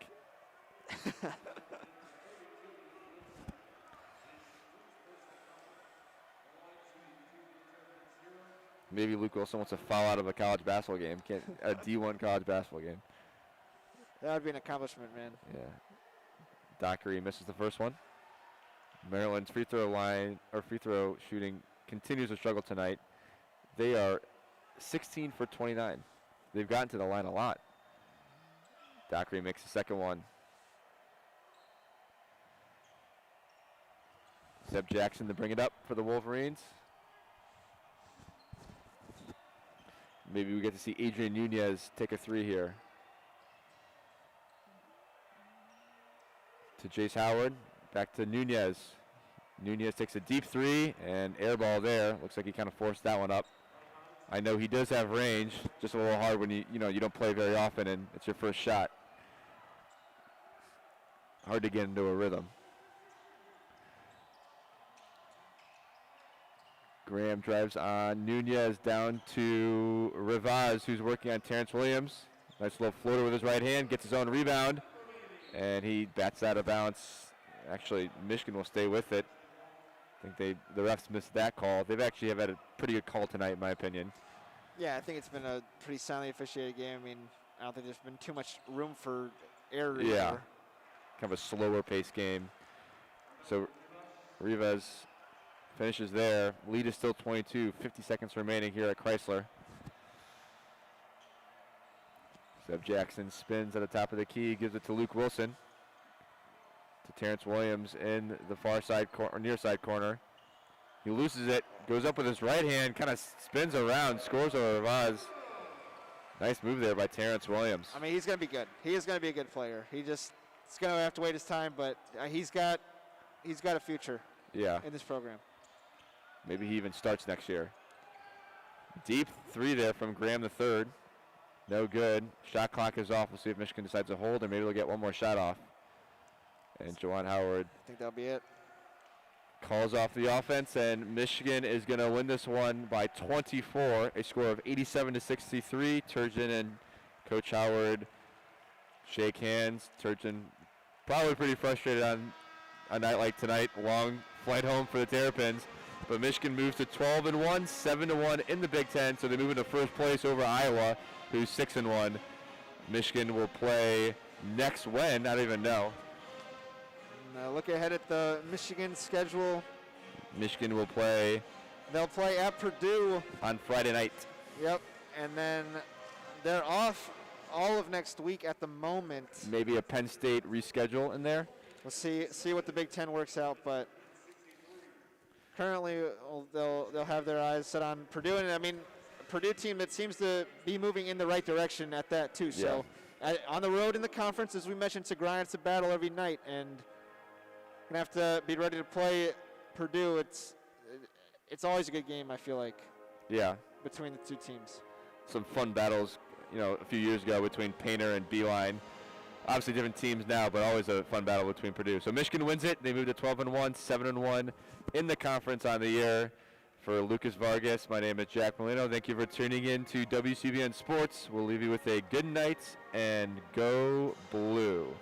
Maybe Luke Wilson wants to foul out of a college basketball game. A D1 college basketball game.
That would be an accomplishment, man.
Yeah. Dockery misses the first one. Maryland's free throw shooting continues to struggle tonight. They are 16 for 29. They've gotten to the line a lot. Dockery makes the second one. Zeb Jackson to bring it up for the Wolverines. Maybe we get to see Adrian Nunez take a three here. To Jace Howard, back to Nunez. Nunez takes a deep three and air ball there. Looks like he kind of forced that one up. I know he does have range, just a little hard when you don't play very often and it's your first shot. Hard to get into a rhythm. Graham drives on Nunez down to Rivaz, who's working on Terrence Williams. Nice little floater with his right hand, gets his own rebound. And he bats out of bounds. Actually, Michigan will stay with it. I think the refs missed that call. They've actually had a pretty good call tonight, in my opinion.
Yeah, I think it's been a pretty soundly officiated game. I mean, I don't think there's been too much room for error.
Yeah, kind of a slower paced game. So Rivas finishes there. Lead is still 22. 50 seconds remaining here at Chrysler. Zeb Jackson spins at the top of the key, gives it to Luke Wilson. To Terrence Williams in the far side or near side corner. He loses it, goes up with his right hand, kind of spins around, scores over Vaz. Nice move there by Terrence Williams.
I mean, he's going to be good. He is going to be a good player. He's going to have to wait his time, but he's got a future.
Yeah.
In this program.
Maybe he even starts next year. Deep three there from Graham the third. No good. Shot clock is off. We'll see if Michigan decides to hold, or maybe they'll get one more shot off. And Juwan Howard,
I think that'll be it,
calls off the offense, and Michigan is going to win this one by 24, a score of 87-63. Turgeon and Coach Howard shake hands. Turgeon probably pretty frustrated on a night like tonight. Long flight home for the Terrapins. But Michigan moves to 12-1, 7-1 in the Big Ten, so they move into first place over Iowa, who's 6-1. Michigan will play next when? I don't even know.
Look ahead at the Michigan schedule.
Michigan will play.
They'll play at Purdue
on Friday night.
Yep, and then they're off all of next week at the moment.
Maybe a Penn State reschedule in there.
We'll see what the Big Ten works out, but currently they'll have their eyes set on Purdue, and I mean, a Purdue team that seems to be moving in the right direction at that too. So on the road in the conference, as we mentioned, it's a grind, it's a battle every night, and gonna have to be ready to play Purdue. It's always a good game, I feel like.
Yeah.
Between the two teams.
Some fun battles, a few years ago between Painter and Beeline. Obviously different teams now, but always a fun battle between Purdue. So Michigan wins it. They move to 12-1, 7-1 in the conference on the year. For Lucas Vargas, my name is Jack Molino. Thank you for tuning in to WCBN Sports. We'll leave you with a good night and go blue.